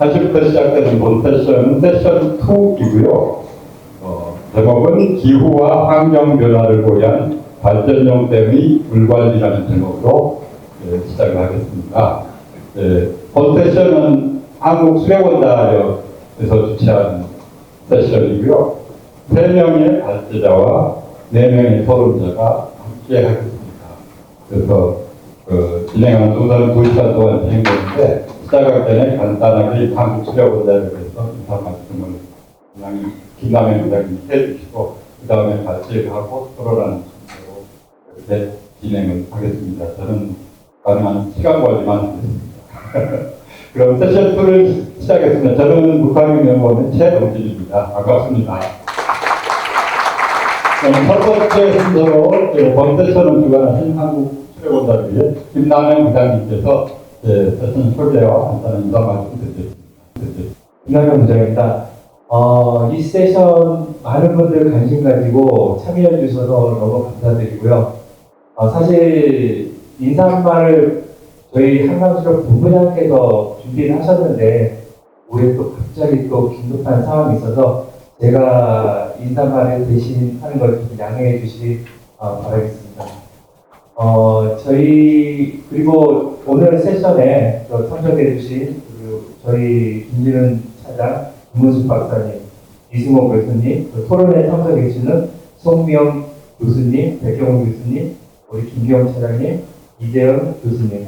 40부터 시작되는 본 세션은 세션 2이고요. 제목은 기후와 환경 변화를 고려한 발전용 댐의 물관리라는 제목으로 시작을 하겠습니다. 본 세션은 한국수력원자력에서 주최한 세션이고요. 3명의 발제자와 4명의 토론자가 함께 하겠습니다. 그래서 진행하는 동사는 2시간 동안 진행되는데 시작할 때는 간단하게 한국수력원자력에서 인사 말씀을 김남현 부장님이 해주시고 그 다음에 발제를 하고 토론하는 순서로 이렇게 진행을 하겠습니다. 저는 가능한 시간 관리만 하겠습니다. 그럼 세션 2를 시작했습니다. 저는 북한의 연구원의 최동진입니다. 반갑습니다. 그럼 첫 번째 순서로 본 세션을 주관하신 한국수력원자력의 김남현 부장님께서 세션 소개와 간단한 인사 말씀 드리겠습니다. 김남현 부장입니다. 이 세션 많은 분들 관심 가지고 참여해 주셔서 너무 감사드리고요. 사실 인사말을 저희 한강수력 본부장께서 준비를 하셨는데 올해 또 갑자기 또 긴급한 상황이 있어서 제가 인사말을 대신 하는 걸 좀 양해해 주시기 바라겠습니다. 저희 그리고 오늘 세션에 참석해 주신 저희 김진은 차장, 김문숙 박사님, 이승호 교수님, 토론에 참석해 주시는 송미영 교수님, 백경훈 교수님, 우리 김기영 차장님, 이재현 교수님,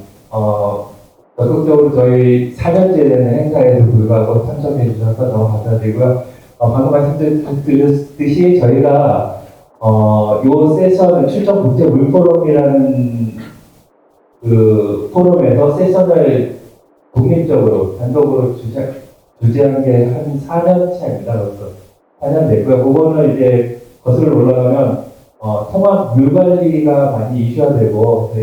적극적으로 저희 4년째 되는 행사에도 불구하고 참석해 주셔서 너무 감사드리고요. 방금 말씀드렸듯이 저희가 요 세션을 출전 국제 물포럼이라는 그 포럼에서 세션을 독립적으로 단독으로 주재한 게 한 4년 차입니다. 벌써 4년 됐고요. 그거는 이제 거슬러 올라가면 통합 물 관리가 많이 이슈화되고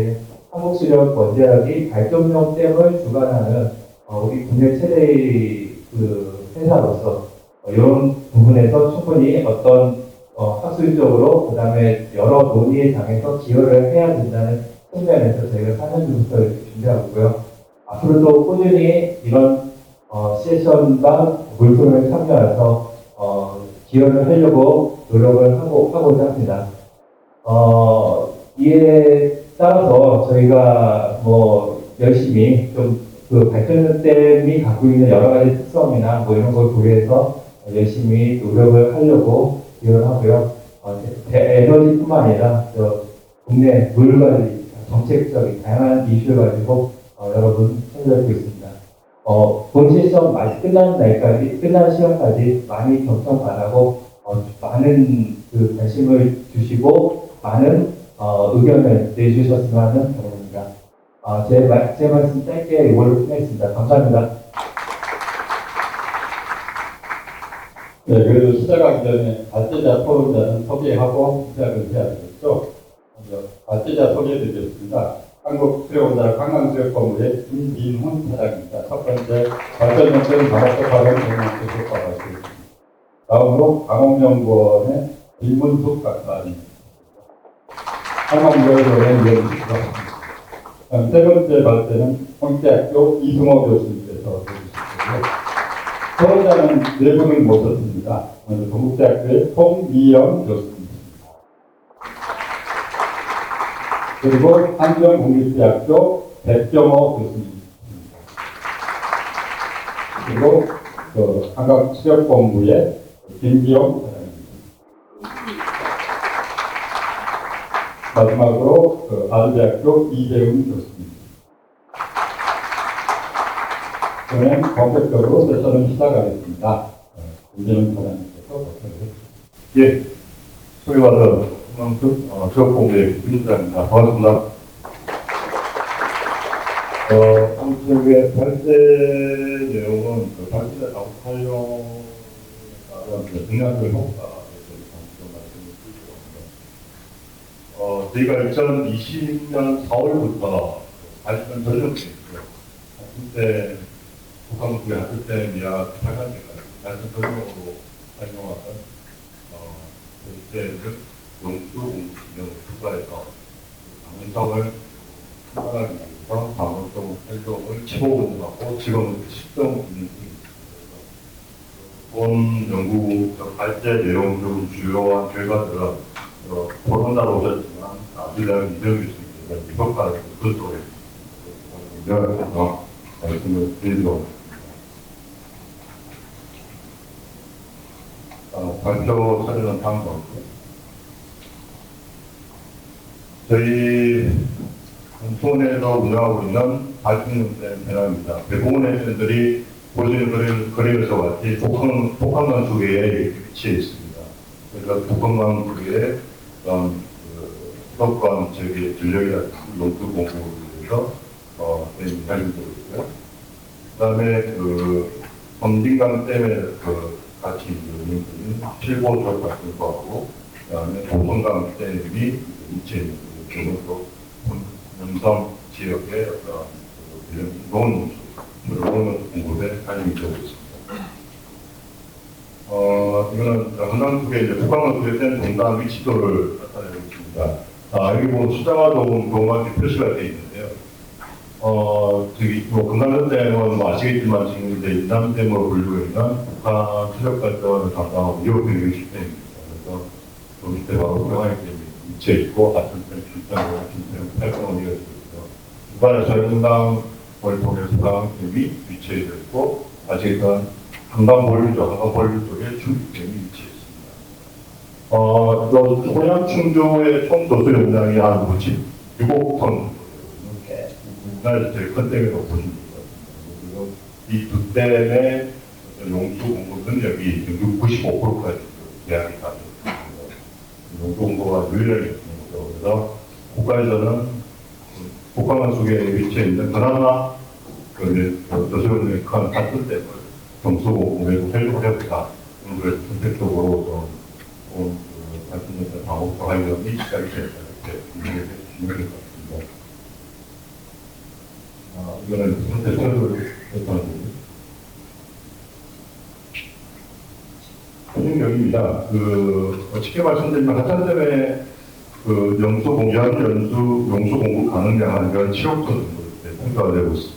한국수력 원자력이 발전용 댐을 주관하는 우리 국내 최대의 그 회사로서 이런 부분에서 충분히 어떤 학술적으로 그 다음에 여러 논의의 장에서 기여를 해야 된다는 측면에서 저희가 4년 전부터 이렇게 준비하고 있고요. 앞으로도 꾸준히 이런 세션과 물품에 참여해서 기여를 하려고 노력을 하고자 합니다. 이에 따라서 저희가 열심히 좀 그 발전댐이 갖고 있는 여러 가지 특성이나 이런 걸 고려해서 열심히 노력을 하려고 기여를 하고요. 에너지뿐만 아니라 국내 물 관리 정책적인 다양한 이슈를 가지고 여러분 참여하고 있습니다. 본 세션 끝나는 시간까지 많이 경청 바라고 많은 그 관심을 주시고 많은 의견을 내주셨으면 하는 바람입니다. 제 말씀 짧게 이걸로 끝내겠습니다. 감사합니다. 네, 그래도 시작하기 전에 발제자 토론자는 소개하고 시작을 해야 되겠죠. 먼저 발제자 소개해드리겠습니다. 한국수력원자력 한강수력본부의 김민훈 차장입니다. 첫 번째, 발전용댐 방어법학원 전문교수 과학교수입니다. 다음으로 강홍연구원의 김문숙 박사님, 한강여의원의 위원이시고요. 세 번째 발제는 홍대학교 이승호 교수님께서 해주시고요. 토론자는 4분을 모셨습니다. 먼저 동국대학교의 송미영 교수님입니다. 그리고 한정국립대학교 백경호 교수님입니다. 그리고 한강수력본부의 김기영 사장입니다. 마지막으로 아주대학교 이재훈 교수입니다. 그러면 본격적으로 세션을 시작하겠습니다. 김재훈 사장님께서 발표를 해주십니다. 예, 소개받은 한강수 수력본부의 김진입니다. 반갑습니다. 한국수력의 발제 내용은 발제자 자원 활용에 따른 능량별 효과에 대해서 말씀을 드리려고 합니다. 저희가 2020년 4월부터 발전 전력이 있고요. 그때 북한국의 학교댐이야 탈관제가 발전 전력으로 활용하던 그때는 용수 공식을 추가해서 방송을 충분하기 위해서 방송 활동을 15분하고 지금은 10종 있는 중입니다. 본 연구 발제 내용 중 주요한 결과들은 코로나로 오셨지만 아주량 이정 교수님께서 평가를 그 속에 인정해서 말씀을 드리도록 발표 사례는 다음과 같고 저희 공무원에서 운영하고 있는 발전된 배낭입니다. 대부분의 팬들이 보시는 그림에서 같이 복합만 두 개에 위치해 있습니다. 그래서 복합만 두 개에 어떤 수도권 저기 전력이나 농수 공부를 위해서 인간적으로 있고요. 그다음에 섬진강 댐에 같이 있는 7호 조합하고 그다음에 보성강 댐이 위치해 있는 경우도 영성 지역의 어떤 농업 공급에 관심이 되고 있습니다. 이거는 한강 속에 이제 북한강 속에 된 동강 위치도를 나타내고 있습니다. 여기 보면 숫자가 조그맣게 표시가 되어 있는데요. 저기 금강댐은 아시겠지만 지금 이제 인남댐으로 불리고 있는 북한 수력 발전을 담당하고 2억 160댐입니다. 그래서 그 밑에 바로 평화댐이 위치해 있고 하천댐, 길장과 김댐, 팔공원이 이어지고 있고요. 북한의 저영강 월동에서 댐이 위치해 있고 아직은 한강 본류 쪽에 충북댐이 위치해 있습니다. 소양 충주의 총 도수 용량이 한 6억 톤. 우리나라에서 제일 큰 댐이라고 보시면 됩니다. 이 두 댐의 용수 공급 능력이 95%까지 계약이 다 됐습니다. 용수 공급가 유일하게 있는 거죠. 그래서 국가에서는 북한강 속에 위치해 있는 그나마 도시원의 큰 같은 댐을 정수 공급에 회복해보자. 그래서 선택적으로 좀 같은 방법과 관련이 시작이 됐다. 이렇게 분명히 주시면 될 것 같습니다. 이거는 선택적으로 했다는 거죠. 현역입니다. 쉽게 말씀드리면 하천댐의 용수 공급 가능량은 7억 톤 정도 평가가 되고 있습니다.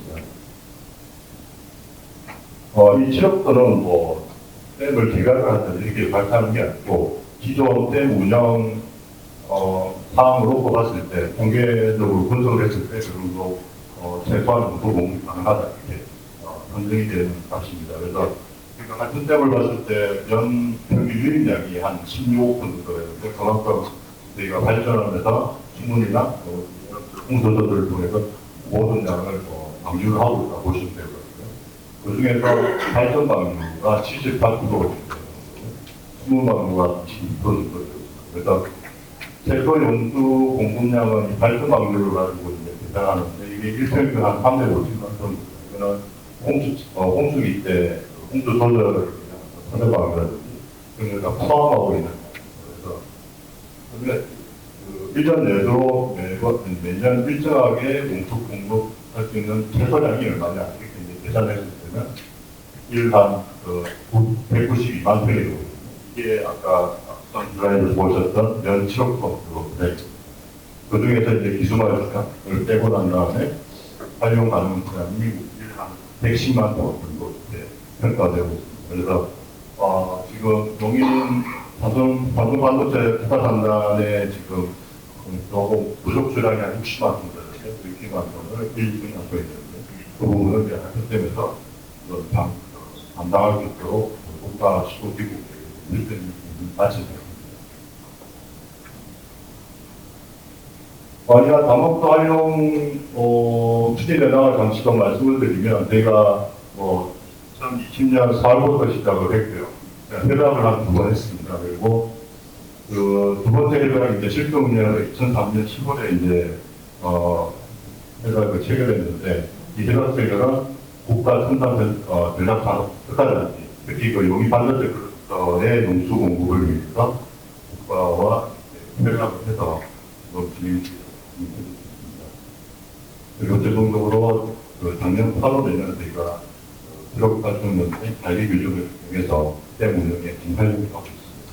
이 7억 톤은 댐을 개발을 하든 이렇게 발표하는 게 아니고 기존 댐 운영 사항으로 뽑았을 때 통계적으로 분석을 했을 때 그리고 최소한 정도 공급이 가능하다 이렇게 판정이 되는 값입니다. 그래서 같은 댐을 봤을 때 연 평균 유입량이 한 16억 톤 정도 되는데 그만큼 저희가 발전하면서 신문이나 홍보서들을 통해서 모든 양을 방류를 하고 있다 보시면 되거든요. 그 중에서 발전 방류가 78%가 신문 방류가 22% 정도 되고 그래서 최소 연수 공급량은 발전 방류를 가지고 이제 계산하는데 이게 일평균 한 350만 톤. 이거는 홍수기 때 홍수 조절을 하는 방류라든지 그런 걸 다 포함하고 있는 거예요. 그래서 1년 내로 매년 일정하게 농수 공급할 수 있는 최소량이 얼마냐 이렇게 이제 계산했을 때는 1한 192만 평이 되고 이게 아까 슬라이드를 보셨던 연 7억 톤 그 중에서 이제 기수마를 빼고 난 다음에 활용 가능 수량이 110만 톤 정도 평가되고 있습니다. 그래서 지금 농인 방송 반도체 투자 산단에 지금 조금 부족 수량이 한 60만 톤 되는데 60만 톤을 1등 갖고 있는데 그 부분을 이제 하천댐에서 담당할 수 있도록 국가 시도기구 1등이 마치습니다. 제가 다목도 활용 추진 현황을 잠시 더 말씀을 드리면 저희가 2020년 4월부터 시작을 했고요. 회담을 한 2번 했습니다. 그리고 두 번째 회담이 이제 실제 운영을 2003년 10월에 이제 회담을 체결했는데 이 회담 체결은 국가 첨단 전략 산업 특화단지 특히 용이 반도체의 농수 공급을 위해서 국가와 회담을 해서 진행했습니다. 그리고 최종적으로 작년 8월에는 저희가 트럭 발전연대 관리 규정을 통해서 댐 운영에 진행을 하고 있습니다.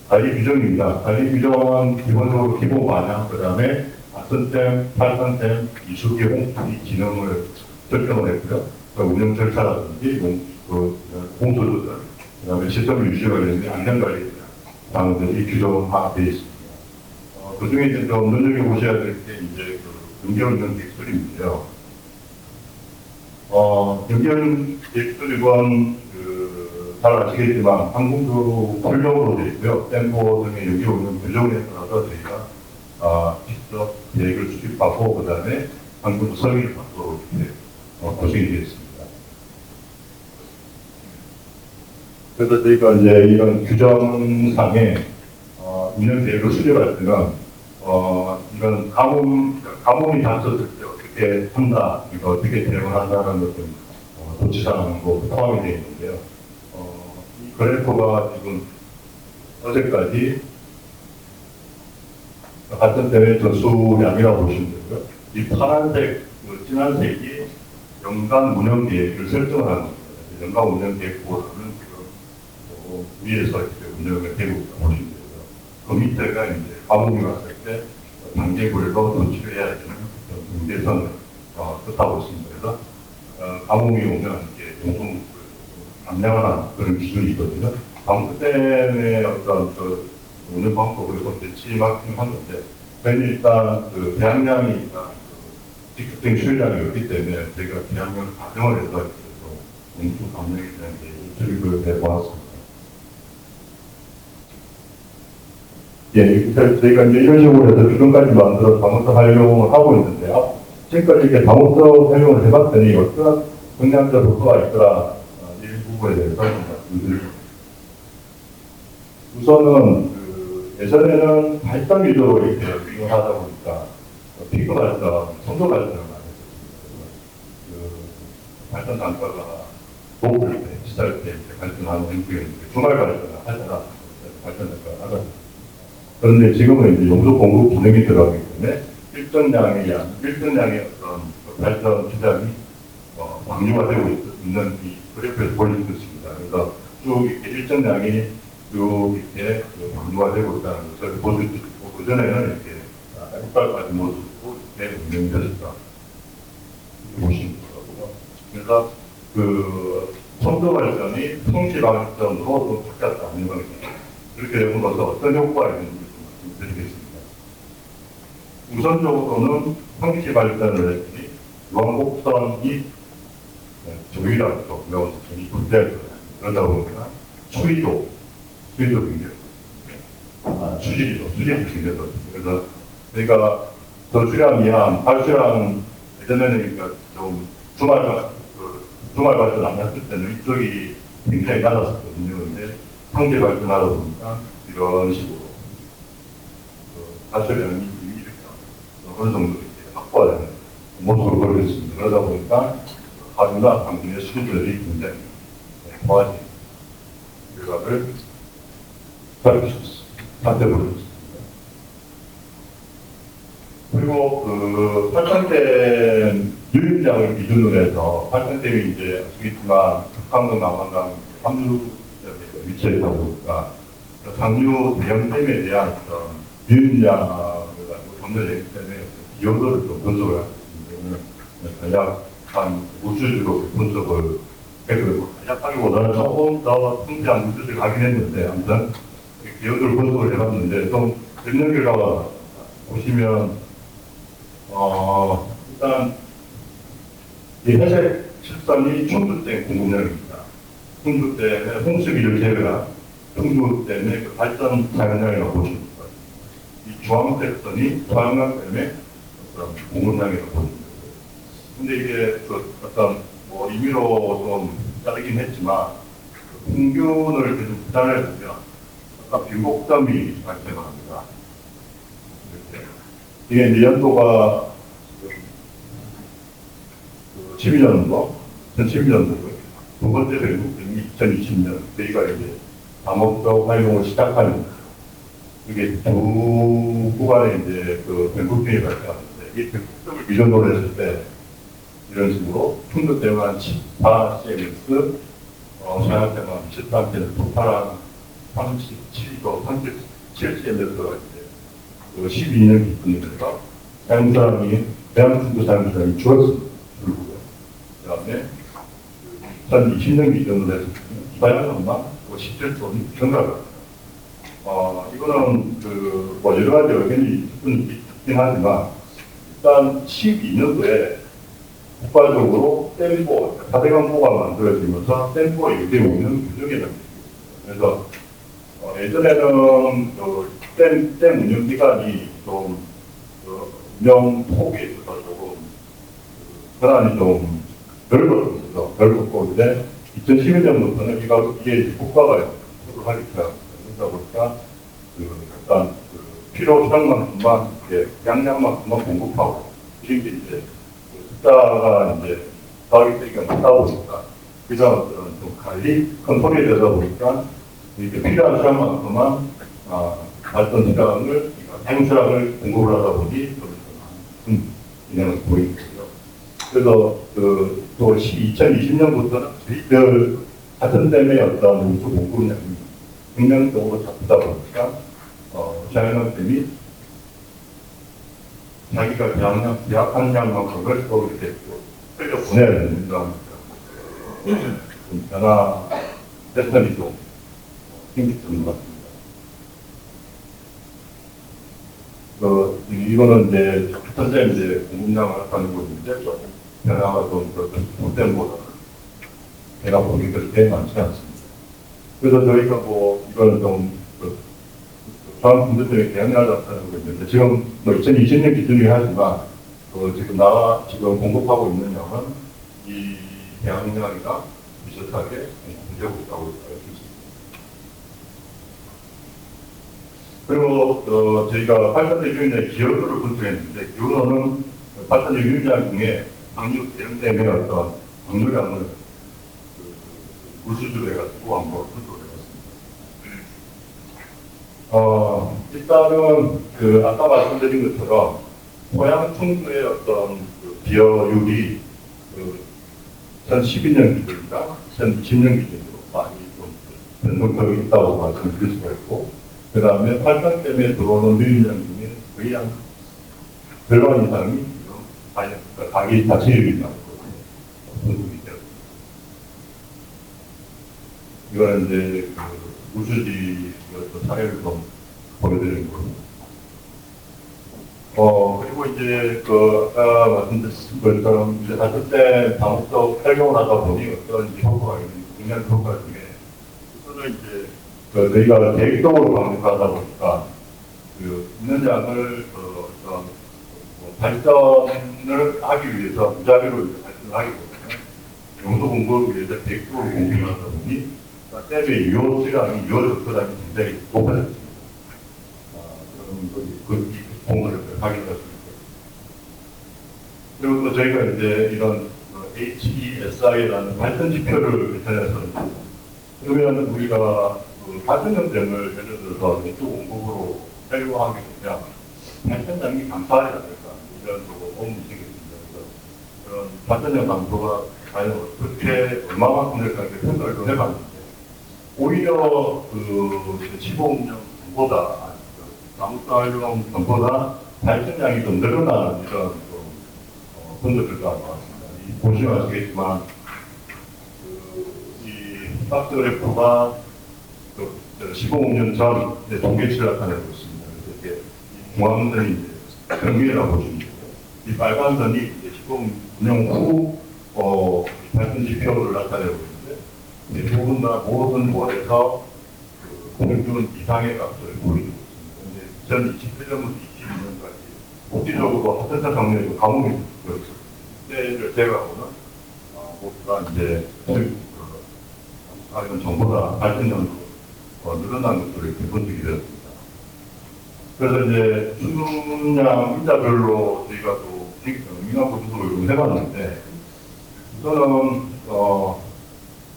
관리 규정입니다. 관리 규정은 기본적으로 기본 반영, 그 다음에 하천댐, 팔산댐, 이수기, 홍수기 기능을 설정을 했고요. 운영 절차라든지 공소조절, 그다음에 시스템 유지 관련된 안전관리 사항들이 규정화되어 있습니다. 그 중에 이제 좀 눈여겨보셔야 될 게 이제 그 연결운전 객수리인데요. 연결객수리건 잘 아시겠지만 항공도 훈령으로 되어 있고요. tempo 등의 연결운전 규정에 따라서 저희가 직접 계획을 수립하고 그다음에 항공 설계를 받도록 이렇게 구성이 되어 있습니다. 그래서 저희가 이제 이런 규정상에 운영 계획을 수립할 때는 이런 가뭄이 닥쳤을 때 어떻게 한다, 이거 어떻게 대응을 한다는 것은 조치사항도 포함이 되어 있는데요. 이 그래프가 지금 어제까지 같은 대회 전수량이라고 보시면 되고요. 이 파란색, 진한색이 연간 운영 계획을 설정을 하는 겁니다. 연간 운영 계획보다는 지금 위에서 이렇게 운영을 되고 있다고 보시면 되고요. 그 밑에가 이제 가뭄이 왔을 때 단계별로 조치를 해야 되는 예산을 뜻하고 있습니다. 그래서 가뭄이 오면 이렇게 용성 감량하는 그런 기준이 있거든요. 다음 때문에 어떤 그 운영 방법을 좀 배치만큼 하는데, 저희는 일단 그 대항량이 일단 직접적인 수요량이 없기 때문에 저희가 대항량을 가정을 해서 용수 감량에 대한 수립을 해보았습니다. 예, 저희가 이제 이런 식으로 해서 규정까지 만들어 다목적 활용을 하고 있는데, 지금까지 이렇게 다목적 활용을 해봤더니 어떤 긍정적 효과가 있더라, 이 부분에 대해서 말씀드리겠습니다. 우선은 예전에는 발전 위주로 이렇게 비용을 하다 보니까 피크 발전, 선도 발전을 많이 했습니다. 발전 단가가 높을 때, 시작 때 발전하는 행동이었는데 주말 발전을 하잖아. 발전 단가가 나갔습니다. 그런데 지금은 이제 용도 공급 기능이 들어가기 때문에 일정량의 어떤 발전 시장이 방류가 되고 있는 이 그래프에서 보일 수 있습니다. 그래서 쭉 이렇게 일정량이 쭉 이렇게 방류가 되고 있다는 것을 보실 수 있고, 그전에는 이렇게 흑발까지 모습으로 이렇게 운영이 되었다. 보시면 되고요. 그래서 그 선도 발전이 성시 발전으로 좀 바뀌었다. 그렇게 되면서 어떤 효과가 있는지 말씀드리겠습니다. 우선적으로는 성시 발전을 했더니 유황곡선이 조이라고 명성이 존재할 거예요. 그러다 보니까 수리도 굉장히 수질이 굉장히 그래서 저희가 저수량 이하 발수량 예전에는 그러니까 좀 주말 발전 안 했을 때는 이쪽이 굉장히 낮았었거든요. 근데 상계 발전하다 보니까 이런 식으로 발수량이 이렇게 어느 정도 이렇게 확보되는 모습을 보여줬습니다. 그러다 보니까 하루나 당분의 수준들이 굉장히 좋아진 결과를 살펴보겠습니다. 그리고 그 활성된 유입량을 기준으로 해서 활성댐이 이제 아시겠지만 북한강, 남한강 함유점에 위치해 있다 보니까 상류 대형댐에 대한 어떤 유입량을 가지고 점유되기 때문에 기여도를 좀 분석을 할 수 있는 대략 한 우주적으로 분석을 했고, 약하기보다는 조금 더 풍부한 우주를 가긴 했는데, 아무튼 기여도를 분석을 해봤는데 좀 재밌는 결과가 보시면 일단 이 회색 칠선이 충주댐 공급량입니다. 충주댐의 홍수기를 제외한 충주댐의 그 발전 자연량이라고 보시면 됩니다. 이 주황색 선이 소양강댐의 어떤 공급량이라고 보시면 됩니다. 근데 이게 그 어떤 뭐 임의로 좀 자르긴 했지만 평균을 계속 계산해 보면 아까 빈곡점이 발생합니다. 이게 이제 연도가 12년도, 2012년도고요. 두 번째 빈곡점이 2020년. 저희가 이제 다목적 활용을 시작하는 이게 두 구간에 이제 그 빈곡점이 발생하는데, 이 빈곡점을 기준으로 했을 때 이런 식으로 충도 때문에 한 14cm, 사양 때문에 13cm, 토탈한 37도, 37cm가 이제 그 12년 기준이니까 사용사람이 대한충도 사용사람이 줄었습니다. 그 다음에 2020년 기준으로 해서 기반연금만 17톤 증가를 이거는 뭐 여러 가지 의견이 있긴 하지만 일단 12년도에 국가적으로 댐보, 4대강보가 만들어지면서 댐보가 유지되고 있는 규정이 됩니다. 그래서 예전에는 댐 운영 기간이 좀 운영 폭에 있어서 조금 권한이 좀 넓었습니다. 넓었고 이제 2011년부터는 이게 국가가 하기 시작합니다. 그러다 보니까 일단 필요 수량만큼만 양량만큼만 공급하고 이게 이제 숫자가 이제 가격대가 많다 보니까 그 다음은 좀 관리 컨트롤이 되다 보니까 이렇게 필요한 수량만큼만 발전 수량을 사용 수량을 공급을 하다 보니 좀 영향을 보이는 거죠. 그래서 또 2020년부터는 저희들 같은 댐의 어떤 우수 공급량이 극명적으로 잡다 보니까 자연한댐이 자기가 계약한 양만큼을 또 이렇게 흘려 보내야 되는 그런 변화 패턴이 좀 생기는 것 같습니다. 이거는 이제 현재 이제 공급량을 하는 곳인데 조금 변화가 좀 그때보다 제가 보기 그렇게 많지 않습니다. 그래서 저희가 뭐 이거는 좀 저한 분들 때문에 계약량을 나타내고 있는데 지금 뭐 2020년 기준이긴 하지만 지금 공급하고 있는 양은 이 계약량이랑 비슷하게 공급되고 있다고 할 수 있습니다. 그리고 저희가 8,000대 유인의 기여도를 분석했는데 기여도는 8,000대 유인량 중에 방류 대응되는 어떤 방류량을 물수주로 해가지고 한번 분석을 해봤습니다. 일단은 아까 말씀드린 것처럼 고향 청주의 어떤 기여율이 2012년 기준이랑 2020년 기준으로 많이 좀 변동적이 있다고 말씀드릴 수가 있고, 그 다음에 8천 댐에 들어오는 유인량 중에 거의 한 절반 이상이 자기 자체율이 나오고 분석이 되었습니다. 이거는 이제 우수지 사례를 좀 보여드리는 겁니다. 그리고 이제 아까 말씀드린 것처럼 이제 다섯 때 다목적 활용을 하다 보니 어떤 이제 효과가 있는 효과 중에 그거는 이제 저희가 계획적으로 방문하다 보니까 있는 양을 어떤 발전을 하기 위해서 무자비로 이제 발전을 하기 때문에 용도 공급을 위해서 계획적으로 공급을 하다 보니 댐의 유효 수량이 유효 적도량이 굉장히 높아졌습니다. 그런 공급을 확인할 수 있고, 그리고 또 저희가 이제 이런 HESI라는 발전 지표를 개선했었는데, 그러면 우리가 발전형 댐을 예를 들어서 내수 공급으로 활용하게 되면 발전량이 감소하지 않을까 이런 의문이 생겼습니다. 그래서 그런 발전형 감소가 과연 어떻게 얼마만큼 될까 이렇게 평가를 좀 해봤는데, 오히려 시공량보다 나무사활용 전보다 발전량이 좀 늘어나는 이런 분들 결과가 나왔습니다. 보시면 아시겠지만 이 박스 그래프가 15년 전 동계치를 나타내고 있습니다. 그래서 이렇게 중앙선이 경계라고 보시면 되고, 이 빨간 선이 이제 시공 운영 후 발전 지표를 나타내고 있는데, 대부분 다 모든 월에서 평균 이상의 값을 보이고 있습니다. 2021년부터 22년까지 국지적으로 하천사 정리에서 감옥이 들어있었습니다. 때를 제외하고는 모두가 이제 이런 정보다 발전량도 늘어난 것으로 이렇게 분석이 되었습니다. 그래서 이제 수능량 인자별로 저희가 또 민감고 분석을 해봤는데, 우선은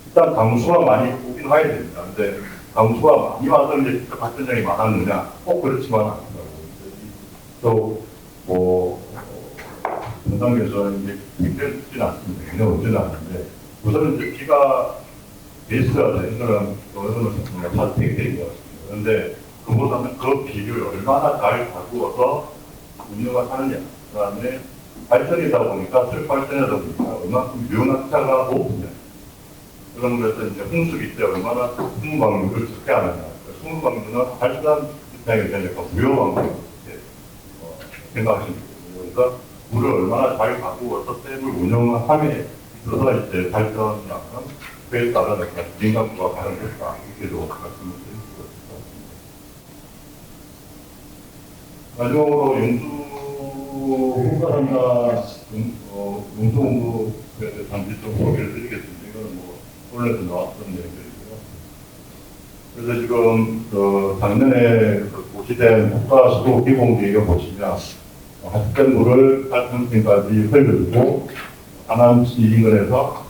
일단 강수가 많이 오긴 와야 됩니다. 근데 강수가 많이 와서 이제 발전량이 많았느냐? 꼭 그렇지만 않습니다. 또 전 단계에서 이제 힘들지는 않습니다. 굉장히 없지는 않은데, 우선은 이제 비가 베이스가 되는 거는 잘 되게 것 같습니다. 그런데 그보다는 그 비를 얼마나 잘 다루어서 운영을 하느냐, 그 다음에 발전이다 보니까 술 발전이다 보니까 얼마큼 유연한 차가 높으냐, 그런 것에서 이제 홍수기 때 얼마나 풍무방류를 어떻게 하느냐. 풍무방류는 발전 입장에서 약간 무효방류 이렇게 생각하시면 되거든요. 그래서 물을 얼마나 잘 가고 어떤 댐을 운영함에 있어서 이제 발전량은 그에 따른 민감도가 발현됐다. 이렇게도 말씀을 드리고 있습니다. 마지막으로 홍사람과 용소공부 잠시 좀 소개를 드리겠습니다. 이거는 뭐 원래도 나왔던 내용들이고요. 그래서 지금 작년에 고시된 국가수도 기본계획을 보시면 하천된 물을 갈등팀까지 흘리고 하남시 인근에서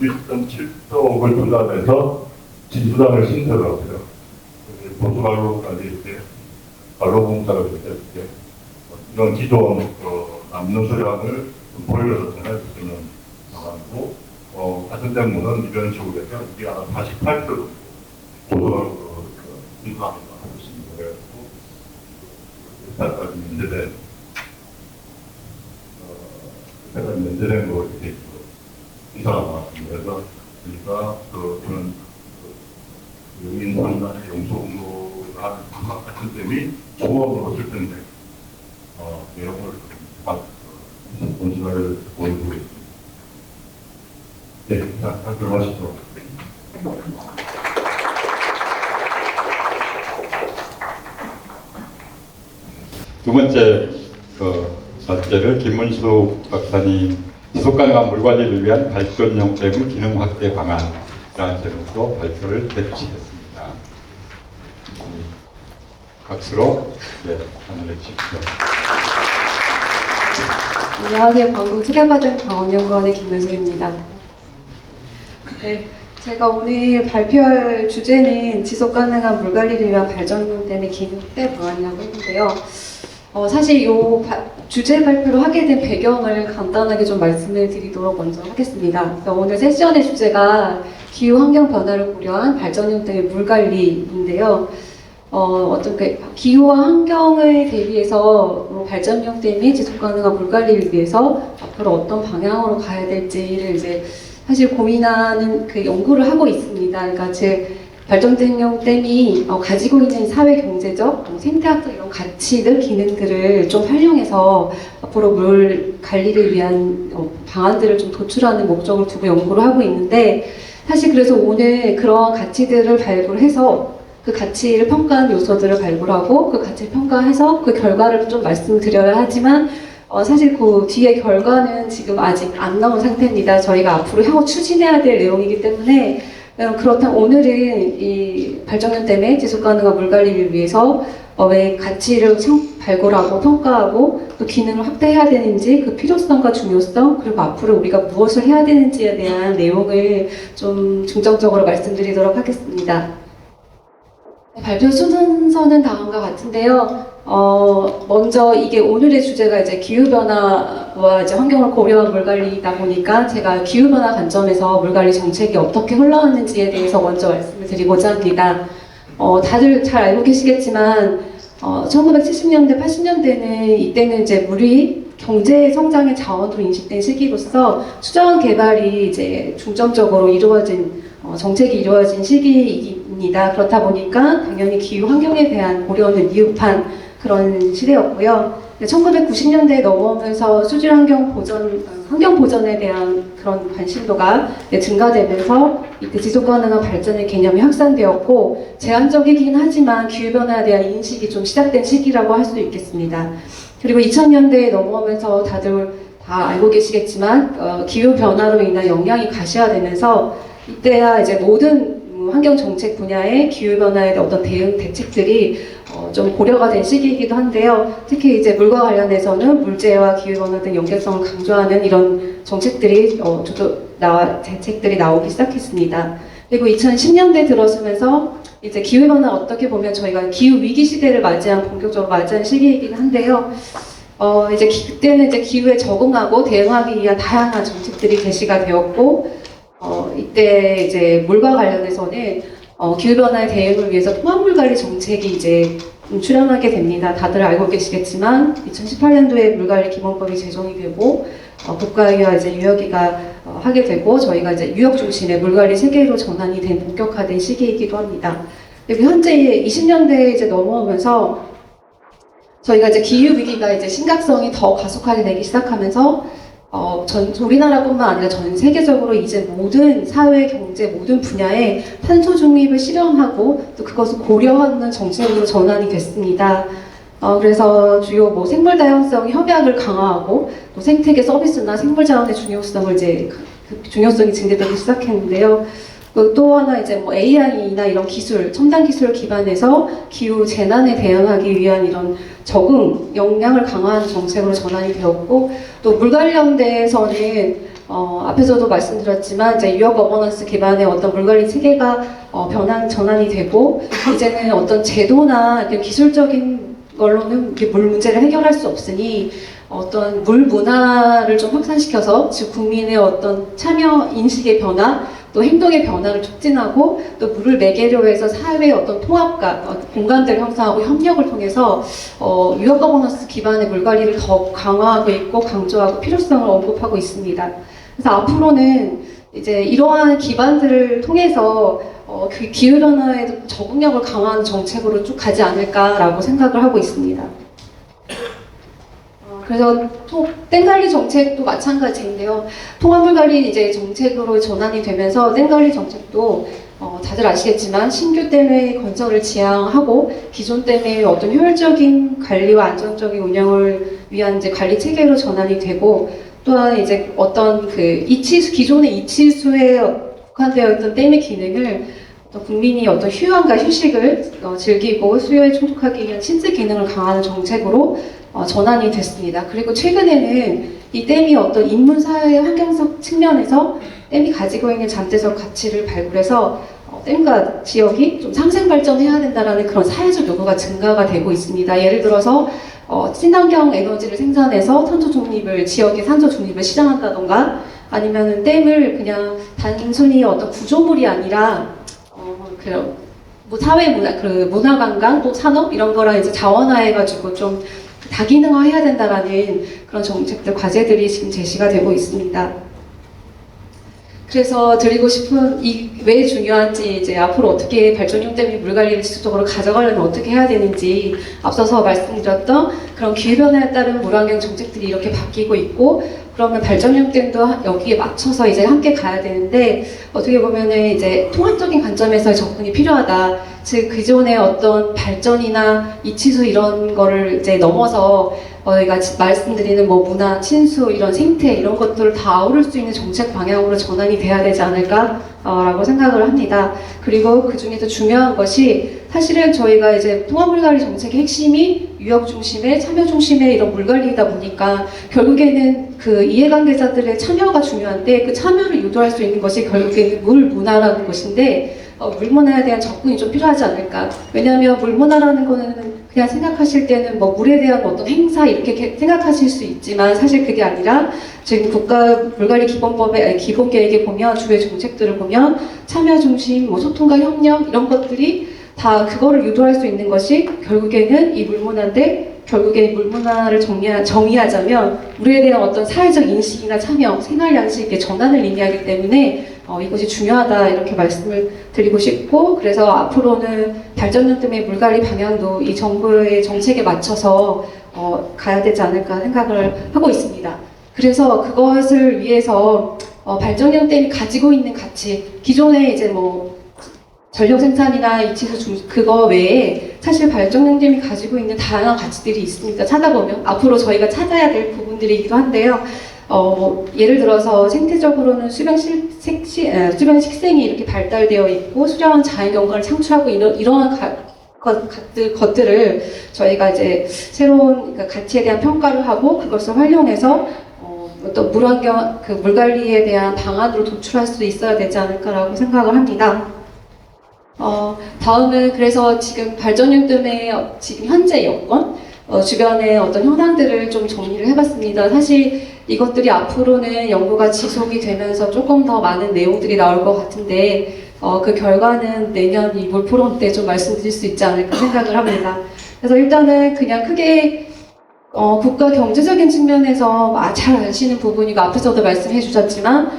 1.7억을 투자해서 진수장을 신설을 하고요. 보수관로까지 이렇게 관로 공사를 이렇게 이런 기존 남는 수량을 보일러서 전해주는 방안이고 하천된 물은 이런 식으로 해서 이게 한 48km 보수관로 인수합니다. 그래서 문제된 면제된 거 이렇게 이사가 나왔습니다. 그래서 우리가 그런 용인산단의 용소공로라는 방학 같은 댐이 조업으로 쓸 텐데 내용을 본질을 보여주고 있습니다. 네, 자, 들어가시죠. 두 번째 전제를 김문수 박사님 지속 가능한 물 관리를 위한 발전용 댐 기능 확대 방안이라는 제목으로 발표를 해주시겠습니다. 박수로 하늘해 주십시오. 안녕하세요. 광고 특약과정 강원연구원의 김문수입니다. 네, 제가 오늘 발표할 주제는 지속 가능한 물 관리를 위한 발전용 댐의 기능 확대 방안이라고 했는데요. 사실 이 주제 발표를 하게 된 배경을 간단하게 좀 말씀을 드리도록 먼저 하겠습니다. 오늘 세션의 주제가 기후 환경 변화를 고려한 발전용 댐의 물 관리인데요. 기후와 환경을 대비해서 발전용 댐이 지속 가능한 물 관리를 위해서 앞으로 어떤 방향으로 가야 될지를 이제 사실 고민하는 그 연구를 하고 있습니다. 그러니까 제 발전용 댐이 가지고 있는 사회 경제적, 생태학적 이런 가치들, 기능들을 좀 활용해서 앞으로 물 관리를 위한 방안들을 좀 도출하는 목적을 두고 연구를 하고 있는데, 사실 그래서 오늘 그런 가치들을 발굴해서 그 가치를 평가한 요소들을 발굴하고 그 가치를 평가해서 그 결과를 좀 말씀드려야 하지만 사실 그 뒤에 결과는 지금 아직 안 나온 상태입니다. 저희가 앞으로 향후 추진해야 될 내용이기 때문에 그렇다면 오늘은 이 발전용 댐의 지속 가능한 물 관리를 위해서 왜 가치를 발굴하고 평가하고 또 기능을 확대해야 되는지 그 필요성과 중요성 그리고 앞으로 우리가 무엇을 해야 되는지에 대한 내용을 좀 중점적으로 말씀드리도록 하겠습니다. 발표 순서는 다음과 같은데요. 먼저 이게 오늘의 주제가 이제 기후변화와 이제 환경을 고려한 물관리이다 보니까 제가 기후변화 관점에서 물관리 정책이 어떻게 흘러왔는지에 대해서 먼저 말씀을 드리고자 합니다. 다들 잘 알고 계시겠지만 1970년대, 80년대는 이때는 이제 물이 경제 성장의 자원으로 인식된 시기로서 수자원 개발이 이제 중점적으로 이루어진 정책이 이루어진 시기입니다. 그렇다 보니까 당연히 기후 환경에 대한 고려는 미흡한 그런 시대였고요. 1990년대에 넘어오면서 수질 환경 보전에 대한 그런 관심도가 증가되면서 이때 지속 가능한 발전의 개념이 확산되었고 제한적이긴 하지만 기후 변화에 대한 인식이 좀 시작된 시기라고 할 수 있겠습니다. 그리고 2000년대에 넘어오면서 다들 다 알고 계시겠지만 기후 변화로 인한 영향이 가시화되면서 이때야 이제 모든 환경 정책 분야의 기후 변화에 대한 어떤 대응 대책들이 좀 고려가 된 시기이기도 한데요. 특히 이제 물과 관련해서는 물재와 기후 변화 등 연계성을 강조하는 이런 정책들이 대책들이 나오기 시작했습니다. 그리고 2010년대 들어서면서 이제 기후 변화 어떻게 보면 저희가 기후 위기 시대를 본격적으로 맞이한 시기이긴 한데요. 이제 그때는 이제 기후에 적응하고 대응하기 위한 다양한 정책들이 제시가 되었고, 이때 이제 물과 관련해서는 기후변화의 대응을 위해서 통합물 관리 정책이 이제 출연하게 됩니다. 다들 알고 계시겠지만 2018년도에 물관리 기본법이 제정이 되고 국가위와 이제 유역위가 하게 되고 저희가 이제 유역 중심의 물관리 체계로 전환이 된 본격화된 시기이기도 합니다. 그리고 현재 20년대에 이제 넘어오면서 저희가 이제 기후 위기가 이제 심각성이 더 가속하게 되기 시작하면서 우리나라뿐만 아니라 전 세계적으로 이제 모든 사회, 경제 모든 분야에 탄소 중립을 실현하고 또 그것을 고려하는 정책으로 전환이 됐습니다. 그래서 주요 뭐 생물 다양성 협약을 강화하고 또 생태계 서비스나 생물 자원의 중요성을 이제 그 중요성이 증대되기 시작했는데요. 또 하나 이제 뭐 AI나 이런 기술, 첨단 기술을 기반해서 기후 재난에 대응하기 위한 이런 적응 역량을 강화하는 정책으로 전환이 되었고, 또 물 관련돼서는 앞에서도 말씀드렸지만 이제 유역 거버넌스 기반의 어떤 물 관리 체계가 전환이 되고, 이제는 어떤 제도나 기술적인 걸로는 물 문제를 해결할 수 없으니 어떤 물 문화를 좀 확산시켜서 즉 국민의 어떤 참여 인식의 변화 또 행동의 변화를 촉진하고 또 물을 매개로 해서 사회의 어떤 통합과 공간들을 형성하고 협력을 통해서 유역 거버넌스 기반의 물 관리를 더 강화하고 있고 강조하고 필요성을 언급하고 있습니다. 그래서 앞으로는 이제 이러한 기반들을 통해서 그 기후 변화에 적응력을 강화하는 정책으로 쭉 가지 않을까라고 생각을 하고 있습니다. 그래서 땡관리 정책도 마찬가지인데요. 통합물관리 이제 정책으로 전환이 되면서 땡관리 정책도 다들 아시겠지만 신규 댐의 건설을 지향하고 기존 댐의 어떤 효율적인 관리와 안정적인 운영을 위한 이제 관리 체계로 전환이 되고, 또한 이제 어떤 그 기존의 이치수에 국한되어 있던 댐의 기능을 국민이 어떤 휴양과 휴식을 즐기고 수요에 충족하기 위한 친지 기능을 강화하는 정책으로 전환이 됐습니다. 그리고 최근에는 이 댐이 어떤 인문 사회 환경적 측면에서 댐이 가지고 있는 잠재적 가치를 발굴해서 댐과 지역이 좀 상생 발전해야 된다라는 그런 사회적 요구가 증가가 되고 있습니다. 예를 들어서 친환경 에너지를 생산해서 탄소 중립을 지역의 탄소 중립을 실현한다던가, 아니면은 댐을 그냥 단순히 어떤 구조물이 아니라 뭐 사회 문화, 문화 관광 또 산업 이런 거랑 이제 자원화해가지고 좀 다기능화해야 된다라는 그런 정책들 과제들이 지금 제시가 되고 있습니다. 그래서 드리고 싶은 왜 중요한지, 이제 앞으로 어떻게 발전용 댐이 물 관리를 지속적으로 가져가려면 어떻게 해야 되는지 앞서서 말씀드렸던 그런 기후 변화에 따른 물환경 정책들이 이렇게 바뀌고 있고, 그러면 발전용 댐도 여기에 맞춰서 이제 함께 가야 되는데, 어떻게 보면은 이제 통합적인 관점에서의 접근이 필요하다. 즉 기존의 어떤 발전이나 이치수 이런 거를 이제 넘어서 저희가 말씀드리는 뭐 문화, 친수, 이런 생태 이런 것들을 다 아우를 수 있는 정책 방향으로 전환이 돼야 되지 않을까라고 생각을 합니다. 그리고 그 중에서 중요한 것이 사실은 저희가 이제 통합물관리 정책의 핵심이 유역 중심의 참여 중심의 이런 물관리이다 보니까 결국에는 그 이해관계자들의 참여가 중요한데, 그 참여를 유도할 수 있는 것이 결국에는 물 문화라는 것인데, 물 문화에 대한 접근이 좀 필요하지 않을까. 왜냐하면 물 문화라는 거는 그냥 생각하실 때는 뭐 물에 대한 어떤 행사 이렇게 생각하실 수 있지만, 사실 그게 아니라 지금 국가 물관리 기본법의 기본 계획에 보면 주요 정책들을 보면 참여 중심, 뭐 소통과 협력 이런 것들이 다 그거를 유도할 수 있는 것이 결국에는 이 물문화인데, 결국에 물문화를 정의하자면 물에 대한 어떤 사회적 인식이나 참여, 생활 양식의 전환을 의미하기 때문에 이것이 중요하다 이렇게 말씀을 드리고 싶고, 그래서 앞으로는 발전용 댐의 물관리 방향도 이 정부의 정책에 맞춰서 가야 되지 않을까 생각을 하고 있습니다. 그래서 그것을 위해서 발전용 댐이 가지고 있는 가치, 기존에 이제 뭐 전력 생산이나 이치수 그거 외에 사실 발전용 댐이 가지고 있는 다양한 가치들이 있습니다. 찾아보면 앞으로 저희가 찾아야 될 부분들이기도 한데요. 예를 들어서 생태적으로는 수변 식생이 이렇게 발달되어 있고 수려한 자연 경관을 창출하고 이러한 것들을 저희가 이제 새로운 가치에 대한 평가를 하고 그것을 활용해서 어떤 물환경 물 관리에 대한 방안으로 도출할 수 있어야 되지 않을까라고 생각을 합니다. 다음은 그래서 지금 발전용 댐의 지금 현재 여건, 주변의 어떤 현황들을 좀 정리를 해봤습니다. 사실 이것들이 앞으로는 연구가 지속이 되면서 조금 더 많은 내용들이 나올 것 같은데, 그 결과는 내년 이 물 포럼 때 좀 말씀드릴 수 있지 않을까 생각을 합니다. 그래서 일단은 그냥 크게 국가 경제적인 측면에서 잘 아시는 부분이고 앞에서도 말씀해 주셨지만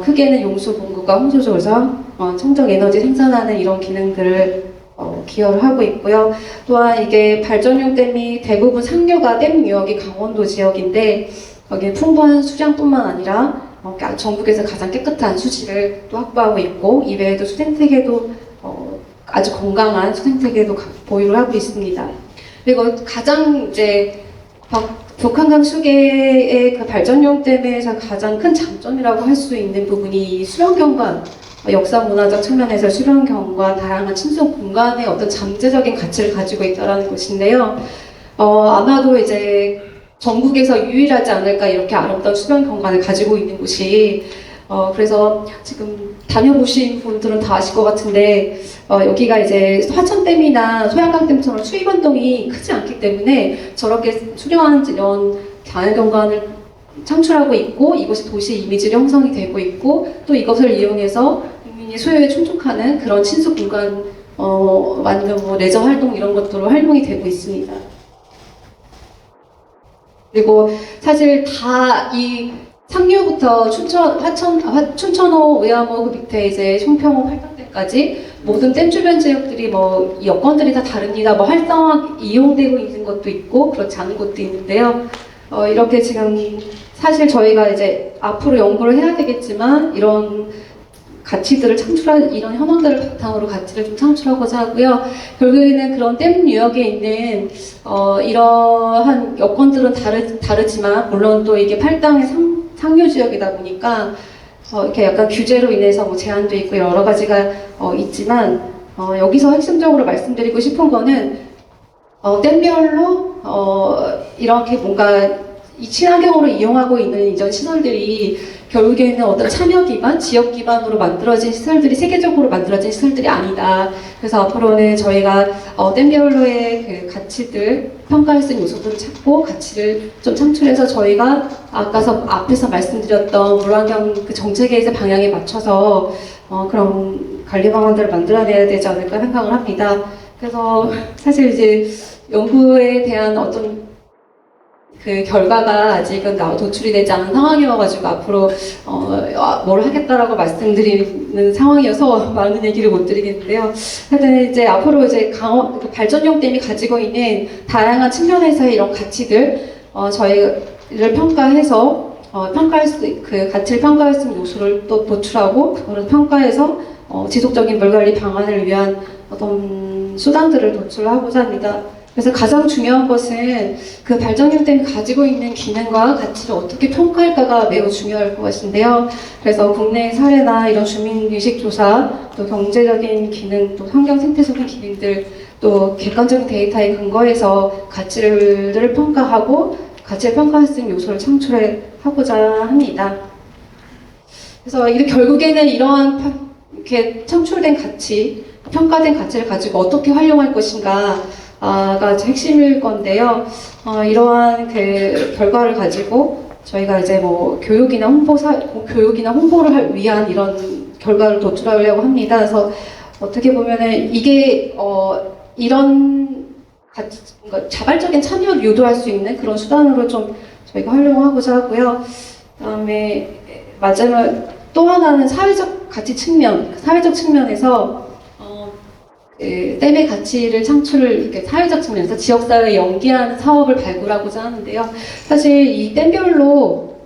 크게는 용수 공급과 홍수 조성, 청정 에너지 생산하는 이런 기능들을 기여를 하고 있고요. 또한 이게 발전용 댐이 대부분 상류가 댐 유역이 강원도 지역인데 거기에 풍부한 수량뿐만 아니라 전국에서 가장 깨끗한 수질을 또 확보하고 있고 이외에도 수생태계도 아주 건강한 수생태계도 보유를 하고 있습니다. 그리고 가장 이제 북한강 수계의 그 발전용 댐에서 가장 큰 장점이라고 할 수 있는 부분이 수변경관, 역사 문화적 측면에서 수변경관, 다양한 친수 공간의 어떤 잠재적인 가치를 가지고 있다는 것인데요. 아마도 이제 전국에서 유일하지 않을까 이렇게 아름다운 수변경관을 가지고 있는 곳이 그래서 지금 다녀보신 분들은 다 아실 것 같은데 여기가 이제 화천댐이나 소양강댐처럼 수위 변동이 크지 않기 때문에 저렇게 수려한 이런 자연경관을 창출하고 있고 이것이 도시 이미지로 형성이 되고 있고 또 이것을 이용해서 국민이 소요에 충족하는 그런 친수 공간 만든 뭐 레저 활동 이런 것들로 활용이 되고 있습니다. 그리고 사실 다 이 상류부터 춘천호, 의암호 그 밑에 이제 송평호, 팔당댐까지 모든 댐 주변 지역들이 뭐 여건들이 다 다릅니다. 뭐 활성화 이용되고 있는 것도 있고 그렇지 않은 것도 있는데요. 이렇게 지금 사실 저희가 이제 앞으로 연구를 해야 되겠지만 이런 가치들을 창출한 이런 현황들을 바탕으로 가치를 좀 창출하고자 하고요. 결국에는 그런 댐 유역에 있는 이러한 여건들은 다르지만 물론 또 이게 팔당의 상류 지역이다 보니까 이렇게 약간 규제로 인해서 뭐 제한도 있고 여러 가지가 있지만 여기서 핵심적으로 말씀드리고 싶은 거는 댐별로 이렇게 뭔가 이 친환경으로 이용하고 있는 이전 시설들이 결국에는 어떤 참여 기반, 지역 기반으로 만들어진 시설들이 세계적으로 만들어진 시설들이 아니다. 그래서 앞으로는 저희가 댐별로의 그 가치들, 평가할 수 있는 요소들을 찾고 가치를 좀 창출해서 저희가 앞에서 말씀드렸던 물환경 그 정책의 방향에 맞춰서 그런 관리 방안들을 만들어내야 되지 않을까 생각을 합니다. 그래서 사실 이제 연구에 대한 어떤 그 결과가 아직은 도출이 되지 않은 상황이어가지고 앞으로 뭘 하겠다라고 말씀드리는 상황이어서 많은 얘기를 못 드리겠는데요. 하여튼 이제 앞으로 이제 발전용 댐이 가지고 있는 다양한 측면에서의 이런 가치들 저희를 평가해서 그 가치를 평가할 수 있는 요소를 또 도출하고 그걸 평가해서 지속적인 물 관리 방안을 위한 어떤 수단들을 도출하고자 합니다. 그래서 가장 중요한 것은 그 발전용 댐이 가지고 있는 기능과 가치를 어떻게 평가할까가 매우 중요할 것인데요. 그래서 국내 사례나 이런 주민의식 조사, 또 경제적인 기능, 또 환경 생태적인 기능들, 또 객관적인 데이터에 근거해서 가치를 평가하고 가치를 평가할 수 있는 요소를 창출해 하고자 합니다. 그래서 이게 결국에는 이러한 이렇게 창출된 가치, 평가된 가치를 가지고 어떻게 활용할 것인가 가 핵심일 건데요. 이러한 그 결과를 가지고 저희가 이제 뭐 교육이나 홍보를 위한 이런 결과를 도출하려고 합니다. 그래서 어떻게 보면은 이게 이런 자발적인 참여를 유도할 수 있는 그런 수단으로 좀 저희가 활용하고자 하고요. 그다음에 마지막 또 하나는 사회적 가치 측면, 사회적 측면에서 댐의 가치를 이렇게 사회적 측면에서 지역사회에 연계하는 사업을 발굴하고자 하는데요. 사실 이 댐별로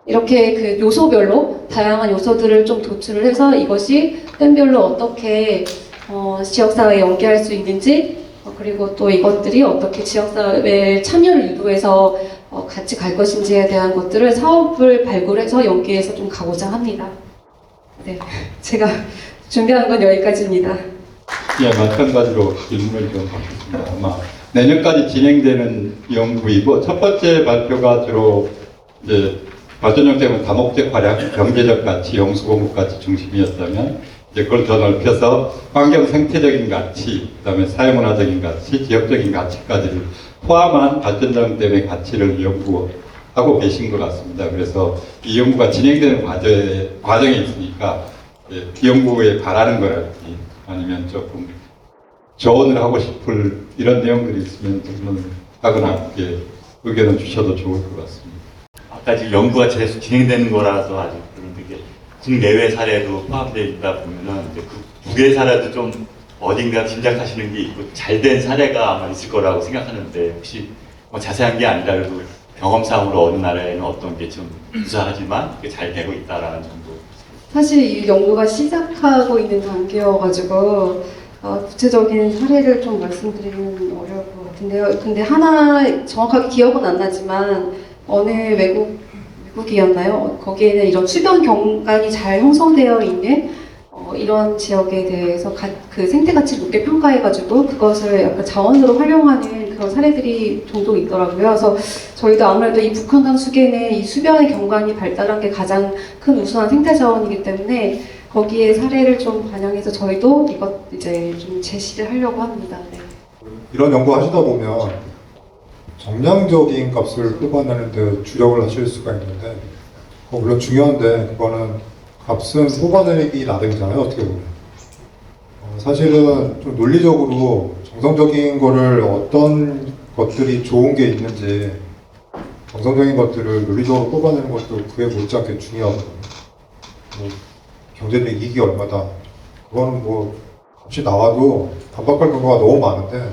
이렇게 그 요소별로 다양한 요소들을 좀 도출을 해서 이것이 댐별로 어떻게 지역사회에 연계할 수 있는지 그리고 또 이것들이 어떻게 지역사회의 참여를 유도해서 같이 갈 것인지에 대한 것들을 사업을 발굴해서 연계해서 좀 가고자 합니다. 네, 제가 준비한 건 여기까지입니다. 예, 마찬가지로 질문을 좀 하겠습니다. 아마 내년까지 진행되는 연구이고 첫 번째 발표가 주로 이제 발전용 댐은 다목적 활약, 경제적 가치, 영수공급 가치 중심이었다면 이제 그걸 더 넓혀서 환경 생태적인 가치, 그다음에 사회문화적인 가치, 지역적인 가치까지를 포함한 발전용 댐의 가치를 연구하고 계신 것 같습니다. 그래서 이 연구가 진행되는 과정에 있으니까 연구에 바라는 거랄지 아니면 조금 조언을 하고 싶을 이런 내용들이 있으면 좀 하거나 의견을 주셔도 좋을 것 같습니다. 아까 지금 연구가 계속 진행되는 거라서 아직 그게 국내외 사례도 포함되어 있다 보면은 이제 그 국외 사례도 좀 어딘가 짐작하시는 게 있고 잘된 사례가 아마 있을 거라고 생각하는데 혹시 뭐 자세한 게 아니라도 경험상으로 어느 나라에는 어떤 게 좀 유사하지만 그게 잘 되고 있다라는 정도. 사실 이 연구가 시작하고 있는 단계여가지고 구체적인 사례를 좀 말씀드리기는 어려울 것 같은데요. 근데 하나 정확하게 기억은 안 나지만 어느 미국이었나요? 거기에는 이런 수변 경관이 잘 형성되어 있는 이런 지역에 대해서 그 생태 가치를 높게 평가해가지고 그것을 약간 자원으로 활용하는 그런 사례들이 종종 있더라고요. 그래서 저희도 아무래도 이 북한강 수계는 이 수변의 경관이 발달한 게 가장 큰 우수한 생태 자원이기 때문에 거기에 사례를 좀 반영해서 저희도 이것 이제 좀 제시를 하려고 합니다. 네. 이런 연구 하시다 보면 정량적인 값을 뽑아내는 데 주력을 하실 수가 있는데 물론 중요한데 그거는 값은 뽑아내기 나름이잖아요. 어떻게 보면 사실은 좀 논리적으로 정성적인 거를 어떤 것들이 좋은 게 있는지 정성적인 것들을 논리적으로 뽑아내는 것도 그에 못지않게 중요하거든요. 경제적 이익이 얼마다 그거는 뭐 값이 나와도 반박할 경우가 너무 많은데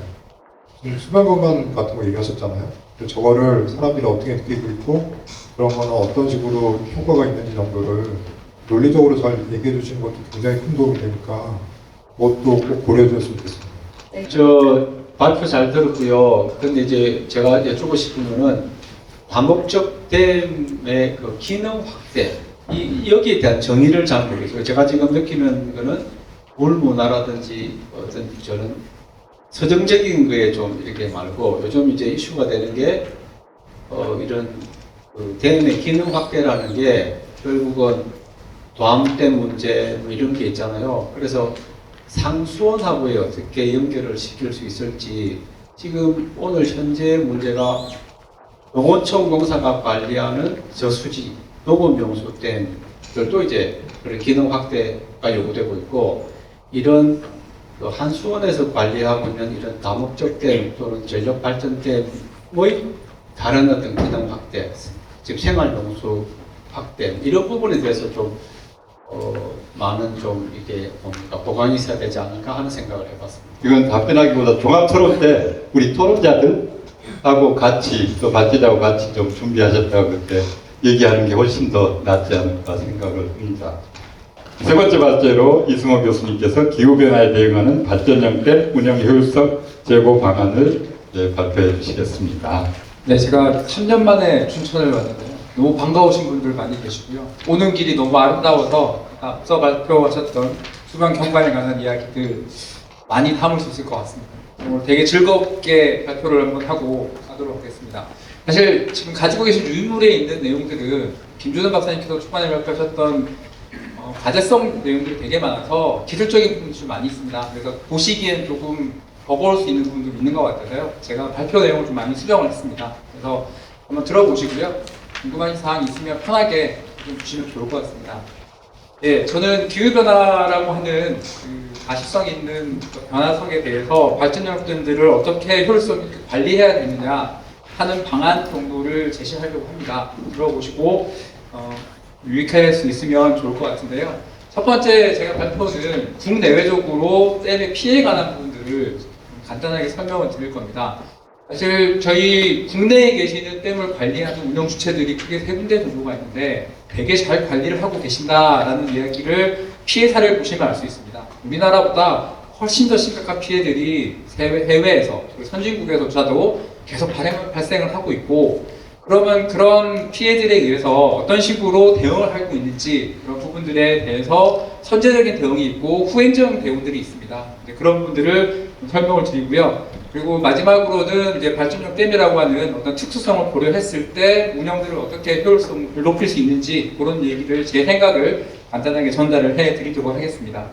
수변경관 같은 거 얘기하셨잖아요. 근데 저거를 사람들이 어떻게 느끼고 있고 그런 거는 어떤 식으로 효과가 있는지 정도를 논리적으로 잘 얘기해 주시는 것도 굉장히 큰 도움이 되니까 그것도 꼭 고려해 주셨으면 좋겠습니다. 저 발표 잘 들었고요. 근데 이제 제가 여쭈고 싶은 거는 다목적 댐의 그 기능 확대 여기에 대한 정의를 잘 모르겠어요. 제가 지금 느끼는 거는 물문화라든지 어떤 저는 서정적인 거에 좀 이렇게 말고 요즘 이제 이슈가 되는 게 이런 그 댐의 기능 확대라는 게 결국은 도암댐 문제 뭐 이런 게 있잖아요. 그래서 상수원하고에 어떻게 연결을 시킬 수 있을지 지금 오늘 현재 문제가 농어촌 공사가 관리하는 저수지 녹음용수댐들도 이제 그런 기능 확대가 요구되고 있고 이런 그 한수원에서 관리하고 있는 이런 다목적 댐 또는 전력발전댐의 다른 어떤 기능 확대, 즉 생활용수 확대 이런 부분에 대해서 좀 많은 좀 이게 뭡니까 보강이 있어야 되지 않을까 하는 생각을 해봤습니다. 이건 답변하기보다 종합 토론 때 우리 토론자들하고 같이 또 발제자하고 같이 좀 준비하셨다고 그때 얘기하는 게 훨씬 더 낫지 않을까 생각을 합니다. 세 번째 발제로 이승호 교수님께서 기후변화에 대응하는 발전형 댐 운영 효율성 제고 방안을 발표해 주시겠습니다. 네, 제가 3년 만에 춘천을 왔는데요. 너무 반가우신 분들 많이 계시고요. 오는 길이 너무 아름다워서 앞서 발표하셨던 수변 경관에 관한 이야기들 많이 담을 수 있을 것 같습니다. 오늘 되게 즐겁게 발표를 한번 하도록 하겠습니다. 사실 지금 가지고 계신 유물에 있는 내용들은 김준원 박사님께서 초반에 발표하셨던 과제성 내용들이 되게 많아서 기술적인 부분이 좀 많이 있습니다. 그래서 보시기엔 조금 버거울 수 있는 부분도 있는 것 같아서요. 제가 발표 내용을 좀 많이 수정을 했습니다. 그래서 한번 들어보시고요. 궁금한 사항이 있으면 편하게 좀 주시면 좋을 것 같습니다. 예, 저는 기후변화라고 하는 그 가시성 있는 변화성에 대해서 발전형 댐들을 어떻게 효율성 있게 관리해야 되느냐 하는 방안 정도를 제시하려고 합니다. 들어보시고 유익할 수 있으면 좋을 것 같은데요. 첫 번째 제가 발표는 국내외적으로 댐의 피해에 관한 부분들을 간단하게 설명을 드릴 겁니다. 사실 저희 국내에 계시는 댐을 관리하는 운영 주체들이 크게 세 군데 정도가 있는데 되게 잘 관리를 하고 계신다라는 이야기를 피해 사례를 보시면 알 수 있습니다. 우리나라보다 훨씬 더 심각한 피해들이 해외에서 선진국에서조차도 계속 발생을 하고 있고 그러면 그런 피해들에 의해서 어떤 식으로 대응을 하고 있는지 그런 부분들에 대해서 선제적인 대응이 있고 후행적인 대응들이 있습니다. 그런 부분들을 설명을 드리고요. 그리고 마지막으로는 이제 발전형 댐이라고 하는 어떤 특수성을 고려했을 때 운영들을 어떻게 효율성을 높일 수 있는지 그런 얘기를 제 생각을 간단하게 전달을 해드리도록 하겠습니다.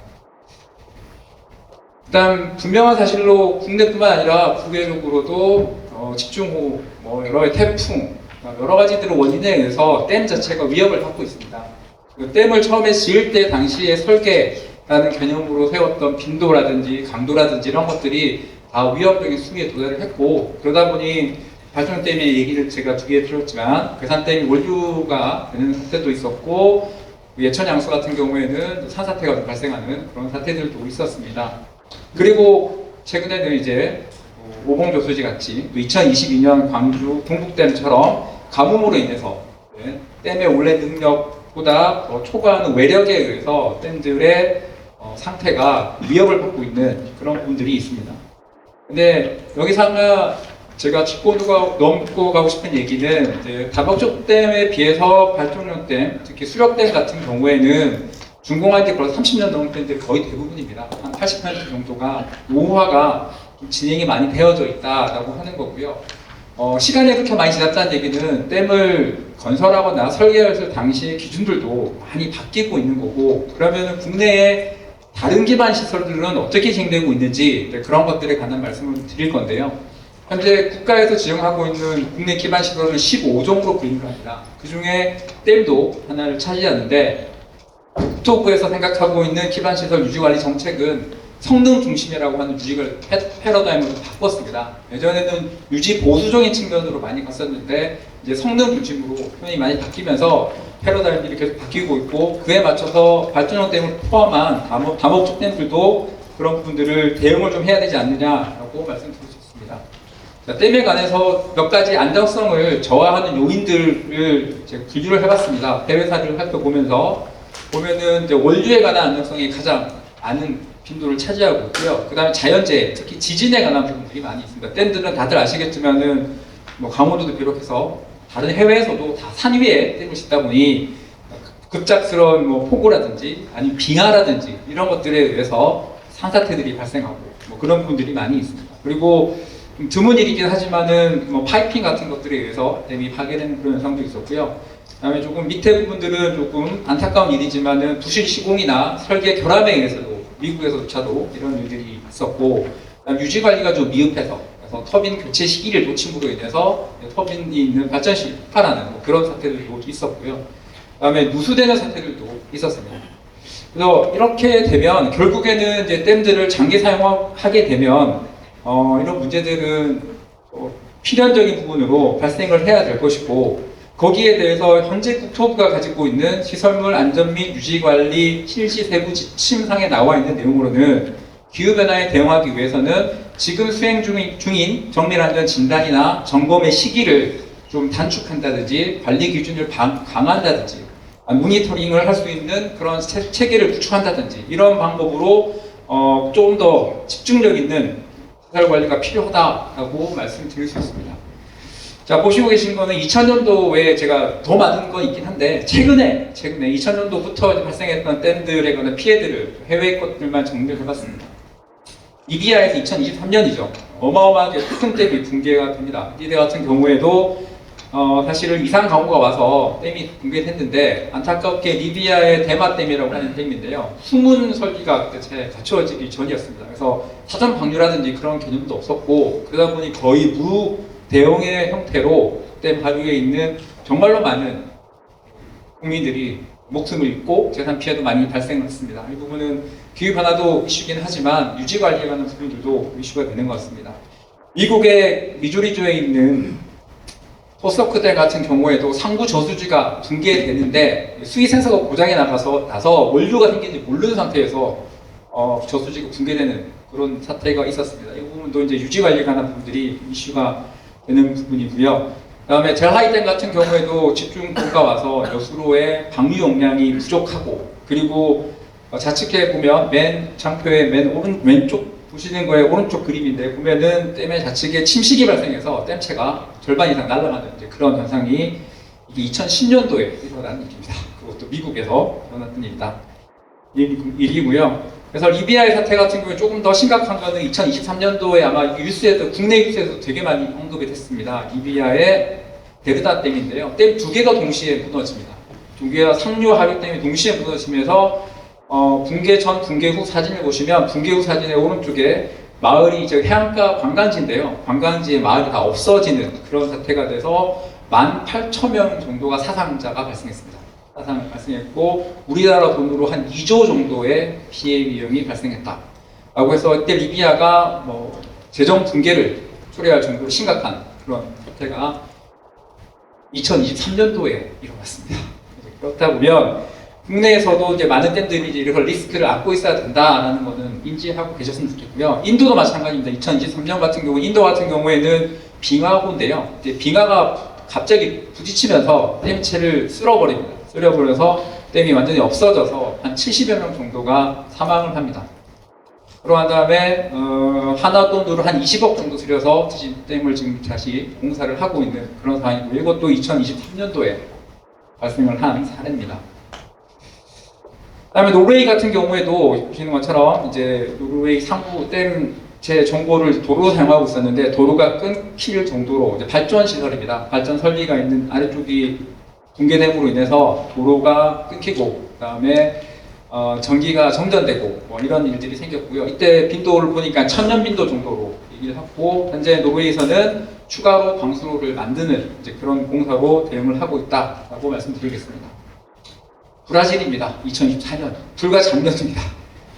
일단 분명한 사실로 국내뿐만 아니라 국외적으로도 집중호우, 여러 가지 태풍, 여러 가지들의 원인에 의해서 댐 자체가 위협을 받고 있습니다. 그 댐을 처음에 지을 때 당시의 설계 라는 개념으로 세웠던 빈도라든지 강도라든지 이런 것들이 다 위협적인 수위에 도달을 했고, 그러다 보니 발전댐의 얘기를 제가 두 개 들었지만 괴산댐이 원류가 되는 사태도 있었고, 예천 양수 같은 경우에는 산사태가 좀 발생하는 그런 사태들도 있었습니다. 그리고 최근에는 이제 오봉조수지 같이 2022년 광주 동북댐처럼 가뭄으로 인해서 댐의 원래 능력보다 더 초과하는 외력에 의해서 댐들의 상태가 위협을 받고 있는 그런 부분들이 있습니다. 근데 여기서 하나 제가 짚고 넘고 가고 싶은 얘기는 이제 다목적 댐에 비해서 발전용 댐, 특히 수력댐 같은 경우에는 준공한 지 벌써 30년 넘은 댐들이 거의 대부분입니다. 한 80% 정도가 노후화가 좀 진행이 많이 되어져 있다라고 하는 거고요. 시간이 그렇게 많이 지났다는 얘기는 댐을 건설하거나 설계했을 당시의 기준들도 많이 바뀌고 있는 거고, 그러면 국내에 다른 기반 시설들은 어떻게 진행되고 있는지 그런 것들에 관한 말씀을 드릴 건데요. 현재 국가에서 지정하고 있는 국내 기반 시설은 15종으로 분류를 합니다. 그 중에 댐도 하나를 차지하는데, 국토부에서 생각하고 있는 기반 시설 유지관리 정책은 성능 중심이라고 하는 유지를 패러다임으로 바꿨습니다. 예전에는 유지 보수적인 측면으로 많이 갔었는데 이제 성능 중심으로 표현이 많이 바뀌면서 패러다임들이 계속 바뀌고 있고, 그에 맞춰서 발전용 댐을 포함한 다목적 댐들도 그런 부분들을 대응을 좀 해야 되지 않느냐라고 말씀드릴 수 있습니다. 자, 댐에 관해서 몇 가지 안정성을 저하하는 요인들을 제가 분류를 해봤습니다. 해외 사례를 살펴보면서 보면은 이제 원료에 관한 안정성이 가장 많은 빈도를 차지하고 있고요. 그 다음에 자연재해, 특히 지진에 관한 부분들이 많이 있습니다. 댐들은 다들 아시겠지만은 뭐 강원도도 비롯해서 다른 해외에서도 다 산 위에 댐을 짓다 보니 급작스러운 뭐 폭우라든지 아니면 빙하라든지 이런 것들에 의해서 산사태들이 발생하고 뭐 그런 부분들이 많이 있습니다. 그리고 좀 드문 일이긴 하지만은 뭐 파이핑 같은 것들에 의해서 댐이 파괴되는 그런 현상도 있었고요. 그다음에 조금 밑에 부분들은 조금 안타까운 일이지만은 부실 시공이나 설계 결함에 의해서도 미국에서조차도 이런 일들이 있었고, 유지 관리가 좀 미흡해서 그래서 터빈 교체 시기를 놓침으로 인해서 터빈이 있는 발전실이 폭발하는 뭐 그런 사태들도 있었고요. 그다음에 누수되는 사태들도 있었습니다. 그래서 이렇게 되면 결국에는 이제 댐들을 장기 사용하게 되면 이런 문제들은 필연적인 부분으로 발생을 해야 될 것이고, 거기에 대해서 현재 국토부가 가지고 있는 시설물 안전 및 유지 관리 실시 세부 지침상에 나와 있는 내용으로는 기후변화에 대응하기 위해서는 지금 수행 중인 정밀안전 진단이나 점검의 시기를 좀 단축한다든지 관리 기준을 강화한다든지 모니터링을 할 수 있는 그런 체계를 구축한다든지 이런 방법으로 조금 더 집중력 있는 시설 관리가 필요하다고 말씀드릴 수 있습니다. 자, 보시고 계신 거는 2000년도에 제가 더 많은 건 있긴 한데 최근에 2000년도부터 발생했던 댐들에 관한 피해들을 해외 것들만 정리를 해봤습니다. 리비아에서 2023년이죠. 어마어마하게 큰 댐이 붕괴가 됩니다. 이때 같은 경우에도 사실은 이상 강우가 와서 댐이 붕괴했는데, 안타깝게 리비아의 대마댐이라고 하는 댐인데요. 수문 설비가 그때 갖추어지기 전이었습니다. 그래서 사전 방류라든지 그런 개념도 없었고, 그러다 보니 거의 무 대형의 형태로 댐 하류에 있는 정말로 많은 국민들이 목숨을 잃고 재산 피해도 많이 발생했습니다. 이 부분은 기후변화도 이슈긴 하지만 유지관리에 관한 부분들도 이슈가 되는 것 같습니다. 미국의 미주리주에 있는 포서크댐 같은 경우에도 상부 저수지가 붕괴되는데 수위 센서가 고장이 나서 원료가 생긴지 모르는 상태에서 저수지가 붕괴되는 그런 사태가 있었습니다. 이 부분도 이제 유지관리에 관한 부분들이 이슈가 되는 부분이고요. 그다음에 델하이댐 같은 경우에도 집중호우가 와서 여수로의 방류 용량이 부족하고, 그리고 좌측에 보면 맨 장표의 왼쪽 보시는 거에 오른쪽 그림인데 보면은 댐의 좌측에 침식이 발생해서 댐체가 절반 이상 날아가는 그런 현상이 이게 2010년도에 일어난 일입니다. 그것도 미국에서 일어났던 일이고요. 그래서 리비아의 사태 같은 경우에 조금 더 심각한 거는 2023년도에 아마 뉴스에도, 국내 뉴스에도 되게 많이 언급이 됐습니다. 리비아의 데르다 댐인데요. 댐 두 개가 동시에 무너집니다. 두 개가 상류 하류 댐이 동시에 무너지면서 붕괴 전, 붕괴 후 사진을 보시면 붕괴 후 사진의 오른쪽에 마을이 해안가 관광지인데요. 관광지의 마을이 다 없어지는 그런 사태가 돼서 18,000명 정도가 사상자가 발생했습니다. 사상을 발생했고 우리나라 돈으로 한 2조 정도의 피해 비용이 발생했다. 라고 해서 이때 리비아가 뭐 재정 붕괴를 초래할 정도로 심각한 그런 사태가 2023년도에 일어났습니다. 그렇다 보면 국내에서도 이제 많은 댐들이 이제 이런 리스크를 안고 있어야 된다라는 거는 인지하고 계셨으면 좋겠고요. 인도도 마찬가지입니다. 2023년 같은 경우 인도 같은 경우에는 빙하호인데요. 이제 빙하가 갑자기 부딪히면서 댐체를 쓸어버립니다. 쓸어버려서 댐이 완전히 없어져서 한 70여 명 정도가 사망을 합니다. 그러한 다음에 하나 돈으로 한 20억 정도 들여서 댐을 지금 다시 공사를 하고 있는 그런 상황이고 이것도 2023년도에 발생을 한 사례입니다. 그다음에 노르웨이 같은 경우에도 보시는 것처럼 이제 노르웨이 상부 댐제 정보를 도로로 사용하고 있었는데 도로가 끊길 정도로 이제 발전 시설입니다. 발전 설비가 있는 아래쪽이 붕괴됨으로 인해서 도로가 끊기고 그다음에 전기가 정전되고 뭐 이런 일들이 생겼고요. 이때 빈도를 보니까 1000년 빈도 정도로 얘기를 하고 현재 노르웨이에서는 추가로 방수로를 만드는 이제 그런 공사로 대응을 하고 있다라고 말씀드리겠습니다. 브라질입니다. 2024년 불과 작년입니다.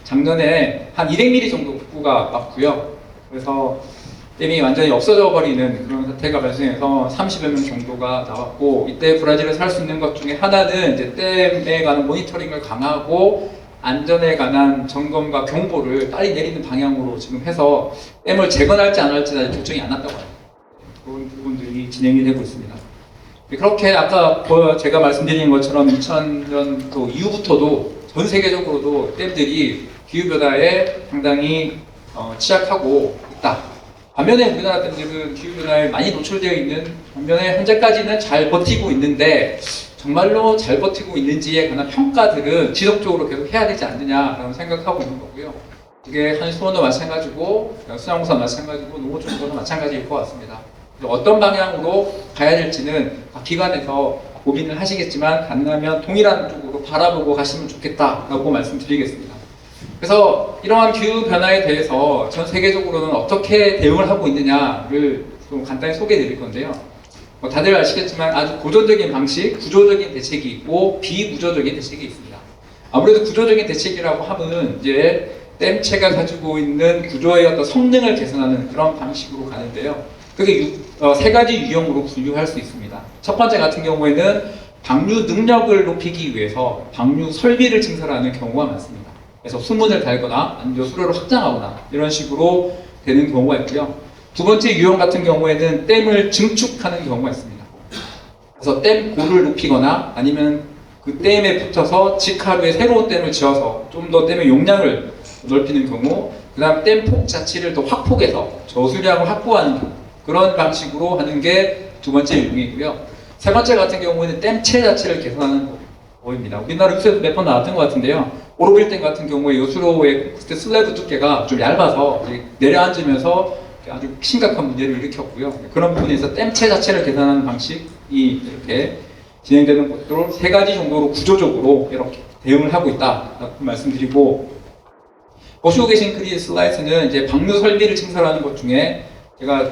작년에 한 200mm 정도 폭우가 왔고요. 그래서 댐이 완전히 없어져 버리는 그런 사태가 발생해서 30여 명 정도가 나왔고 이때 브라질에서 할 수 있는 것 중에 하나는 이제 댐에 관한 모니터링을 강화하고 안전에 관한 점검과 경보를 빨리 내리는 방향으로 지금 해서 댐을 재건할지 안 할지 아직 결정이 안 났다고 합니다. 그런 부분들이 진행이 되고 있습니다. 그렇게 아까 제가 말씀드린 것처럼 2000년도 이후부터도 전 세계적으로도 댐들이 기후변화에 상당히 취약하고 있다. 반면에 우리나라 댐들은 기후변화에 많이 노출되어 있는 반면에 현재까지는 잘 버티고 있는데 정말로 잘 버티고 있는지에 관한 평가들은 지속적으로 계속 해야 되지 않느냐라고 생각하고 있는 거고요. 이게 한수원도 마찬가지고 수양공사 마찬가지고 농어촌도 마찬가지일 것 같습니다. 어떤 방향으로 가야 될지는 각 기관에서 고민을 하시겠지만 가능하면 동일한 쪽으로 바라보고 가시면 좋겠다라고 말씀드리겠습니다. 그래서 이러한 기후변화에 대해서 전 세계적으로는 어떻게 대응을 하고 있느냐를 좀 간단히 소개해 드릴 건데요. 다들 아시겠지만 아주 고전적인 방식, 구조적인 대책이 있고 비구조적인 대책이 있습니다. 아무래도 구조적인 대책이라고 하면 이제 댐체가 가지고 있는 구조의 어떤 성능을 개선하는 그런 방식으로 가는데요. 그게 세 가지 유형으로 분류할 수 있습니다. 첫 번째 같은 경우에는 방류 능력을 높이기 위해서 방류 설비를 증설하는 경우가 많습니다. 그래서 수문을 달거나 아니면 수로를 확장하거나 이런 식으로 되는 경우가 있고요. 두 번째 유형 같은 경우에는 댐을 증축하는 경우가 있습니다. 그래서 댐 고를 높이거나 아니면 그 댐에 붙어서 직하루에 새로운 댐을 지어서 좀 더 댐의 용량을 넓히는 경우, 그 다음 댐 폭 자체를 더 확폭해서 저수량을 확보하는 경우, 그런 방식으로 하는 게 두 번째 유형이고요. 세 번째 같은 경우에는 댐체 자체를 개선하는 거입니다. 우리나라 뉴스에도 몇 번 나왔던 것 같은데요. 오로빌댐 같은 경우에 요수로의 콘크리트 슬래브 두께가 좀 얇아서 내려앉으면서 아주 심각한 문제를 일으켰고요. 그런 부분에서 댐체 자체를 개선하는 방식이 이렇게 진행되는 것으로 세 가지 정도로 구조적으로 이렇게 대응을 하고 있다라고 말씀드리고, 보시고 계신 그 슬라이드는 이제 방류 설비를 증설하는 것 중에 제가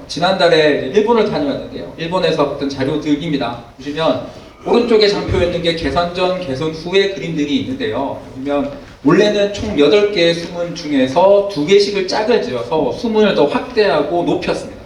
지난달에 일본을 다녀왔는데요. 일본에서 어떤 자료들입니다. 보시면 오른쪽에 장표에 있는 게 개선 전, 개선 후의 그림들이 있는데요. 보면 원래는 총 8개의 수문 중에서 2개씩을 짝을 지어서 수문을 더 확대하고 높였습니다.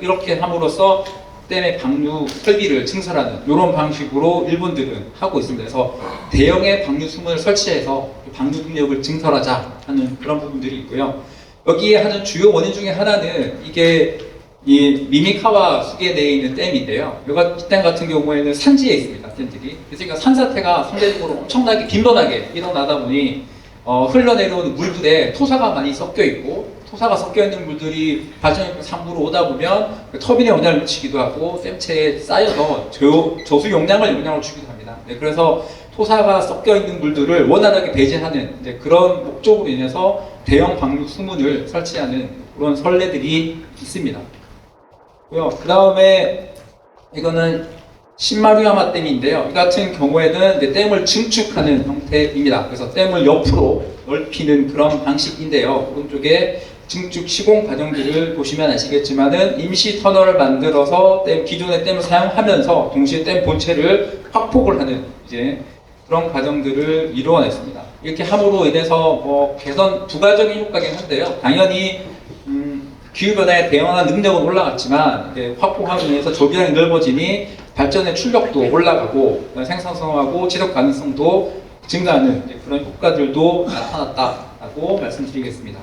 이렇게 함으로써 댐의 방류 설비를 증설하는 이런 방식으로 일본들은 하고 있습니다. 그래서 대형의 방류 수문을 설치해서 방류 능력을 증설하자 하는 그런 부분들이 있고요. 여기에 하는 주요 원인 중에 하나는 이게 이 미미카와 수계 내에 있는 댐인데요. 이 댐 같은 경우에는 산지에 있습니다. 댐들이. 그러니까 산사태가 상대적으로 엄청나게 빈번하게 일어나다 보니 흘러내려오는 물들에 토사가 많이 섞여 있고, 토사가 섞여 있는 물들이 발전용 상부로 오다 보면 터빈에 영향을 미치기도 하고 댐체에 쌓여서 저수 용량을 주기도 합니다. 네, 그래서 토사가 섞여 있는 물들을 원활하게 배제하는 그런 목적으로 인해서 대형 방류 수문을 설치하는 그런 선례들이 있습니다. 그 다음에 이거는 신마루야마 댐인데요. 이 같은 경우에는 이제 댐을 증축하는 형태입니다. 그래서 댐을 옆으로 넓히는 그런 방식인데요. 오른쪽에 증축 시공 과정들을 보시면 아시겠지만은 임시 터널을 만들어서 기존의 댐을 사용하면서 동시에 댐 본체를 확폭을 하는 이제 그런 과정들을 이루어냈습니다. 이렇게 함으로 인해서 뭐 개선 부가적인 효과긴 한데요. 당연히 기후변화에 대응하는 능력은 올라갔지만 확보함으로 인해서 조기량이 넓어지니 발전의 출력도 올라가고 생산성하고 지속 가능성도 증가하는 그런 효과들도 나타났다라고 말씀드리겠습니다.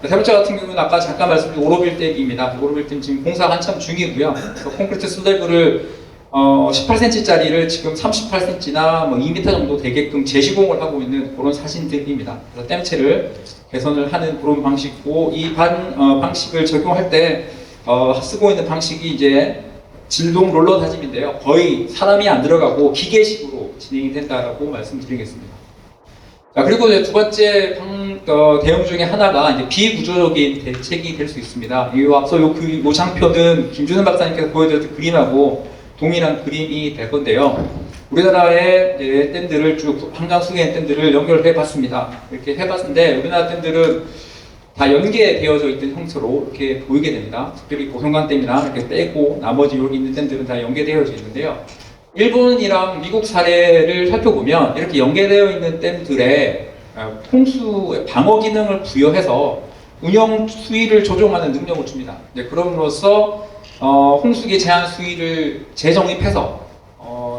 세 번째 같은 경우는 아까 잠깐 말씀드린 오로빌댐입니다. 오로빌댐 지금 공사 한참 중이고요. 그래서 콘크리트 슬래브를 18cm짜리를 지금 38cm나 뭐 2m 정도 되게끔 재시공을 하고 있는 그런 사진들입니다. 그래서 댐체를 개선을 하는 그런 방식이고 이 방식을 적용할 때 쓰고 있는 방식이 이제 진동 롤러 다짐인데요. 거의 사람이 안 들어가고 기계식으로 진행이 된다라고 말씀드리겠습니다. 자, 그리고 이제 두 번째 대응 중에 하나가 이제 비구조적인 대책이 될 수 있습니다. 이 앞서 요 장표는 김준현 박사님께서 보여드렸던 그림하고 동일한 그림이 될 건데요. 우리나라의 댐들을 쭉 한강 수계 댐들을 연결해 봤습니다. 이렇게 해봤는데 우리나라 댐들은 다 연계되어져 있던 형태로 이렇게 보이게 됩니다. 특별히 보성강 댐이나 이렇게 빼고 나머지 여기 있는 댐들은 다 연계되어져 있는데요. 일본이랑 미국 사례를 살펴보면 이렇게 연계되어 있는 댐들의 홍수의 방어 기능을 부여해서 운영 수위를 조정하는 능력을 줍니다. 그럼으로써 홍수기 제한 수위를 재정립해서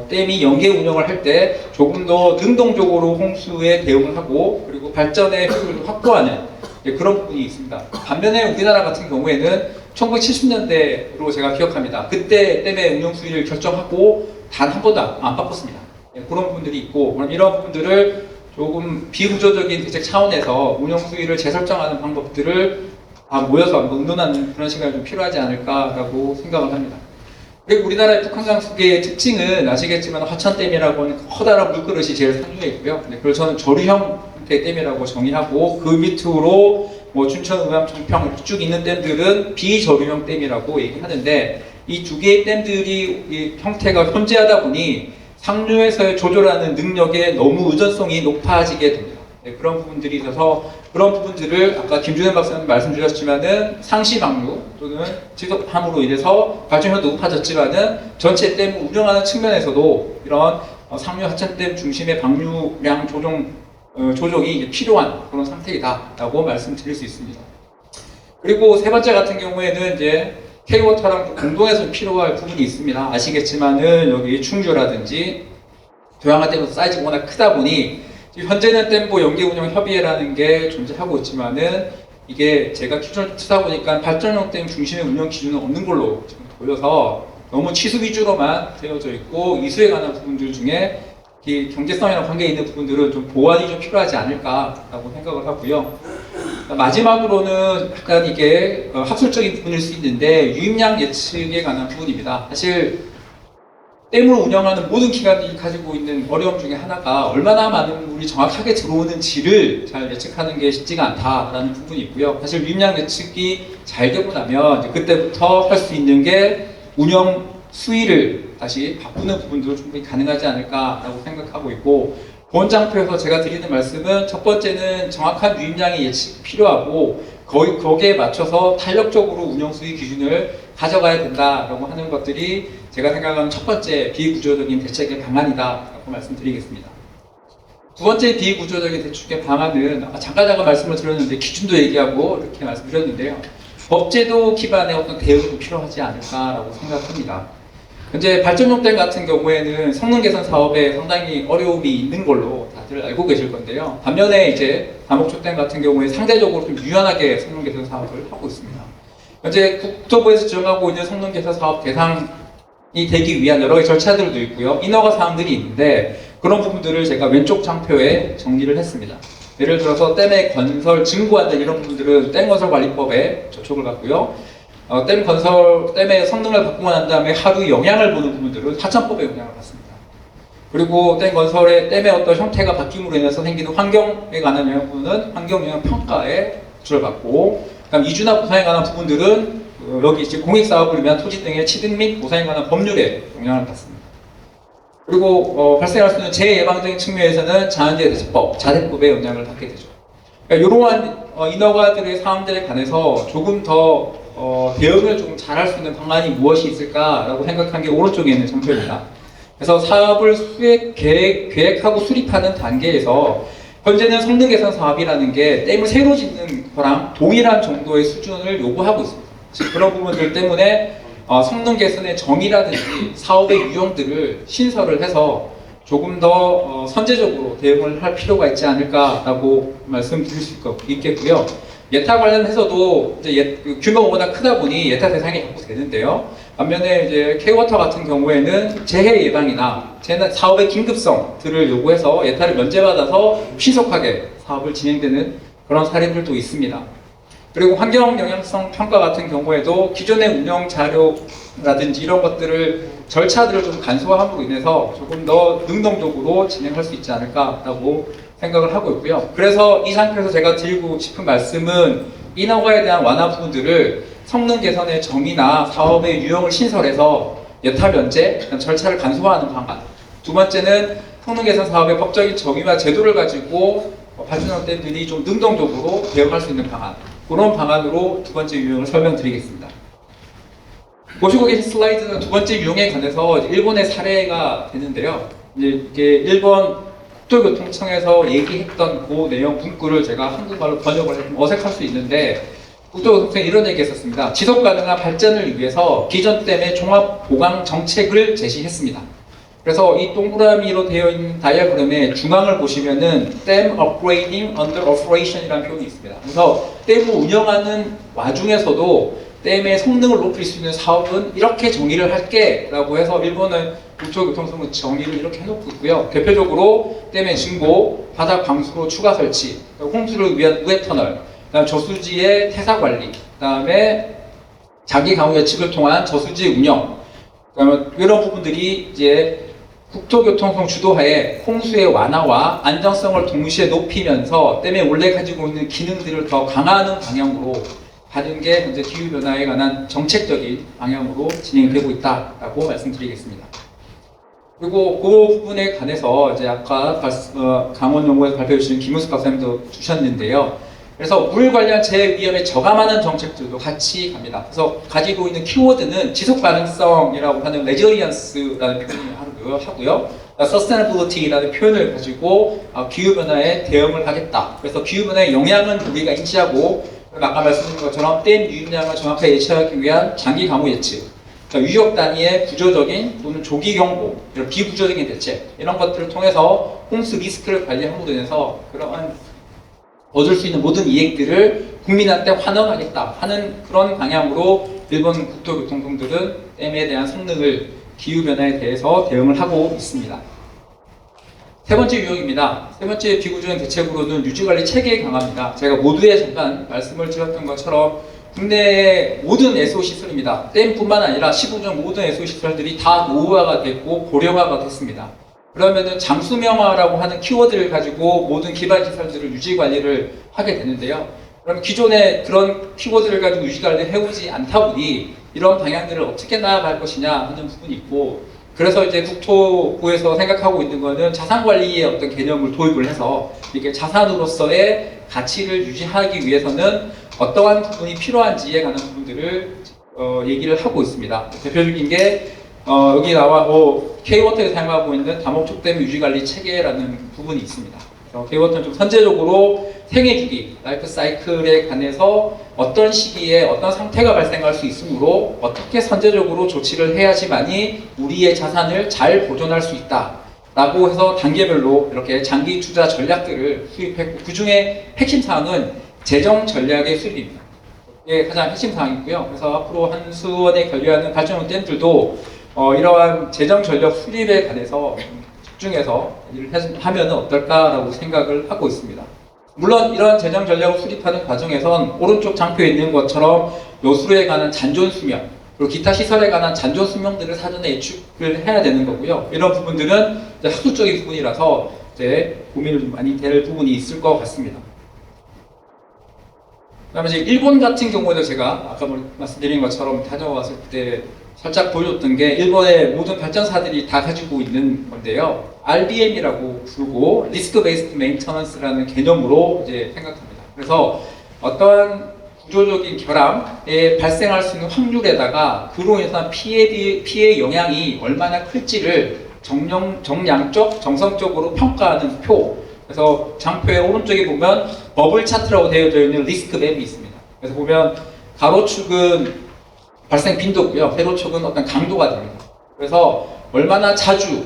댐이 연계 운영을 할 때 조금 더 능동적으로 홍수에 대응을 하고 그리고 발전의 효율을 확보하는 그런 부분이 있습니다. 반면에 우리나라 같은 경우에는 1970년대로 제가 기억합니다. 그때 댐의 운영 수위를 결정하고 단 한 번도 안 바꿨습니다. 그런 부분들이 있고 그럼 이런 부분들을 조금 비구조적인 대책 차원에서 운영 수위를 재설정하는 방법들을 다 모여서 의논하는 그런 시간이 좀 필요하지 않을까라고 생각을 합니다. 그리고 우리나라의 북한강 수계의 특징은 아시겠지만 화천댐이라고 하는 커다란 물그릇이 제일 상류에 있고요. 그걸 저는 저류형 형태의 댐이라고 정의하고 그 밑으로 뭐 춘천, 의암, 청평 쭉 있는 댐들은 비저류형 댐이라고 얘기하는데 이 두 개의 댐들이 이 형태가 혼재하다 보니 상류에서의 조절하는 능력에 너무 의존성이 높아지게 됩니다. 그런 부분들이 있어서 그런 부분들을 아까 김준현 박사님 말씀 주셨지만은 상시 방류 또는 지속함으로 인해서 발전효도 높아졌지만은 전체 댐을 운영하는 측면에서도 이런 상류 하천댐 중심의 방류량 조정이 이제 필요한 그런 상태이다라고 말씀드릴 수 있습니다. 그리고 세 번째 같은 경우에는 이제 K-워터랑 공동해서 필요할 부분이 있습니다. 아시겠지만은 여기 충주라든지 도양화댐에서 사이즈가 워낙 크다 보니 현재는 댐보 연계운영협의회라는 게 존재하고 있지만은 이게 제가 기준을 찾다 보니까 발전용 댐 중심의 운영 기준은 없는 걸로 지금 보여서 너무 치수 위주로만 되어져 있고 이수에 관한 부분들 중에 이 경제성이랑 관계 있는 부분들은 좀 보완이 좀 필요하지 않을까라고 생각을 하고요. 마지막으로는 약간 이게 학술적인 부분일 수 있는데 유입량 예측에 관한 부분입니다. 사실 댐을 운영하는 모든 기관이 가지고 있는 어려움 중에 하나가 얼마나 많은 물이 정확하게 들어오는지를 잘 예측하는 게 쉽지가 않다라는 부분이 있고요. 사실 유입량 예측이 잘 되고 나면 이제 그때부터 할 수 있는 게 운영 수위를 다시 바꾸는 부분도 충분히 가능하지 않을까라고 생각하고 있고 본 장표에서 제가 드리는 말씀은 첫 번째는 정확한 유입량의 예측이 필요하고 거기에 맞춰서 탄력적으로 운영 수위 기준을 가져가야 된다라고 하는 것들이 제가 생각하는 첫 번째 비구조적인 대책의 방안이다라고 말씀드리겠습니다. 두 번째 비구조적인 대책의 방안은 아까 잠깐 말씀을 드렸는데 기준도 얘기하고 이렇게 말씀드렸는데요. 법제도 기반의 어떤 대응이 필요하지 않을까라고 생각합니다. 현재 발전용 댐 같은 경우에는 성능 개선 사업에 상당히 어려움이 있는 걸로 다들 알고 계실 건데요. 반면에 이제 다목적 댐 같은 경우에 상대적으로 좀 유연하게 성능 개선 사업을 하고 있습니다. 현재 국토부에서 지정하고 있는 성능 개선 사업 대상이 되기 위한 여러 가지 절차들도 있고요. 인허가 사항들이 있는데 그런 부분들을 제가 왼쪽 장표에 정리를 했습니다. 예를 들어서 댐의 건설 증거안전 이런 부분들은 댐건설관리법에 저촉을 받고요. 댐의 성능을 바꾸고 난 다음에 하루 영향을 보는 부분들은 하천법에 영향을 받습니다. 그리고 댐 건설의 댐의 어떤 형태가 바뀜으로 인해서 생기는 환경에 관한 영향부는 환경영향평가에 조를 받고, 그다음 이주나 보상에 관한 부분들은 여기 이제 공익사업을 위한 토지 등의 취득 및 보상에 관한 법률에 영향을 받습니다. 그리고 발생할 수 있는 재해예방적인 측면에서는 자연재해 대처법, 자대법에 영향을 받게 되죠. 그러니까 이러한 인허가들의 사항들에 관해서 조금 더 대응을 좀 잘할 수 있는 방안이 무엇이 있을까라고 생각한 게 오른쪽에 있는 장표입니다. 그래서 사업을 계획하고 수립하는 단계에서 현재는 성능 개선 사업이라는 게 댐을 새로 짓는 거랑 동일한 정도의 수준을 요구하고 있습니다. 즉 그런 부분들 때문에 성능 개선의 정의라든지 사업의 유형들을 신설을 해서 조금 더 선제적으로 대응을 할 필요가 있지 않을까라고 말씀드릴 수 있겠고요. 예타 관련해서도 이제 규모가 워낙 크다 보니 예타 대상이 자꾸 되는데요. 반면에 이제 K-워터 같은 경우에는 재해 예방이나 사업의 긴급성들을 요구해서 예타를 면제받아서 신속하게 사업을 진행되는 그런 사례들도 있습니다. 그리고 환경 영향성 평가 같은 경우에도 기존의 운영 자료라든지 이런 것들을 절차들을 좀 간소화함으로 인해서 조금 더 능동적으로 진행할 수 있지 않을까라고 생각을 하고 있고요. 그래서 이 상태에서 제가 드리고 싶은 말씀은 인허가에 대한 완화 부분들을 성능 개선의 정의나 사업의 유형을 신설해서 예타 면제, 절차를 간소화하는 방안. 두 번째는 성능 개선 사업의 법적인 정의와 제도를 가지고 발전형 댐들이 좀 능동적으로 대응할 수 있는 방안. 그런 방안으로 두 번째 유형을 설명드리겠습니다. 보시고 계신 슬라이드는 두 번째 유형에 관해서 일본의 사례가 되는데요. 이게 일본 국토교통청에서 얘기했던 그 내용 문구를 제가 한국말로 번역을 해서 어색할 수 있는데 국토교통청이 이런 얘기 했었습니다. 지속 가능한 발전을 위해서 기존 댐의 종합 보강 정책을 제시했습니다. 그래서 이 동그라미로 되어 있는 다이어그램의 중앙을 보시면은 Dam Upgrading Under Operation이라는 표현이 있습니다. 그래서 댐을 운영하는 와중에서도 댐의 성능을 높일 수 있는 사업은 이렇게 정의를 할게 라고 해서 일본은 국토교통청은 정의를 이렇게 해놓고 있고요. 대표적으로 댐의 증보, 바닥 방수로 추가 설치, 홍수를 위한 우회 터널, 그다음 저수지의 태사 관리, 그다음에 자기 강우 예측을 통한 저수지 운영, 그다음에 이런 부분들이 이제 국토교통청 주도하에 홍수의 완화와 안정성을 동시에 높이면서 댐에 원래 가지고 있는 기능들을 더 강화하는 방향으로 가는 게 현재 기후변화에 관한 정책적인 방향으로 진행되고 있다라고 말씀드리겠습니다. 그리고 그 부분에 관해서 이제 아까 강원연구에서 발표해 주신 김은숙 박사님도 주셨는데요. 그래서 물 관련 재해 위험에 저감하는 정책들도 같이 갑니다. 그래서 가지고 있는 키워드는 지속 가능성이라고 하는 resilience라는 표현을 하고요. sustainability라는 표현을 가지고 기후변화에 대응을 하겠다. 그래서 기후변화의 영향은 우리가 인지하고 아까 말씀드린 것처럼 댐 유입량을 정확하게 예측하기 위한 장기 강우 예측, 유역 단위의 구조적인 또는 조기 경보, 이런 비구조적인 대책 이런 것들을 통해서 홍수 리스크를 관리함으로 인해서 그러한 얻을 수 있는 모든 이익들을 국민한테 환원하겠다 하는 그런 방향으로 일본 국토교통청들은 댐에 대한 성능을 기후변화에 대해서 대응을 하고 있습니다. 세 번째 유형입니다. 세 번째 비구조적 대책으로는 유지관리 체계 강화입니다. 제가 모두에 잠깐 말씀을 드렸던 것처럼 국내의 모든 SO 시설입니다. 댐뿐만 아니라 시부종 모든 SO 시설들이 다 노후화가 됐고 고령화가 됐습니다. 그러면은 장수명화라고 하는 키워드를 가지고 모든 기반 시설들을 유지 관리를 하게 되는데요. 그럼 기존에 그런 키워드를 가지고 유지 관리를 해오지 않다 보니 이런 방향들을 어떻게 나아갈 것이냐 하는 부분이 있고, 그래서 이제 국토부에서 생각하고 있는 거는 자산 관리의 어떤 개념을 도입을 해서 이게 자산으로서의 가치를 유지하기 위해서는 어떠한 부분이 필요한지에 관한 부분들을 얘기를 하고 있습니다. 대표적인 게 여기 나와 K-워터에 사용하고 있는 다목적댐 유지관리 체계라는 부분이 있습니다. K-워터는 좀 선제적으로 생애주기, 라이프 사이클에 관해서 어떤 시기에 어떤 상태가 발생할 수 있으므로 어떻게 선제적으로 조치를 해야지만이 우리의 자산을 잘 보존할 수 있다 라고 해서 단계별로 이렇게 장기 투자 전략들을 수립했고, 그 중에 핵심 사항은 재정 전략의 수립입니다. 이게 가장 핵심 사항이고요. 그래서 앞으로 한수원에 관리하는 발전용 댐들도 이러한 재정 전략 수립에 관해서 집중해서 일을 하면 어떨까라고 생각을 하고 있습니다. 물론 이런 재정 전략을 수립하는 과정에선 오른쪽 장표에 있는 것처럼 요수로에 관한 잔존 수명, 그리고 기타 시설에 관한 잔존 수명들을 사전에 예측을 해야 되는 거고요. 이런 부분들은 이제 학술적인 부분이라서 이제 고민을 좀 많이 될 부분이 있을 것 같습니다. 그다음에 이제 일본 같은 경우에도 제가 아까 말씀드린 것처럼 다녀왔을 때 살짝 보여줬던 게 일본의 모든 발전사들이 다 가지고 있는 건데요. RBM이라고 부르고 Risk Based Maintenance라는 개념으로 이제 생각합니다. 그래서 어떠한 구조적인 결함에 발생할 수 있는 확률에다가 그로 인해서 피해 영향이 얼마나 클지를 정량적, 정성적으로 평가하는 표. 그래서 장표의 오른쪽에 보면 버블 차트라고 되어져 있는 리스크 맵이 있습니다. 그래서 보면 가로축은 발생 빈도고요. 세로축은 어떤 강도가 됩니다. 그래서 얼마나 자주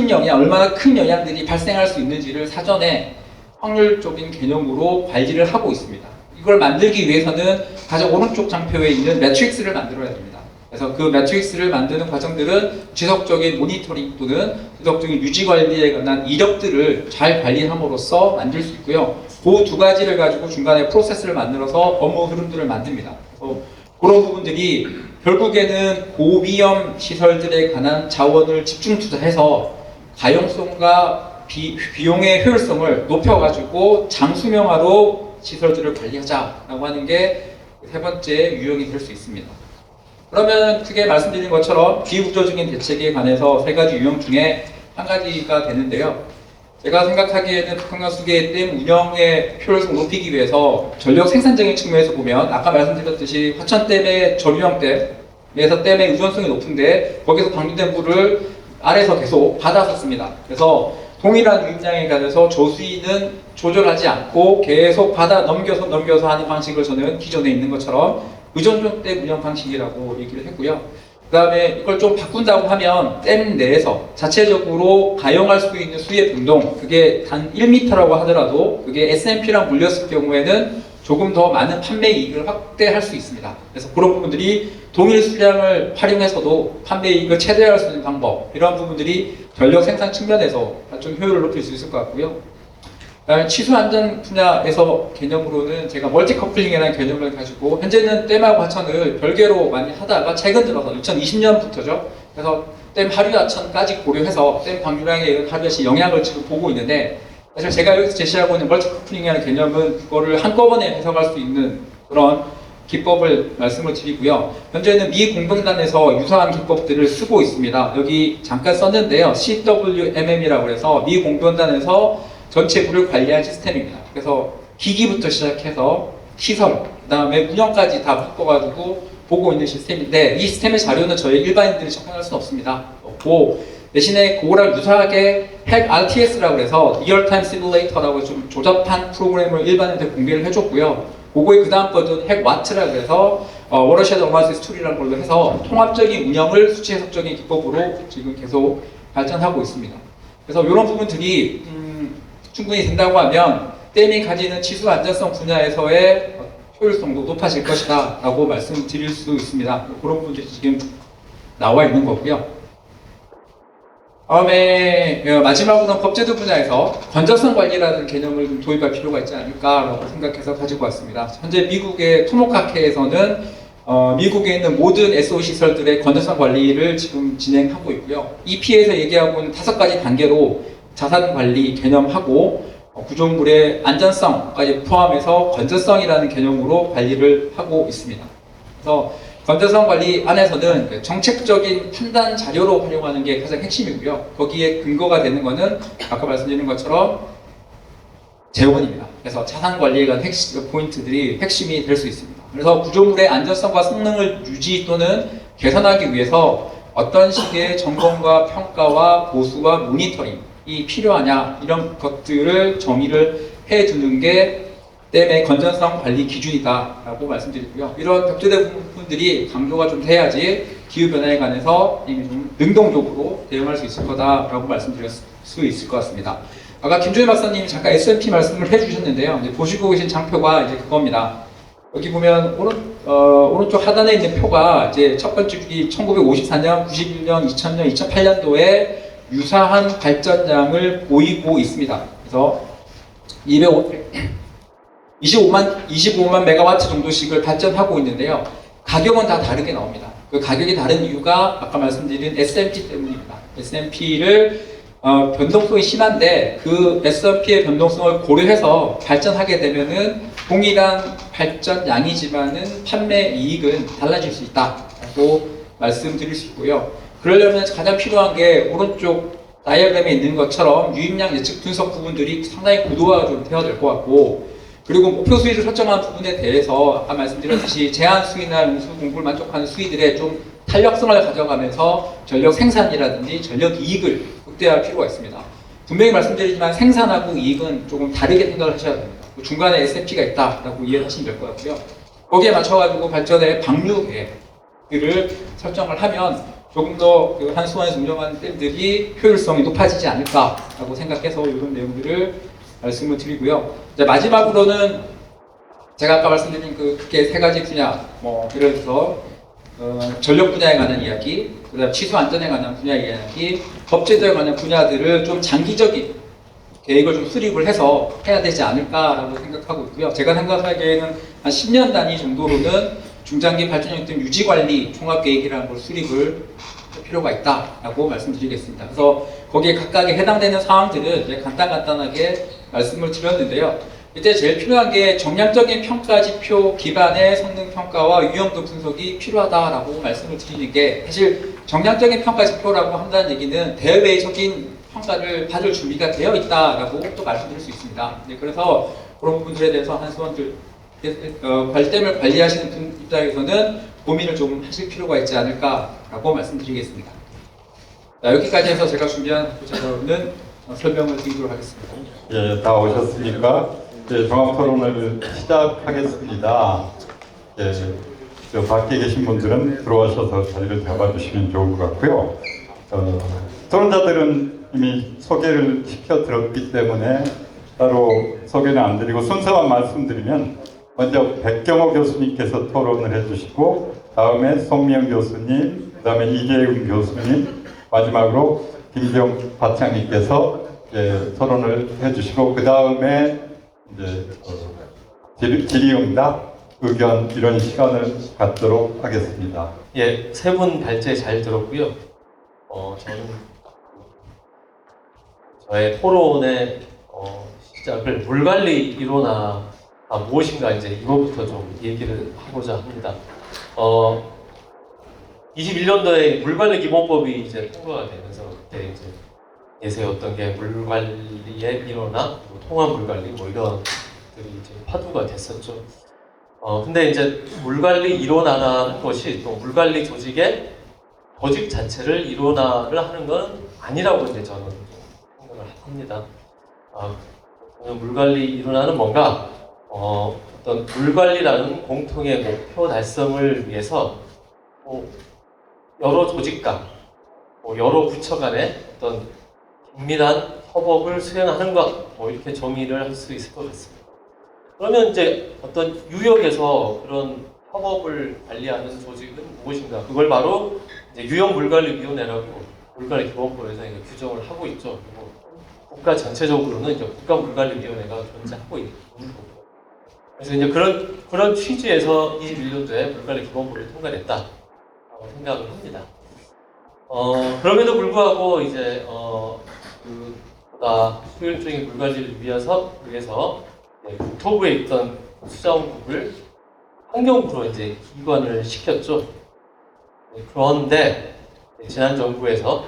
얼마나 큰 영향들이 발생할 수 있는지를 사전에 확률적인 개념으로 관리를 하고 있습니다. 이걸 만들기 위해서는 가장 오른쪽 장표에 있는 매트릭스를 만들어야 됩니다. 그래서 그 매트릭스를 만드는 과정들은 지속적인 모니터링 또는 지속적인 유지 관리에 관한 이력들을 잘 관리함으로써 만들 수 있고요. 그 두 가지를 가지고 중간에 프로세스를 만들어서 업무 흐름들을 만듭니다. 그래서 그런 부분들이 결국에는 고위험 시설들에 관한 자원을 집중 투자해서 가용성과 비용의 효율성을 높여가지고 장수명화로 시설들을 관리하자라고 하는 게 세 번째 유형이 될 수 있습니다. 그러면 크게 말씀드린 것처럼 비구조적인 대책에 관해서 세 가지 유형 중에 한 가지가 되는데요. 제가 생각하기에는 북한강수계 댐 운영의 효율성 높이기 위해서 전력 생산적인 측면에서 보면 아까 말씀드렸듯이 화천댐의 저류형댐에서 댐의 의존성이 높은데 거기서 방류된 물을 아래에서 계속 받았었습니다. 그래서 동일한 유입량에 관해서 조수위는 조절하지 않고 계속 받아 넘겨서 하는 방식을 저는 기존에 있는 것처럼 의존적댐 운영 방식이라고 얘기를 했고요. 그 다음에 이걸 좀 바꾼다고 하면 댐 내에서 자체적으로 가용할 수 있는 수의 변동, 그게 단 1m라고 하더라도 그게 S&P랑 물렸을 경우에는 조금 더 많은 판매 이익을 확대할 수 있습니다. 그래서 그런 부분들이 동일 수량을 활용해서도 판매 이익을 최대화할 수 있는 방법, 이런 부분들이 전력 생산 측면에서 좀 효율을 높일 수 있을 것 같고요. 그다음에 취수 안전 분야에서 개념으로는 제가 멀티커플링이라는 개념을 가지고 현재는 댐하고 하천을 별개로 많이 하다가 최근 들어서 2020년부터죠. 그래서 댐 하류 하천까지 고려해서 댐 방류량에 하루씩 영향을 지금 보고 있는데, 사실 제가 여기서 제시하고 있는 멀티커플링이라는 개념은 그거를 한꺼번에 해석할 수 있는 그런 기법을 말씀을 드리고요. 현재는 미 공동단에서 유사한 기법들을 쓰고 있습니다. 여기 잠깐 썼는데요. CWMM이라고 해서 미 공동단에서 전체 물을 관리한 시스템입니다. 그래서 기기부터 시작해서 시설, 그 다음에 운영까지 다 묶어가지고 보고 있는 시스템인데, 이 시스템의 자료는 저희 일반인들이 접근할 수는 없습니다. 없고, 대신에 그거랑 유사하게 핵 RTS라고 해서 리얼타임 시뮬레이터라고 좀 조잡한 프로그램을 일반인들 공개를 해줬고요. 그거의 그 다음 버전 핵 와트라고 해서 워터쉐드 어마시스 툴이라는 걸로 해서 통합적인 운영을 수치 해석적인 기법으로 지금 계속 발전하고 있습니다. 그래서 이런 부분들이 충분히 된다고 하면 댐이 가지는 치수 안전성 분야에서의 효율성도 높아질 것이다 라고 말씀드릴 수 있습니다. 그런 부분들이 지금 나와 있는 거고요. 다음에 마지막으로는 법제도 분야에서 건전성 관리라는 개념을 좀 도입할 필요가 있지 않을까라고 생각해서 가지고 왔습니다. 현재 미국의 토모카케에서는 미국에 있는 모든 SO 시설들의 건전성 관리를 지금 진행하고 있고요. EPA에서 얘기하고 있는 5가지 단계로 자산 관리 개념하고 구조물의 안전성까지 포함해서 건전성이라는 개념으로 관리를 하고 있습니다. 그래서 건전성 관리 안에서는 정책적인 판단 자료로 활용하는 게 가장 핵심이고요. 거기에 근거가 되는 것은 아까 말씀드린 것처럼 재원입니다. 그래서 자산 관리에 관한 포인트들이 핵심이 될 수 있습니다. 그래서 구조물의 안전성과 성능을 유지 또는 개선하기 위해서 어떤 식의 점검과 평가와 보수와 모니터링이 필요하냐, 이런 것들을 정의를 해두는 게 댐의 건전성 관리 기준이다라고 말씀드리고요. 이런 벽제된 부분들이 강조가 좀 돼야지 기후변화에 관해서 이미 좀 능동적으로 대응할 수 있을 거다라고 말씀드릴 수 있을 것 같습니다. 아까 김조희 박사님이 잠깐 S&P 말씀을 해주셨는데요. 이제 보시고 계신 장표가 이제 그겁니다. 여기 보면 오른쪽 하단에 있는 표가 이제 첫 번째 주기 1954년, 91년, 2000년, 2008년도에 유사한 발전량을 보이고 있습니다. 그래서 25만 메가와트 정도씩을 발전하고 있는데요. 가격은 다 다르게 나옵니다. 그 가격이 다른 이유가 아까 말씀드린 S&P 때문입니다. S&P를 변동성이 심한데 그 S&P의 변동성을 고려해서 발전하게 되면은 동일한 발전량이지만은 판매 이익은 달라질 수 있다라고 말씀드릴 수 있고요. 그러려면 가장 필요한 게 오른쪽 다이어그램에 있는 것처럼 유입량 예측 분석 부분들이 상당히 고도화가 좀 되어야 될 것 같고, 그리고 목표 수위를 설정한 부분에 대해서 아까 말씀드렸듯이 제한 수위나 응수 공급을 만족하는 수위들의 좀 탄력성을 가져가면서 전력 생산이라든지 전력 이익을 극대화할 필요가 있습니다. 분명히 말씀드리지만 생산하고 이익은 조금 다르게 생각을 하셔야 됩니다. 중간에 SFP가 있다라고 이해하시면 될 것 같고요. 거기에 맞춰가지고 발전의 방류 계획을 설정을 하면 조금 더 그 한수원에서 운영하는 댐들이 효율성이 높아지지 않을까라고 생각해서 이런 내용들을 말씀을 드리고요. 이제 마지막으로는 제가 아까 말씀드린 그 크게 세 가지 분야, 뭐 예를 들어서 전력 분야에 관한 이야기, 그다음 취수 안전에 관한 분야 이야기, 법제도에 관한 분야들을 좀 장기적인 계획을 좀 수립을 해서 해야 되지 않을까라고 생각하고 있고요. 제가 생각하기에는 한 10년 단위 정도로는 중장기 발전형 유지관리 종합계획이라는 걸 수립을 할 필요가 있다라고 말씀드리겠습니다. 그래서 거기에 각각에 해당되는 사항들은 이제 간단하게 말씀을 드렸는데요. 이때 제일 필요한 게 정량적인 평가 지표 기반의 성능 평가와 유형도 분석이 필요하다라고 말씀을 드리는 게, 사실 정량적인 평가 지표라고 한다는 얘기는 대외적인 평가를 받을 준비가 되어 있다라고 또 말씀드릴 수 있습니다. 네, 그래서 그런 부분들에 대해서 한수원들 댐을 관리하시는 분 입장에서는 고민을 좀 하실 필요가 있지 않을까라고 말씀드리겠습니다. 자, 여기까지 해서 제가 준비한 자료는 설명을 드리도록 하겠습니다. 예, 다 오셨으니까 종합토론을 시작하겠습니다. 예, 저 밖에 계신 분들은 들어와셔서 자리를 잡아주시면 좋을 것 같고요. 토론자들은 이미 소개를 시켜드렸기 때문에 따로 소개는 안 드리고 순서만 말씀드리면, 먼저 백경호 교수님께서 토론을 해주시고, 다음에 송미영 교수님, 그 다음에 이재용 교수님, 마지막으로 김경 바창님께서 토론을 해주시고, 그 다음에 이제 질의응답, 의견 이런 시간을 갖도록 하겠습니다. 예, 세 분 발제 잘 들었고요. 저는 저의 토론의 시작을 물관리 이론화가 무엇인가 이제 이거부터 좀 얘기를 하고자 합니다. 21년도에 물관리 기본법이 이제 통과가 되면서 그때 이제 내세웠던 게 물관리의 이론화, 통합 물관리 뭐 이런 것들이 이제 화두가 됐었죠. 근데 이제 물관리 이론화라는 것이 또 물관리 조직의 조직 자체를 이론화를 하는 건 아니라고 이제 저는 생각을 합니다. 저는 물관리 이론화는 뭔가 어떤 물관리라는 공통의 목표 달성을 위해서 여러 조직과 여러 부처 간의 어떤 긴밀한 협업을 수행하는 것, 뭐 이렇게 정의를 할 수 있을 것 같습니다. 그러면 이제 어떤 유역에서 그런 협업을 관리하는 조직은 무엇인가? 그걸 바로 이제 유역물관리위원회라고 물관리 기본법에서 이제 규정을 하고 있죠. 그리고 국가 전체적으로는 이제 국가물관리위원회가 존재하고 있는 거고. 그래서 이제 그런 취지에서 21년도에 물관리 기본법이 통과됐다라고 생각을 합니다. 그럼에도 불구하고 이제 보다 효율적인 물관리를 위해서 국토부에 있던 수자원국을 환경부로 이제 이관을 시켰죠. 그런데 지난 정부에서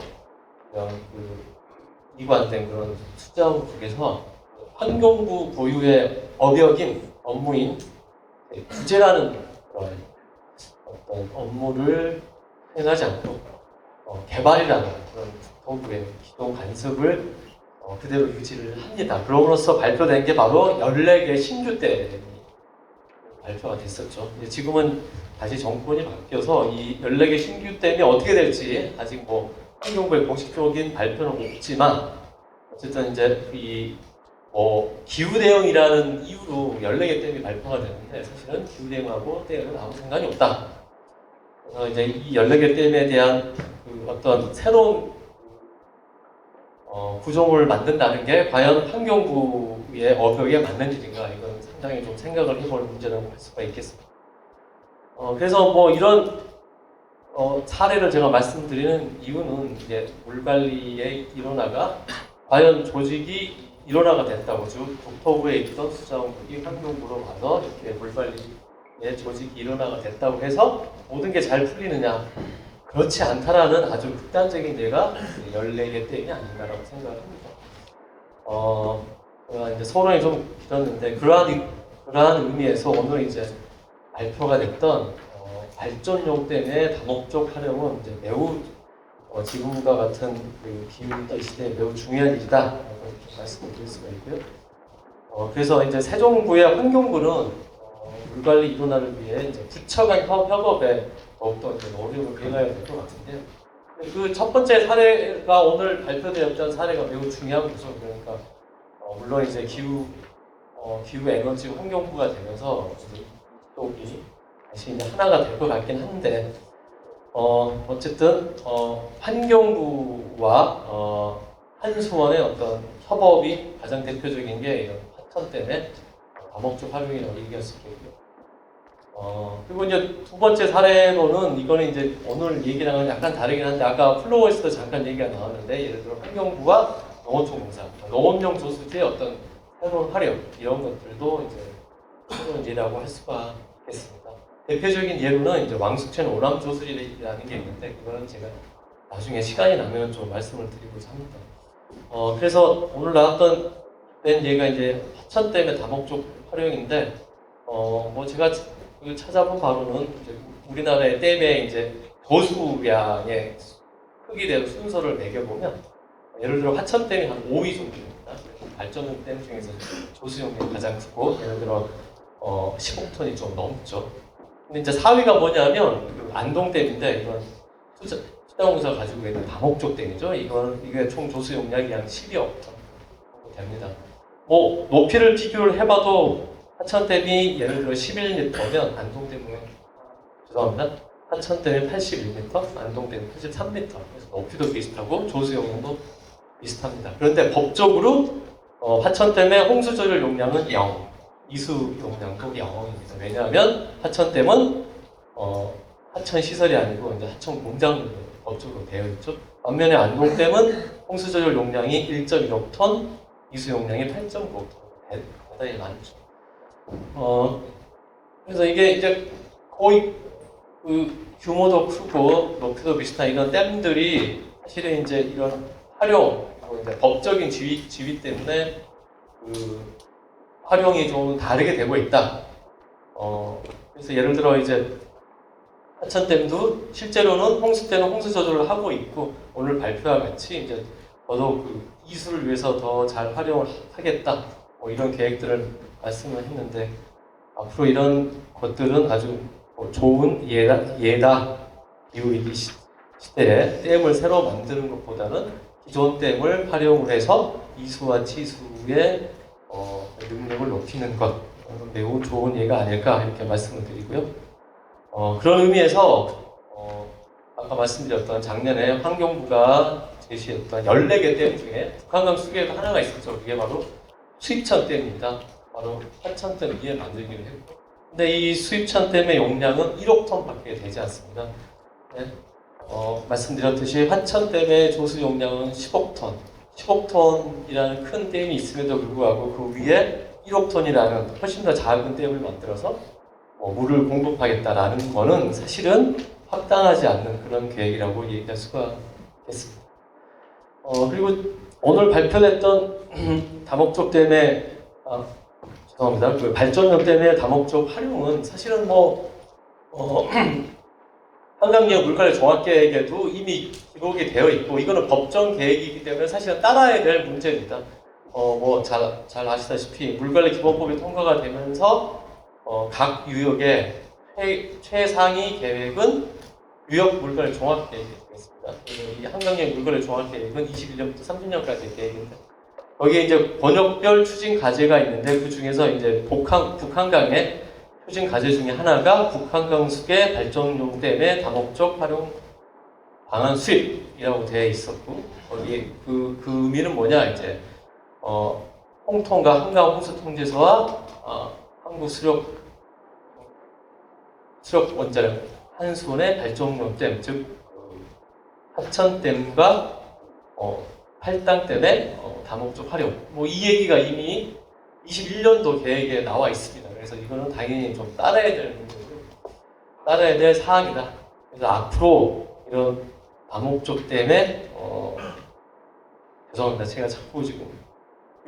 이관된 그런 수자원국에서 환경부 고유의 업역인 업무인 규제라는 그런 어떤 업무를 수행하지 않고 개발이라는 그런 국토부의 기동 간섭을 그대로 유지를 합니다. 그럼으로써 발표된 게 바로 14개 신규댐이 발표가 됐었죠. 지금은 다시 정권이 바뀌어서 이 14개 신규댐이 어떻게 될지 아직 뭐 환경부의 공식적인 발표는 없지만, 어쨌든 이제 기후 대응이라는 이유로 14개 댐이 발표가 되는데, 사실은 기후 대응하고 대응은 아무 상관이 없다. 그래서 이제 이 14개 댐에 대한 어떤 새로운 구조물을 만든다는 게 과연 환경부의 업역에 맞는 일인가, 이건 상당히 좀 생각을 해볼 문제라고 할 수가 있겠습니다. 그래서 뭐 이런 사례를 제가 말씀드리는 이유는 이제 물관리의 일원화가 과연 조직이 일원화가 됐다고, 즉 국토부에 있던 수자원국이 환경부로 가서 이렇게 물관리의 조직이 일원화가 됐다고 해서 모든 게 잘 풀리느냐, 그렇지 않다라는 아주 극단적인 예가 14개 댐이 아닌가라고 생각을 합니다. 제가 이제 서론이 좀 길었는데, 그러한 그러한 의미에서 오늘 이제 발표가 됐던 발전용 댐의 다목적 활용은 이제 매우 지금과 같은 그 기후 시대에 매우 중요한 일이다라고 말씀을 드릴 수가 있고요. 그래서 이제 세종구의 환경부는 물관리 이론화를 위해 이제 구청 간 협업에 더욱더 이제 노력을 기울여야 될 것 같은데요. 그 첫 번째 사례가 오늘 발표되었던 사례가 매우 중요한 거죠. 그러니까 물론 이제 기후 에너지 환경부가 되면서 이쪽이 다시 이제 하나가 될 것 같긴 한데 어쨌든 환경부와 한수원의 어떤 협업이 가장 대표적인 게 이런 하천댐의 다목적 활용이라고 얘기할 수 있겠고요. 그리고 이제 두 번째 사례로는 이거는 이제 오늘 얘기랑은 약간 다르긴 한데 아까 플로어에서도 잠깐 얘기가 나왔는데 예를 들어 환경부와 농어촌공사, 농업용 조수지의 어떤 새로운 활용 이런 것들도 이제 새로운 예라고 할 수가 있겠습니다. 대표적인 예로는 이제 왕숙천 오람 조수지라는 게 있는데 그거는 제가 나중에 시간이 나면 좀 말씀을 드리고자 합니다. 그래서 오늘 나왔던 예가 이제 하천댐의 다목적 활용인데 뭐 제가 찾아본 바로는 이제 우리나라의 댐의 이제 조수량의 크기대로 순서를 매겨보면 예를 들어 하천댐이 한 5위 정도입니다. 발전용 댐 중에서 조수용량이 가장 크고 예를 들어 15톤이 좀 넘죠. 근데 이제 4위가 뭐냐면 그 안동댐인데 이건 수자공사가 가지고 있는 다목적 댐이죠. 이게 총 조수 용량이 한 12억 정도 됩니다. 뭐 높이를 비교를 해봐도 하천댐이 예를 들어 11m면 안동댐은 죄송합니다. 하천댐이 81m, 안동댐이 83m. 그래서 높이도 비슷하고 조수 용량도 비슷합니다. 그런데 법적으로 하천댐의 홍수 조절 용량은 0. 이수 용량도 0입니다. 왜냐하면 하천댐은 하천 시설이 아니고 이제 하천 공장으로 법적으로 되어 있죠. 반면에 안동댐은 홍수 조절 용량이 1.1억 이수 용량이 8.9억 대단히 많죠. 그래서 이게 이제 거의 그 규모도 크고 높이도 비슷한 이런 댐들이 사실은 이제 이런 활용, 이제 법적인 지위 때문에 그 활용이 좀 다르게 되고 있다. 그래서 예를 들어 이제 하천댐도 실제로는 홍수 때는 홍수 조절을 하고 있고 오늘 발표와 같이 이제 더더욱 그 이수를 위해서 더 잘 활용을 하겠다. 뭐 이런 계획들을 말씀을 했는데 앞으로 이런 것들은 아주 좋은 예다. 기후위기 시대에 댐을 새로 만드는 것보다는 기존 댐을 활용을 해서 이수와 치수의 능력을 높이는 것 매우 좋은 예가 아닐까 이렇게 말씀을 드리고요. 그런 의미에서 아까 말씀드렸던 작년에 환경부가 제시했던 14개 댐 중에 북한강 수계가 하나가 있었죠. 그게 바로 수입천 댐입니다. 바로 하천댐 위에 만들기로 했고 근데 이 수입천 댐의 용량은 1억 톤밖에 되지 않습니다. 네. 말씀드렸듯이 하천댐의 조수 용량은 10억 톤. 10억 톤이라는 큰 댐이 있음에도 불구하고 그 위에 1억 톤이라는 훨씬 더 작은 댐을 만들어서 물을 공급하겠다라는 거는 사실은 합당하지 않는 그런 계획이라고 얘기할 수가 있겠습니다. 그리고 오늘 발표됐던 다목적 댐의 죄송합니다. 그 발전용 댐의 다목적 활용은 사실은 한강역 물관리 종합계획에도 이미 기록이 되어 있고 이거는 법정 계획이기 때문에 사실은 따라야 될 문제입니다. 잘 아시다시피 물관리 기본법이 통과가 되면서 각 유역의 최상위 계획은 유역 물관리 종합계획이 되겠습니다. 이 한강역 물관리 종합계획은 21년부터 30년까지 계획인데 여기에 이제 번역별 추진 과제가 있는데 그 중에서 이제 북한강의 추진 과제 중에 하나가 북한강 수계 발전용 댐의 다목적 활용 방안 수립이라고 되어 있었고 거기에 그 의미는 뭐냐 이제 홍통과 한강 홍수 통제소와 한국 수력 원자력 한수원의 발전용 댐 즉 하천댐과 팔당댐의 다목적 활용 이 얘기가 이미 21년도 계획에 나와 있습니다. 그래서 이거는 당연히 좀 따라야 될 사항이다. 그래서 앞으로 이런 다목적 댐에 죄송합니다. 제가 자꾸 지금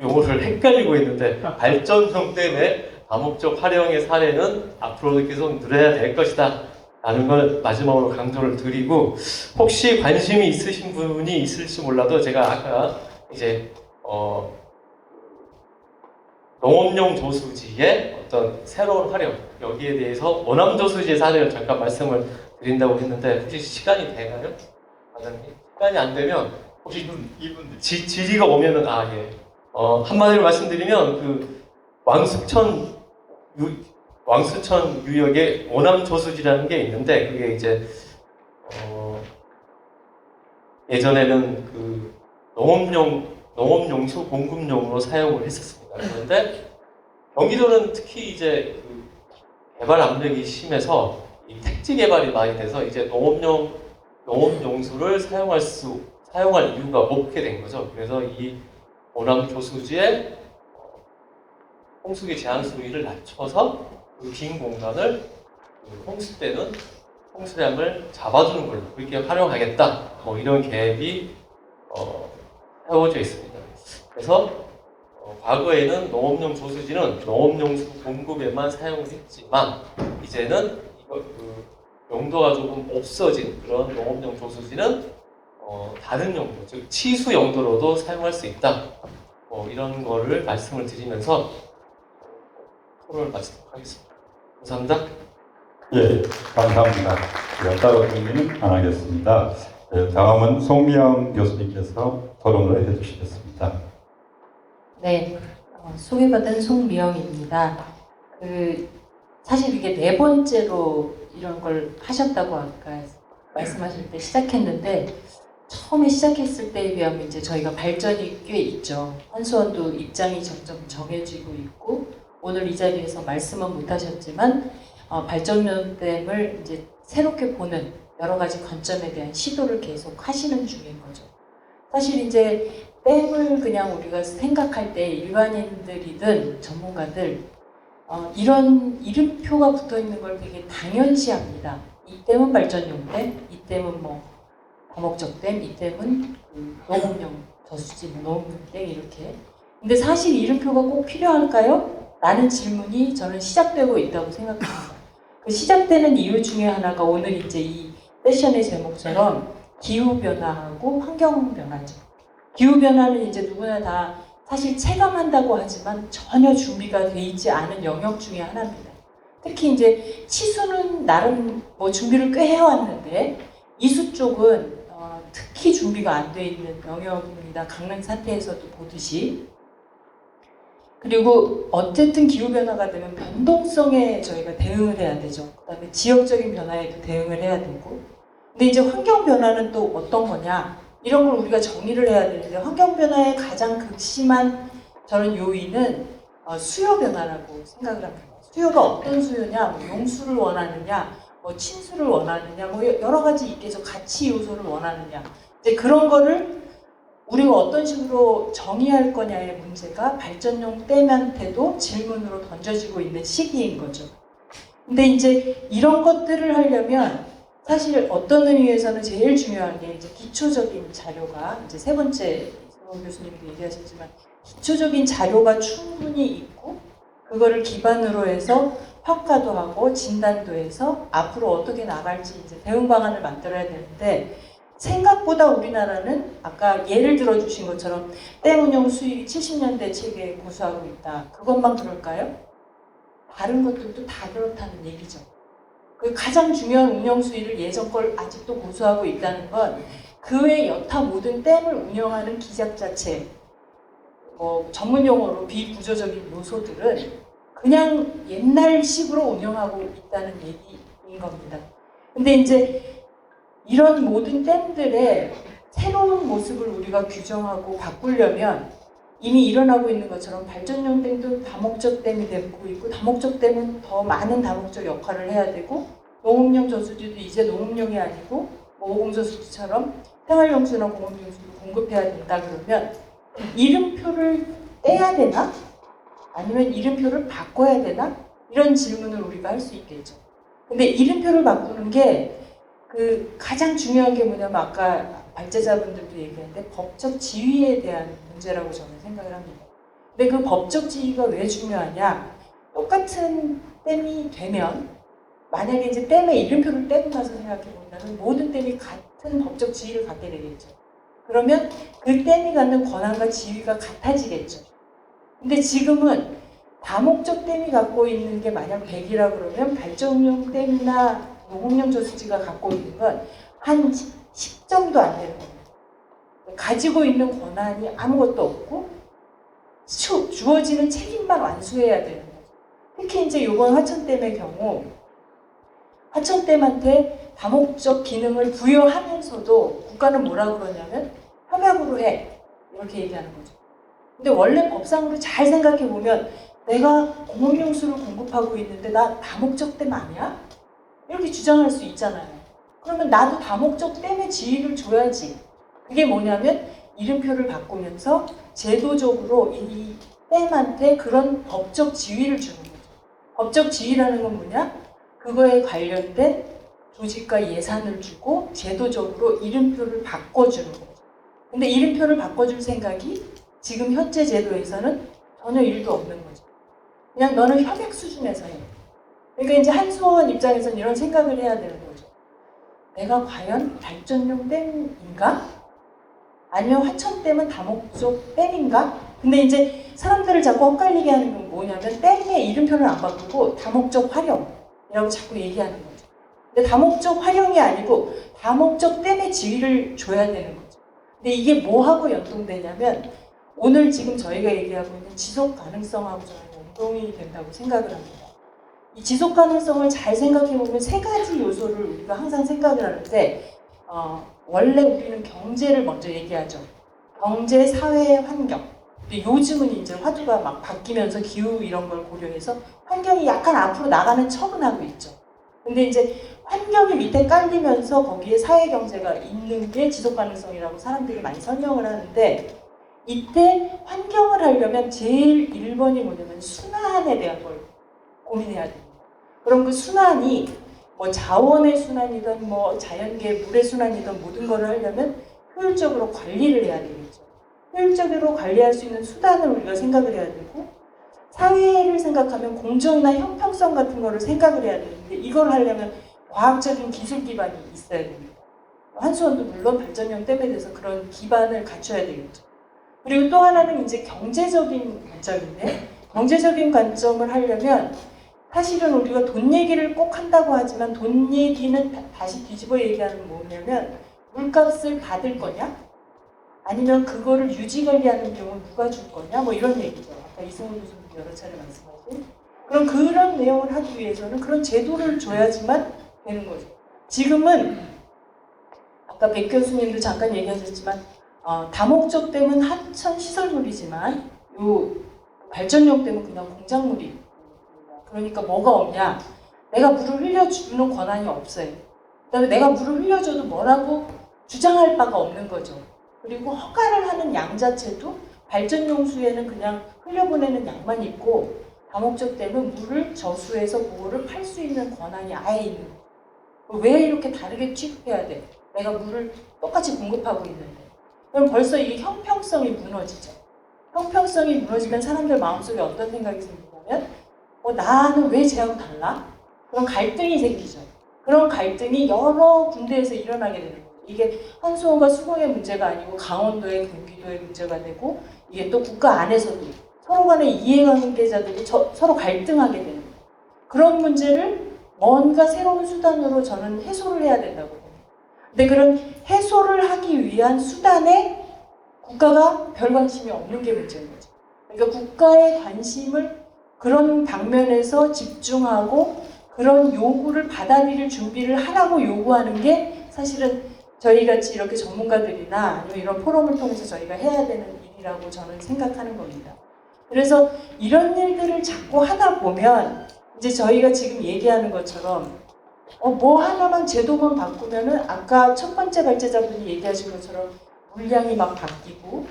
용어를 헷갈리고 있는데 발전용 댐에 다목적 활용의 사례는 앞으로도 계속 늘어야 될 것이다 라는 걸 마지막으로 강조를 드리고, 혹시 관심이 있으신 분이 있을지 몰라도 제가 아까 이제 농업용 저수지의 어떤 새로운 활용, 여기에 대해서 원암 저수지의 사례를 잠깐 말씀을 드린다고 했는데, 혹시 시간이 되나요? 과장님? 시간이 안 되면 혹시 2분 질의가 오면은 한마디로 말씀드리면 그 왕수천 유역에 원암 저수지라는 게 있는데, 그게 이제 예전에는 그 농업용수 공급용으로 사용을 했었습니다. 그런데 경기도는 특히 이제 그 개발 압력이 심해서 이 택지 개발이 많이 돼서 이제 농업용수를 사용할 이유가 없게 된 거죠. 그래서 이 원암 저수지에 홍수기 제한 수위를 낮춰서 그 빈 공간을 홍수 때는 홍수량을 잡아주는 걸로 그렇게 활용하겠다. 뭐 이런 계획이 세워져 있습니다. 그래서 과거에는 농업용 저수지는 농업용수 공급에만 사용을 했지만, 이제는 그 용도가 조금 없어진 그런 농업용 저수지는 다른 용도, 즉 치수 용도로도 사용할 수 있다. 이런 거를 말씀을 드리면서 토론을 마치도록 하겠습니다. 감사합니다. 예, 감사합니다. 따로 질문은 안 하겠습니다. 다음은 송미영 교수님께서 토론을 해주시겠습니다. 네, 소개받은 송미영입니다. 사실 이게 네 번째로 이런 걸 하셨다고 아까 말씀하실 때 시작했는데, 처음에 시작했을 때에 비하면 이제 저희가 발전이 꽤 있죠. 한수원도 입장이 점점 정해지고 있고, 오늘 이 자리에서 말씀은 못하셨지만 발전면댐을 이제 새롭게 보는 여러 가지 관점에 대한 시도를 계속 하시는 중인 거죠. 사실 이제 댐을 그냥 우리가 생각할 때 일반인들이든 전문가들 이런 이름표가 붙어 있는 걸 되게 당연시합니다. 이 댐은 발전용 댐, 이 댐은 뭐 다목적 댐, 이 댐은 농업용 저수지, 농업용 댐 이렇게. 근데 사실 이름표가 꼭 필요할까요? 라는 질문이 저는 시작되고 있다고 생각합니다. 그 시작되는 이유 중에 하나가 오늘 이제 이 세션의 제목처럼 기후변화하고 환경변화죠. 기후변화는 이제 누구나 다 사실 체감한다고 하지만 전혀 준비가 돼 있지 않은 영역 중에 하나입니다. 특히 이제 치수는 나름 뭐 준비를 꽤 해왔는데, 이수 쪽은 특히 준비가 안 돼 있는 영역입니다. 강릉 사태에서도 보듯이. 그리고 어쨌든 기후변화가 되면 변동성에 저희가 대응을 해야 되죠. 그 다음에 지역적인 변화에도 대응을 해야 되고. 근데 이제 환경변화는 또 어떤 거냐, 이런 걸 우리가 정의를 해야 되는데, 환경변화의 가장 극심한 저는 요인은 수요변화라고 생각을 합니다. 수요가 어떤 수요냐, 뭐 용수를 원하느냐, 뭐 친수를 원하느냐, 뭐 여러 가지 있겠죠. 가치 요소를 원하느냐. 이제 그런 거를 우리가 어떤 식으로 정의할 거냐의 문제가 발전용 댐한테도 질문으로 던져지고 있는 시기인 거죠. 근데 이제 이런 것들을 하려면 사실 어떤 의미에서는 제일 중요한 게 이제 기초적인 자료가, 이제 세 번째 송 교수님도 얘기하셨지만 기초적인 자료가 충분히 있고, 그거를 기반으로 해서 평가도 하고 진단도 해서 앞으로 어떻게 나갈지 이제 대응 방안을 만들어야 되는데, 생각보다 우리나라는 아까 예를 들어주신 것처럼 댐 운영 수입이 70년대 체계에 고수하고 있다. 그것만 그럴까요? 다른 것들도 다 그렇다는 얘기죠. 그 가장 중요한 운영 수위를 예전 걸 아직도 고수하고 있다는 건 그 외 여타 모든 댐을 운영하는 기작 자체, 뭐 전문 용어로 비구조적인 요소들은 그냥 옛날식으로 운영하고 있다는 얘기인 겁니다. 근데 이제 이런 모든 댐들의 새로운 모습을 우리가 규정하고 바꾸려면 이미 일어나고 있는 것처럼 발전용 댐도 다목적 댐이 되고 있고, 다목적 댐은 더 많은 다목적 역할을 해야 되고, 농업용 저수지도 이제 농업용이 아니고 오공저수지처럼 생활용수나 공업용수를 공급해야 된다. 그러면 이름표를 떼야 되나? 아니면 이름표를 바꿔야 되나? 이런 질문을 우리가 할 수 있겠죠. 근데 이름표를 바꾸는 게 그 가장 중요한 게 뭐냐면 아까 발제자분들도 얘기했는데 법적 지위에 대한 문제라고 저는 생각을 합니다. 근데 그 법적 지위가 왜 중요하냐? 똑같은 댐이 되면 만약에 이제 댐의 이름표를 떼고 나서 생각해 본다면 모든 댐이 같은 법적 지위를 갖게 되겠죠. 그러면 그 댐이 갖는 권한과 지위가 같아지겠죠. 근데 지금은 다목적 댐이 갖고 있는 게 만약 100이라 그러면 발전용 댐이나 농업용 저수지가 갖고 있는 건 한 10점도 안 되는 겁니다. 가지고 있는 권한이 아무것도 없고 주어지는 책임만 완수해야 되는 거죠. 특히 이제 이번 화천댐의 경우 화천댐한테 다목적 기능을 부여하면서도 국가는 뭐라 그러냐면 협약으로 해 이렇게 얘기하는 거죠. 근데 원래 법상으로 잘 생각해 보면 내가 공업용수를 공급하고 있는데 나 다목적 댐 아니야? 이렇게 주장할 수 있잖아요. 그러면 나도 다목적 댐의 지위를 줘야지. 그게 뭐냐면 이름표를 바꾸면서 제도적으로 이 댐한테 그런 법적 지위를 주는 거죠. 법적 지위라는 건 뭐냐? 그거에 관련된 조직과 예산을 주고 제도적으로 이름표를 바꿔주는 거죠. 근데 이름표를 바꿔줄 생각이 지금 현재 제도에서는 전혀 일도 없는 거죠. 그냥 너는 협약 수준에서 해. 그러니까 이제 한수원 입장에서는 이런 생각을 해야 되는 거죠. 내가 과연 발전용 댐인가? 아니면 화천댐은 다목적 댐인가? 근데 이제 사람들을 자꾸 헷갈리게 하는 건 뭐냐면 댐의 이름표를 안 바꾸고 다목적 활용이라고 자꾸 얘기하는 거죠. 근데 다목적 활용이 아니고 다목적 댐의 지위를 줘야 되는 거죠. 근데 이게 뭐하고 연동되냐면 오늘 지금 저희가 얘기하고 있는 지속 가능성하고 저는 연동이 된다고 생각을 합니다. 이 지속 가능성을 잘 생각해 보면 세 가지 요소를 우리가 항상 생각을 하는데 원래 우리는 경제를 먼저 얘기하죠. 경제, 사회, 환경. 근데 요즘은 이제 화두가 막 바뀌면서 기후 이런 걸 고려해서 환경이 약간 앞으로 나가는 척은 하고 있죠. 근데 이제 환경이 밑에 깔리면서 거기에 사회 경제가 있는 게 지속 가능성이라고 사람들이 많이 설명을 하는데 이때 환경을 하려면 제일 1번이 뭐냐면 순환에 대한 걸 고민해야 됩니다. 그럼 그 순환이 뭐 자원의 순환이든 뭐 자연계 물의 순환이든 모든 걸 하려면 효율적으로 관리를 해야 되겠죠. 효율적으로 관리할 수 있는 수단을 우리가 생각을 해야 되고 사회를 생각하면 공정이나 형평성 같은 거를 생각을 해야 되는데 이걸 하려면 과학적인 기술 기반이 있어야 됩니다. 한수원도 물론 발전용 댐에 대해서 그런 기반을 갖춰야 되겠죠. 그리고 또 하나는 이제 경제적인 관점인데 경제적인 관점을 하려면 사실은 우리가 돈 얘기를 꼭 한다고 하지만 돈 얘기는 다시 뒤집어 얘기하는 뭐냐면 물값을 받을 거냐? 아니면 그거를 유지 관리하는 비용을 누가 줄 거냐? 뭐 이런 얘기죠. 아까 이승훈 교수님 여러 차례 말씀하신. 그럼 그런 내용을 하기 위해서는 그런 제도를 줘야지만 되는 거죠. 지금은 아까 백 교수님도 잠깐 얘기하셨지만 다목적 댐은 하천 시설물이지만 요 발전용 댐은 그냥 공작물이. 그러니까 뭐가 없냐? 내가 물을 흘려주는 권한이 없어요. 그다음에 내가 물을 흘려줘도 뭐라고 주장할 바가 없는 거죠. 그리고 허가를 하는 양 자체도 발전용 수에는 그냥 흘려보내는 양만 있고 다목적 댐은 물을 저수해서 그거를 팔 수 있는 권한이 아예 있는 거예요. 왜 이렇게 다르게 취급해야 돼? 내가 물을 똑같이 공급하고 있는데. 그럼 벌써 이게 형평성이 무너지죠. 형평성이 무너지면 사람들 마음속에 어떤 생각이 생기냐면 나는 왜 쟤하고 달라? 그런 갈등이 생기죠. 그런 갈등이 여러 군데에서 일어나게 되는 거예요. 이게 한수원과 수공의 문제가 아니고 강원도의 경기도의 문제가 되고 이게 또 국가 안에서도 서로 간의 이해관계자들이 서로 갈등하게 되는 거예요. 그런 문제를 뭔가 새로운 수단으로 저는 해소를 해야 된다고 봅니다. 근데 그런 해소를 하기 위한 수단에 국가가 별 관심이 없는 게 문제인 거죠. 그러니까 국가의 관심을 그런 방면에서 집중하고 그런 요구를 받아들일 준비를 하라고 요구하는 게 사실은 저희 같이 이렇게 전문가들이나 아니면 이런 포럼을 통해서 저희가 해야 되는 일이라고 저는 생각하는 겁니다. 그래서 이런 일들을 자꾸 하다 보면 이제 저희가 지금 얘기하는 것처럼 뭐 하나만 제도만 바꾸면은 아까 첫 번째 발제자분이 얘기하신 것처럼 물량이 막 바뀌고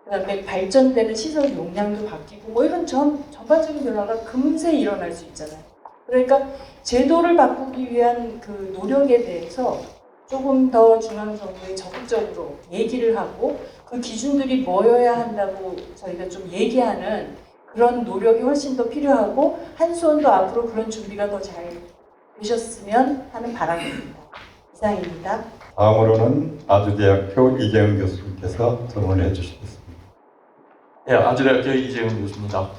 그다음에 발전되는 시설 용량도 바뀌고 뭐 이런 전반적인 변화가 금세 일어날 수 있잖아요. 그러니까 제도를 바꾸기 위한 그 노력에 대해서 조금 더 중앙정부에 적극적으로 얘기를 하고 그 기준들이 뭐여야 한다고 저희가 좀 얘기하는 그런 노력이 훨씬 더 필요하고 한수원도 앞으로 그런 준비가 더 잘 되셨으면 하는 바람입니다. 이상입니다. 다음으로는 아주대학교 이재은 교수님께서 질문해 주시겠습니다. 네, 아주대학교 이재훈 교수입니다.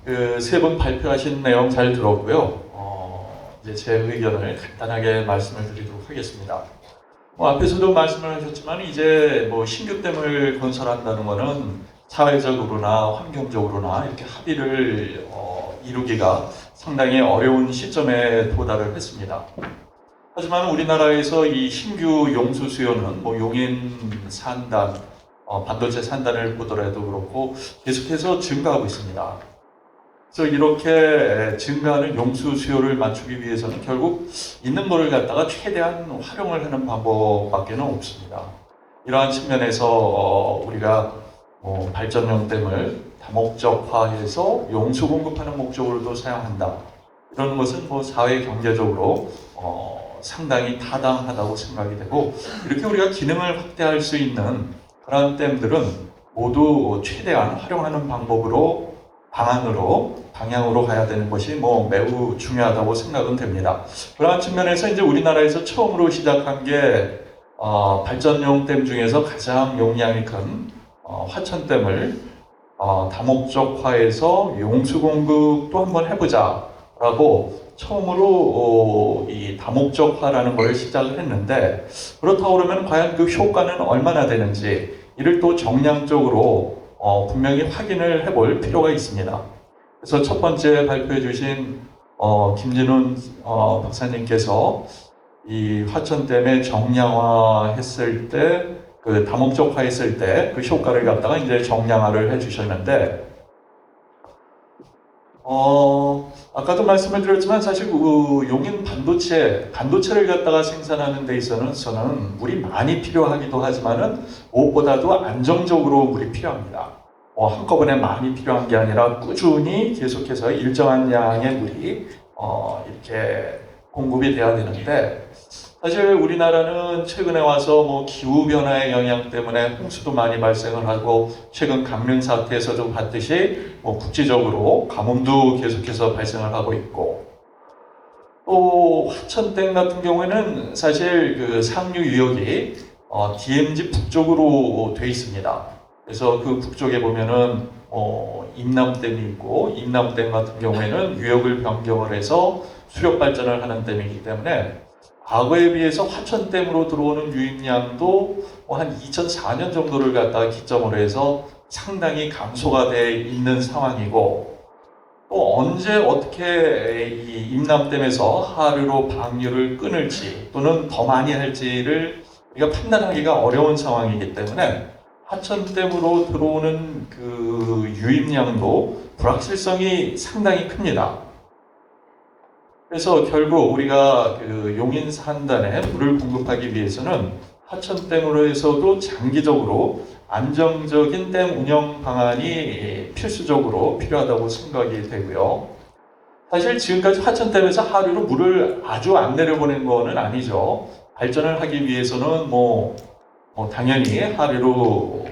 그 세 분 발표하신 내용 잘 들었고요. 이제 제 의견을 간단하게 말씀을 드리도록 하겠습니다. 앞에서도 말씀을 하셨지만 이제 신규댐을 건설한다는 것은 사회적으로나 환경적으로나 이렇게 합의를 이루기가 상당히 어려운 시점에 도달을 했습니다. 하지만 우리나라에서 이 신규 용수 수요는 용인 산단, 반도체 산단을 보더라도 그렇고 계속해서 증가하고 있습니다. 그래서 이렇게 증가하는 용수 수요를 맞추기 위해서는 결국 있는 거를 갖다가 최대한 활용을 하는 방법밖에 없습니다. 이러한 측면에서 우리가 발전용 댐을 다목적화해서 용수 공급하는 목적으로도 사용한다. 이런 것은 사회 경제적으로 상당히 타당하다고 생각이 되고, 이렇게 우리가 기능을 확대할 수 있는 그런 댐들은 모두 최대한 활용하는 방향으로 가야 되는 것이 매우 중요하다고 생각은 됩니다. 그러한 측면에서 이제 우리나라에서 처음으로 시작한 게 발전용 댐 중에서 가장 용량이 큰 화천댐을 다목적화해서 용수 공급도 한번 해보자라고 처음으로 이 다목적화라는 것을 시작을 했는데, 그렇다고 그러면 과연 그 효과는 얼마나 되는지 이를 또 정량적으로 분명히 확인을 해볼 필요가 있습니다. 그래서 첫 번째 발표해 주신 김진훈 박사님께서 이 화천댐의 정량화했을 때, 그 다목적화했을 때 그 효과를 갖다가 이제 정량화를 해주셨는데, 아까도 말씀을 드렸지만 사실 그 용인 반도체를 갖다가 생산하는 데 있어서는 물이 많이 필요하기도 하지만은 무엇보다도 안정적으로 물이 필요합니다. 한꺼번에 많이 필요한 게 아니라 꾸준히 계속해서 일정한 양의 물이 이렇게 공급이 돼야 되는데, 사실 우리나라는 최근에 와서 기후 변화의 영향 때문에 홍수도 많이 발생을 하고, 최근 강릉 사태에서도 봤듯이 국지적으로 가뭄도 계속해서 발생을 하고 있고, 또 화천댐 같은 경우에는 사실 그 상류 유역이 DMZ 북쪽으로 돼 있습니다. 그래서 그 북쪽에 보면은 임남댐이 있고, 임남댐 같은 경우에는 유역을 변경을 해서 수력 발전을 하는 댐이기 때문에 과거에 비해서 화천댐으로 들어오는 유입량도 한 2004년 정도를 갖다가 기점으로 해서 상당히 감소가 돼 있는 상황이고, 또 언제 어떻게 이 임남댐에서 하류로 방류를 끊을지 또는 더 많이 할지를 우리가 판단하기가 어려운 상황이기 때문에 화천댐으로 들어오는 그 유입량도 불확실성이 상당히 큽니다. 그래서 결국 우리가 그 용인 산단에 물을 공급하기 위해서는 화천댐으로 해서도 장기적으로 안정적인 댐 운영 방안이 필수적으로 필요하다고 생각이 되고요. 사실 지금까지 화천댐에서 하류로 물을 아주 안 내려보낸 거는 아니죠. 발전을 하기 위해서는 당연히 하류로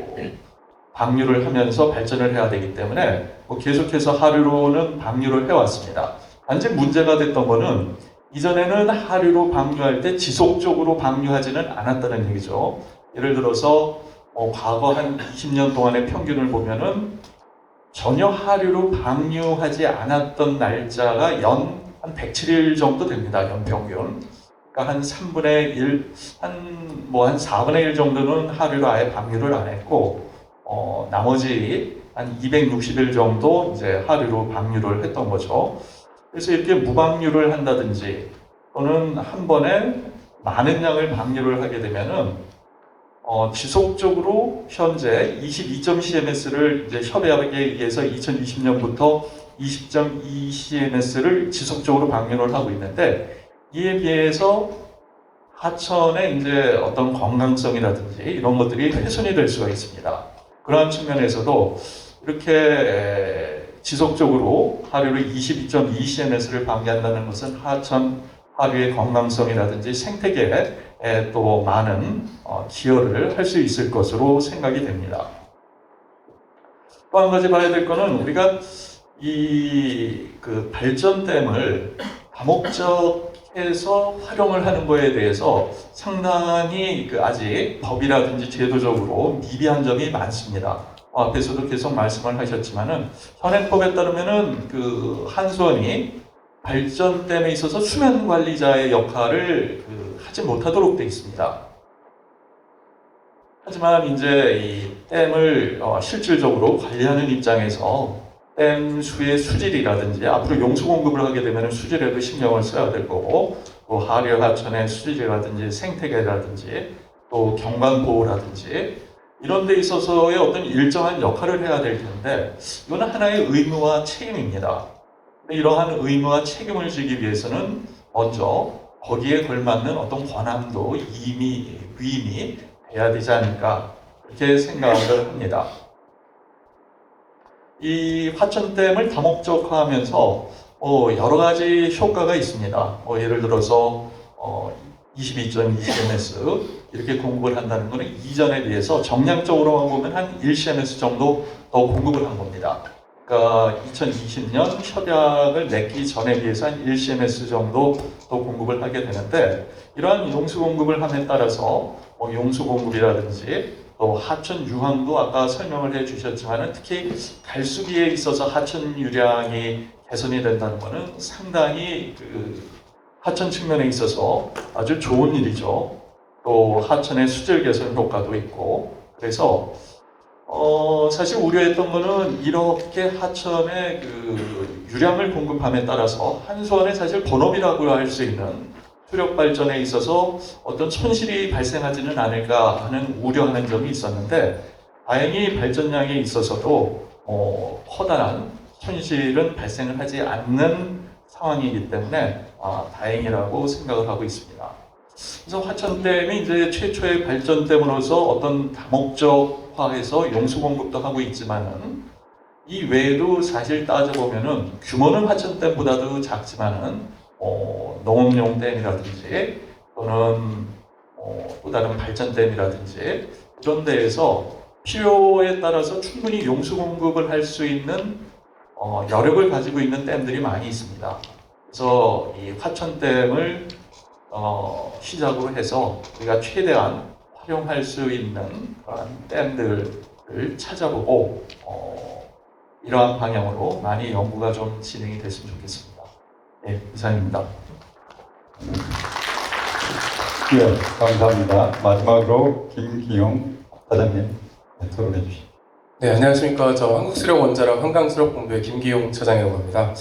방류를 하면서 발전을 해야 되기 때문에 계속해서 하류로는 방류를 해왔습니다. 단지 문제가 됐던 거는 이전에는 하류로 방류할 때 지속적으로 방류하지는 않았다는 얘기죠. 예를 들어서 과거 한 20년 동안의 평균을 보면은 전혀 하류로 방류하지 않았던 날짜가 연 한 107일 정도 됩니다. 연평균. 그러니까 한 3분의 1, 한 4분의 1 정도는 하류로 아예 방류를 안 했고, 나머지 한 260일 정도 이제 하류로 방류를 했던 거죠. 그래서 이렇게 무방류를 한다든지 또는 한 번에 많은 양을 방류를 하게 되면은 지속적으로 현재 22.CMS를 이제 협약에 의해서 2020년부터 20.2CMS를 지속적으로 방류를 하고 있는데, 이에 비해서 하천의 이제 어떤 건강성이라든지 이런 것들이 훼손이 될 수가 있습니다. 그러한 측면에서도 이렇게 지속적으로 하류를 22.2CMS를 방류한다는 것은 하천 하류의 건강성이라든지 생태계에 또 많은 기여를 할 수 있을 것으로 생각이 됩니다. 또 한 가지 봐야 될 것은 우리가 이 그 발전댐을 다목적해서 활용을 하는 거에 대해서 상당히 그 아직 법이라든지 제도적으로 미비한 점이 많습니다. 앞에서도 계속 말씀을 하셨지만은 현행법에 따르면은 그 한수원이 발전댐에 있어서 수면 관리자의 역할을 하지 못하도록 되어 있습니다. 하지만 이제 이 댐을 실질적으로 관리하는 입장에서 댐 수의 수질이라든지 앞으로 용수 공급을 하게 되면 수질에도 신경을 써야 될 거고 또 하류 하천의 수질이라든지 생태계라든지 또 경관 보호라든지 이런 데 있어서의 어떤 일정한 역할을 해야 될 텐데 이거는 하나의 의무와 책임입니다. 근데 이러한 의무와 책임을 지기 위해서는 먼저 거기에 걸맞는 어떤 권한도 위임이 돼야 되지 않을까 그렇게 생각을 합니다. 이 화천댐을 다목적화하면서 여러 가지 효과가 있습니다. 예를 들어서 22.2cms 이렇게 공급을 한다는 것은 이전에 비해서 정량적으로만 보면 한 1cms 정도 더 공급을 한 겁니다. 그러니까 2020년 협약을 맺기 전에 비해서 한 1cms 정도 더 공급을 하게 되는데 이러한 용수 공급을 함에 따라서 용수 공급이라든지 또 하천 유황도 아까 설명을 해주셨지만 특히 갈수기에 있어서 하천 유량이 개선이 된다는 것은 상당히 그 하천 측면에 있어서 아주 좋은 일이죠. 또 하천의 수질 개선 효과도 있고 그래서 사실 우려했던 거는 이렇게 하천의 그 유량을 공급함에 따라서 한수원의 사실 본업이라고 할 수 있는 수력 발전에 있어서 어떤 손실이 발생하지는 않을까 하는 우려하는 점이 있었는데 다행히 발전량에 있어서도 커다란 손실은 발생을 하지 않는 상황이기 때문에 다행이라고 생각을 하고 있습니다. 그래서 화천댐이 이제 최초의 발전댐으로서 어떤 다목적화해서 용수 공급도 하고 있지만은 이 외에도 사실 따져보면은 규모는 화천댐보다도 작지만은 농업용 댐이라든지 또는 또 다른 발전댐이라든지 이런 데에서 필요에 따라서 충분히 용수 공급을 할 수 있는 여력을 가지고 있는 댐들이 많이 있습니다. 그래서 이 화천댐을 시작으로 해서 우리가 최대한 활용할 수 있는 그런 댐들을 찾아보고 이러한 방향으로 많이 연구가 좀 진행이 됐으면 좋겠습니다. 네, 이상입니다. 네, 감사합니다. 마지막으로 김기용 차장님 토론해 주시죠. 네, 안녕하십니까. 저 한국수력원자력 한강수력본부의 김기용 차장이라고 합니다.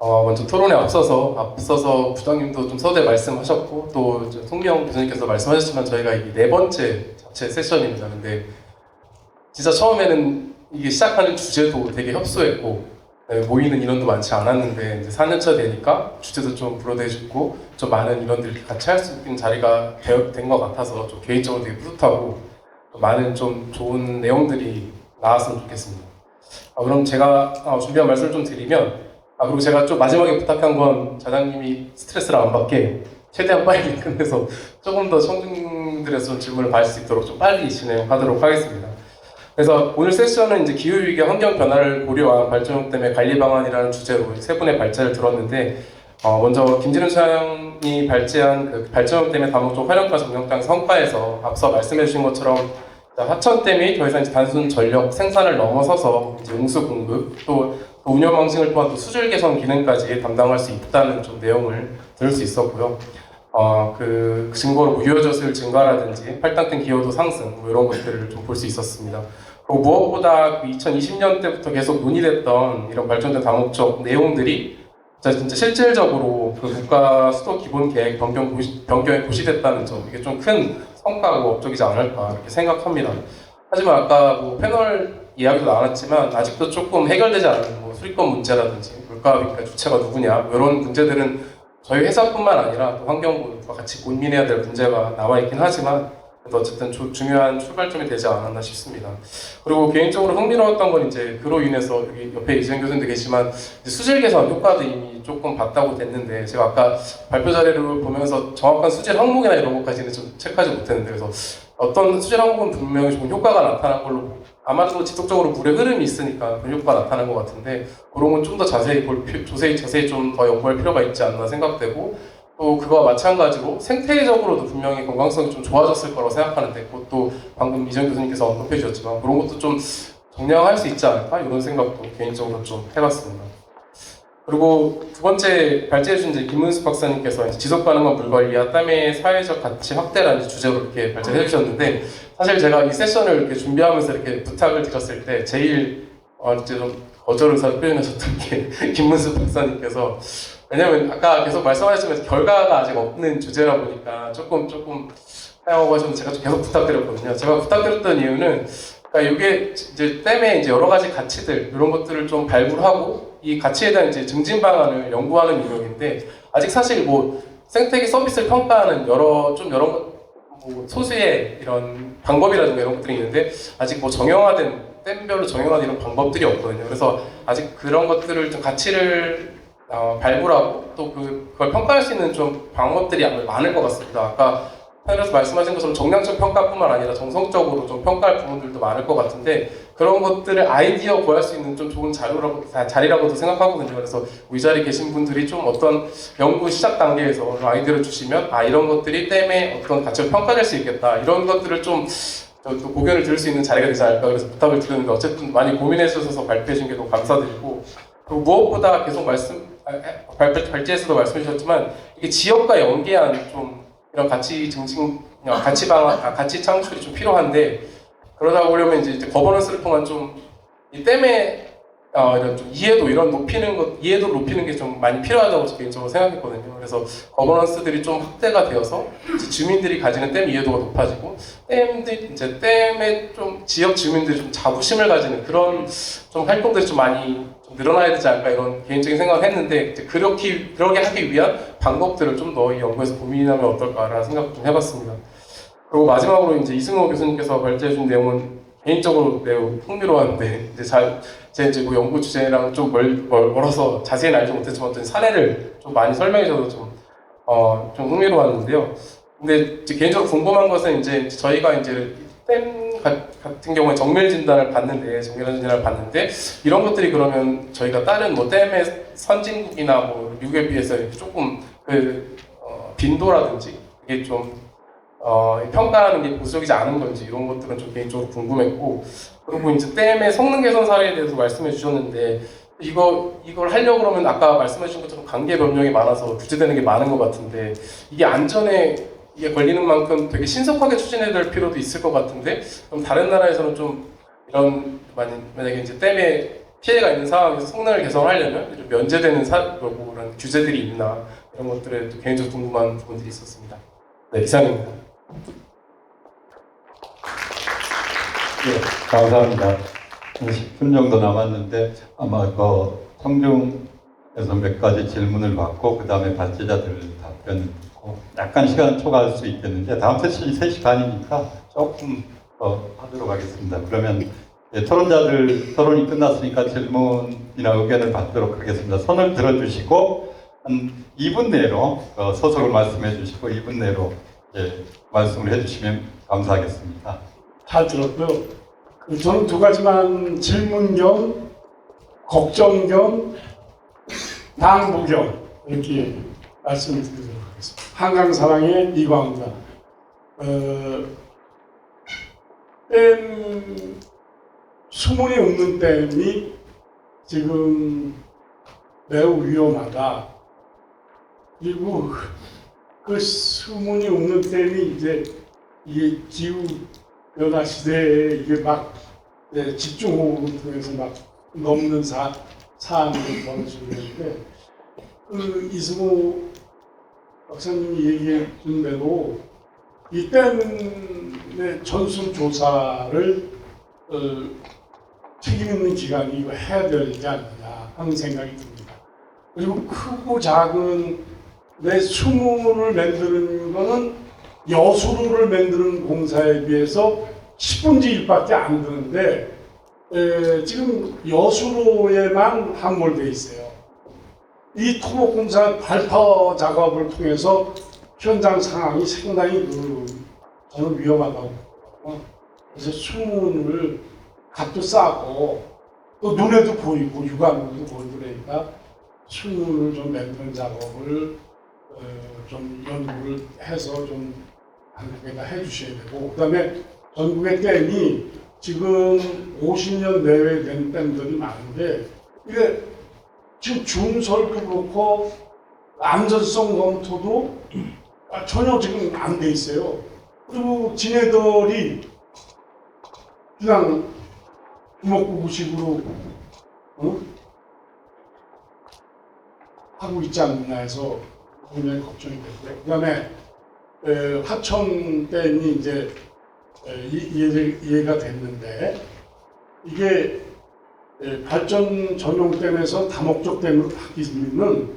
먼저 토론에 앞서서 부장님도 좀 서두에 말씀하셨고 또 송명 교수님께서 말씀하셨지만 저희가 이게 4번째 자체 세션입니다. 근데 진짜 처음에는 이게 시작하는 주제도 되게 협소했고 모이는 인원도 많지 않았는데 이제 4년차 되니까 주제도 좀 불어대주고 좀 많은 인원들이 같이 할 수 있는 자리가 된 것 같아서 좀 개인적으로 되게 뿌듯하고 또 많은 좀 좋은 내용들이 나왔으면 좋겠습니다. 그럼 제가 준비한 말씀을 좀 드리면 그리고 제가 좀 마지막에 부탁한 건 차장님이 스트레스를 안 받게 최대한 빨리 끝내서 조금 더 청중들에서 질문을 받을 수 있도록 좀 빨리 진행하도록 하겠습니다. 그래서 오늘 세션은 이제 기후위기 환경 변화를 고려한 발전용댐의 관리 방안이라는 주제로 세 분의 발제를 들었는데 먼저 김진우 차장이 발제한 그 발전용댐의 다목적 활용과 정력당 성과에서 앞서 말씀해 주신 것처럼 하천댐이 더 이상 단순 전력 생산을 넘어서서 이제 용수 공급 또 운영 방식을 통한 또 수질 개선 기능까지 담당할 수 있다는 좀 내용을 들을 수 있었고요. 그 증거로 유효저수율 증가라든지 활당댐 기여도 상승 이런 것들을 좀 볼 수 있었습니다. 그리고 무엇보다 그 2020년 때부터 계속 논의됐던 이런 발전된 다목적 내용들이 진짜 실질적으로 그 국가 수도 기본 계획 변경에 고시됐다는 점 이게 좀 큰 성과고 업적이지 않을까 이렇게 생각합니다. 하지만 아까 뭐 패널 이야기도 나왔지만 아직도 조금 해결되지 않은 뭐 수리권 문제라든지 물가비가 주체가 누구냐 이런 문제들은 저희 회사뿐만 아니라 또 환경부와 같이 고민해야 될 문제가 나와 있긴 하지만 그래도 어쨌든 중요한 출발점이 되지 않았나 싶습니다. 그리고 개인적으로 흥미로웠던 건 이제 그로 인해서 여기 옆에 이재현 교수님도 계시지만 수질 개선 효과도 이미 조금 봤다고 됐는데 제가 아까 발표 자료를 보면서 정확한 수질 항목이나 이런 것까지는 좀 체크하지 못했는데 그래서 어떤 수질 항목은 분명히 좋은 효과가 나타난 걸로 아마도 지속적으로 물의 흐름이 있으니까 그 효과가 나타난 것 같은데 그런 건 좀 더 자세히 자세히 좀 더 연구할 필요가 있지 않나 생각되고 또 그거와 마찬가지로 생태적으로도 분명히 건강성이 좀 좋아졌을 거라고 생각하는데 그것도 방금 이정 교수님께서 언급해 주셨지만 그런 것도 좀 정량할 수 있지 않을까 이런 생각도 개인적으로 좀 해봤습니다. 그리고 두 번째 발제해준 이제 김문수 박사님께서 이제 지속 가능한 물 관리와 땀의 사회적 가치 확대라는 주제로 이렇게 발제해 주셨는데 사실 제가 이 세션을 이렇게 준비하면서 이렇게 부탁을 드렸을 때 제일 이제 좀 거절 의사를 표현하셨던 게 김문수 박사님께서 왜냐면 아까 계속 말씀하셨지만 결과가 아직 없는 주제라 보니까 조금 사용하고 하시면 제가 좀 계속 부탁드렸거든요. 제가 부탁드렸던 이유는 그러니까 이게 이제 댐의 이제 여러 가지 가치들 이런 것들을 좀 발굴하고 이 가치에 대한 이제 증진 방안을 연구하는 영역인데 아직 사실 뭐 생태계 서비스를 평가하는 여러 뭐 소수의 이런 방법이라든가 이런 것들이 있는데 아직 뭐 정형화된 댐별로 정형화된 이런 방법들이 없거든요. 그래서 아직 그런 것들을 좀 가치를 발굴하고 또 그걸 평가할 수 있는 좀 방법들이 아마 많을 것 같습니다. 아까 패널에서 말씀하신 것처럼 정량적 평가뿐만 아니라 정성적으로 좀 평가할 부분들도 많을 것 같은데 그런 것들을 아이디어 구할 수 있는 좀 좋은 자리라고도 생각하거든요. 그래서 이 자리에 계신 분들이 좀 어떤 연구 시작 단계에서 아이디어를 주시면 이런 것들이 댐의 어떤 가치를 평가될 수 있겠다 이런 것들을 좀 또 고견을 들을 수 있는 자리가 되지 않을까 그래서 부탁을 드렸는데 어쨌든 많이 고민해 주셔서 발표해 주신 게 너무 감사드리고 그리고 무엇보다 계속 발제에서도 말씀해 주셨지만 이게 지역과 연계한 좀 이런 가치 증진, 가치 방안, 가치 창출이 좀 필요한데 그러다 보려면 이제 거버넌스를 통한 좀 이 댐의 이런 좀 이해도를 높이는 게 좀 많이 필요하다고 개인적으로 생각했거든요. 그래서 거버넌스들이 좀 확대가 되어서 주민들이 가지는 댐 이해도가 높아지고 댐의 좀 지역 주민들이 좀 자부심을 가지는 그런 좀 활동들이 좀 많이 좀 늘어나야 되지 않을까 이런 개인적인 생각을 했는데 이제 그렇게 하기 위한 방법들을 좀 더 연구해서 고민하면 어떨까라는 생각을 좀 해봤습니다. 그리고 마지막으로 이제 이승호 교수님께서 발제해준 내용은 개인적으로 매우 흥미로웠는데 제 이제 뭐 연구 주제랑 좀 멀어서 자세히는 알지 못했지만 어떤 사례를 좀 많이 설명해 줘서 좀 흥미로웠는데요. 근데 이제 개인적으로 궁금한 것은 이제 저희가 이제 댐 같은 경우에 정밀 진단을 봤는데 이런 것들이 그러면 저희가 다른 뭐 댐의 선진국이나 뭐 미국에 비해서 조금 빈도라든지 이게 좀 평가하는 게 보수적이지 않은 건지 이런 것들은 좀 개인적으로 궁금했고 그리고 이제 댐의 성능 개선 사례에 대해서 말씀해 주셨는데 이걸 하려고 그러면 아까 말씀해 주신 것처럼 관계 변경이 많아서 규제되는 게 많은 것 같은데 이게 안전에 이게 걸리는 만큼 되게 신속하게 추진해야 될 필요도 있을 것 같은데 그럼 다른 나라에서는 좀 이런 만약에 이제 댐에 피해가 있는 상황에서 성능을 개선하려면 좀 면제되는 그런 규제들이 있나 이런 것들에 개인적으로 궁금한 부분들이 있었습니다. 네, 이상입니다. 네, 감사합니다. 10분 정도 남았는데 아마 청중에서 몇 가지 질문을 받고 그 다음에 발제자들 답변을 듣고 약간 시간 초과할 수 있겠는데 다음 세션이 3시 반이니까 조금 더 하도록 하겠습니다. 그러면 토론자들 토론이 끝났으니까 질문이나 의견을 받도록 하겠습니다. 손을 들어주시고 한 2분 내로 소속을 말씀해 주시고 2분 내로 말씀을 해주시면 감사하겠습니다. 잘 들었고요. 저는 두 가지만 질문 겸 걱정 겸 당부 겸 이렇게 말씀을 드리도록 하겠습니다. 한강사랑의 이광자. 댐 수문이 없는 댐이 지금 매우 위험하다. 그리고 그 수문이 없는 댐이 이제 이게 기후 변화 시대에 이게 막 집중호우를 통해서 막 넘는 사안이 벌어지고 있는데 이승호 박사님이 얘기해 준 대로 이 댐의 전수 조사를 책임 있는 기관이 이거 해야 되지 않느냐 하는 생각이 듭니다. 그리고 크고 작은 내 수문을 만드는 거는 여수로를 만드는 공사에 비해서 10분의 1밖에 안 드는데 지금 여수로에만 함몰되어 있어요. 이 토목공사 발파 작업을 통해서 현장 상황이 상당히 저는 위험하다고 보거든요. 그래서 수문을 값도 싸고 또 눈에도 보이고 육안으로도 보이고 그러니까 수문을 좀 만드는 작업을 좀 연구를 해서 좀 한국에다 해주셔야 되고, 그다음에 전국의 댐이 지금 50년 내외 된 댐들이 많은데 이게 지금 준설도 그렇고 안전성 검토도 전혀 지금 안 돼 있어요. 그리고 지네들이 그냥 주먹구구식으로 하고 있지 않느냐 해서 굉장히 걱정이 되고요. 그 다음에 하천댐이 이제 이해가 됐는데 이게 발전 전용댐에서 다목적 댐으로 바뀌면은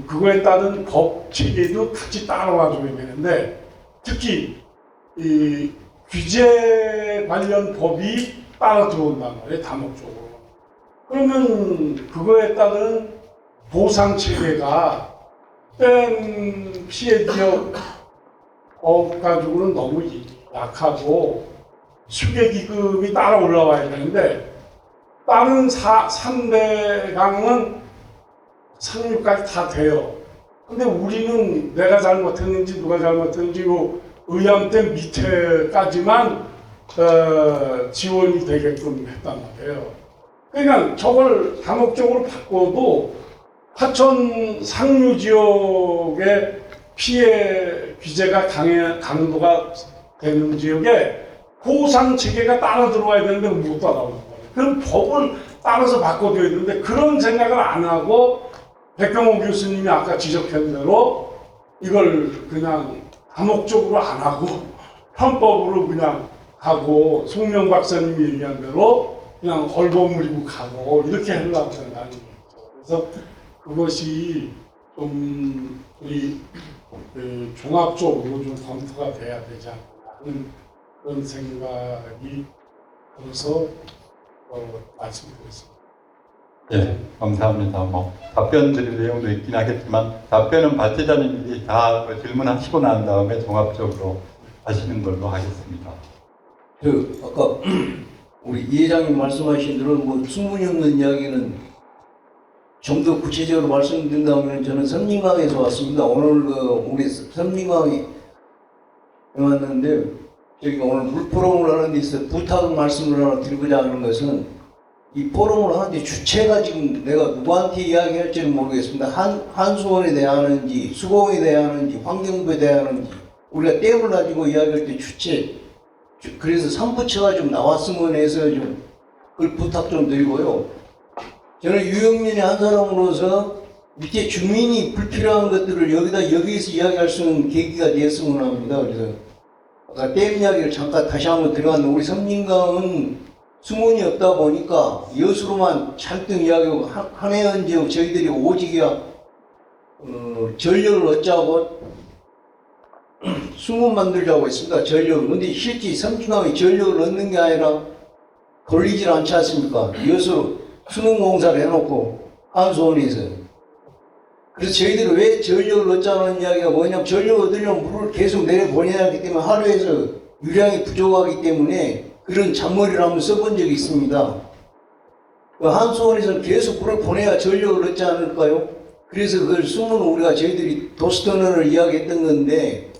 그거에 따른 법 체계도 같이 따라와줘야 되는데 특히 이 규제 관련 법이 따라 들어온단 말이에요, 다목적으로. 그러면 그거에 따른 보상 체계가 댐 피해 지역 법 가지고는 너무 약하고 수계 기금이 따라 올라와야 되는데 다른 3대 강은 상륙까지 다 돼요. 근데 우리는 내가 잘못했는지 누가 잘못했는지 의암댐 밑에까지만 지원이 되게끔 했단 말이에요. 그러니까 저걸 다목적으로 바꿔도 하천 상류 지역의 피해 규제가 강도가 되는 지역에 보상 체계가 따라 들어와야 되는데 못 따라오는 거예요. 그럼 법을 따라서 바꿔줘야 되는데 그런 생각을 안 하고 백경호 교수님이 아까 지적한 대로 이걸 그냥 다목적으로 안 하고 편법으로 그냥 하고 송명 박사님이 얘기한 대로 그냥 얼버무리고 가고 이렇게 하려고 생각하는 거죠. 그래서 그것이 좀 우리 종합적으로 좀 검토가 돼야 되지 않나 하는 그런 생각이 들어서 말씀드렸습니다. 예, 감사합니다. 답변 드릴 내용도 있긴 하겠지만 답변은 발제자님들이 다 질문하시고 난 다음에 종합적으로 하시는 걸로 하겠습니다. 아까 우리 이 회장님 말씀하신 대로 수문이 없는 이야기는 좀 더 구체적으로 말씀드린다면 저는 섬진강에서 왔습니다. 오늘 우리 섬진강에 왔는데 저기 오늘 물포럼을 하는 데 있어 부탁 말씀을 하나 드리고자 하는 것은 이 포럼을 하는데 주체가 지금 내가 누구한테 이야기할지는 모르겠습니다. 한수원에 대하는지 수공에 대하는지 환경부에 대하는지 우리가 댐을 가지고 이야기할 때 주체 그래서 3부처가 좀 나왔으면 해서 좀 그걸 부탁 좀 드리고요. 저는 유형민의 한 사람으로서 밑에 주민이 불필요한 것들을 여기서 이야기할 수 있는 계기가 되었으면 합니다. 그래서 아까 댐 이야기를 잠깐 다시 한번 들어갔는데 우리 섬진강은 수문이 없다 보니까 여수로만 잔뜩 이야기하고 한해안 지역 저희들이 오직이야 전력을 얻자고 수문 만들자고 했습니다. 전력을. 근데 실제 섬진강이 전력을 얻는 게 아니라 걸리질 않지 않습니까? 여수로 수능공사를 해놓고 한수원에서. 그래서 저희들이 왜 전력을 얻자는 이야기가 뭐냐면 전력을 얻으려면 물을 계속 내려보내야 하기 때문에 하루에서 유량이 부족하기 때문에 그런 잔머리를 한번 써본 적이 있습니다. 한수원에서는 계속 물을 보내야 전력을 얻지 않을까요? 그래서 그걸 수문을 우리가 저희들이 도스터널을 이야기했던 건데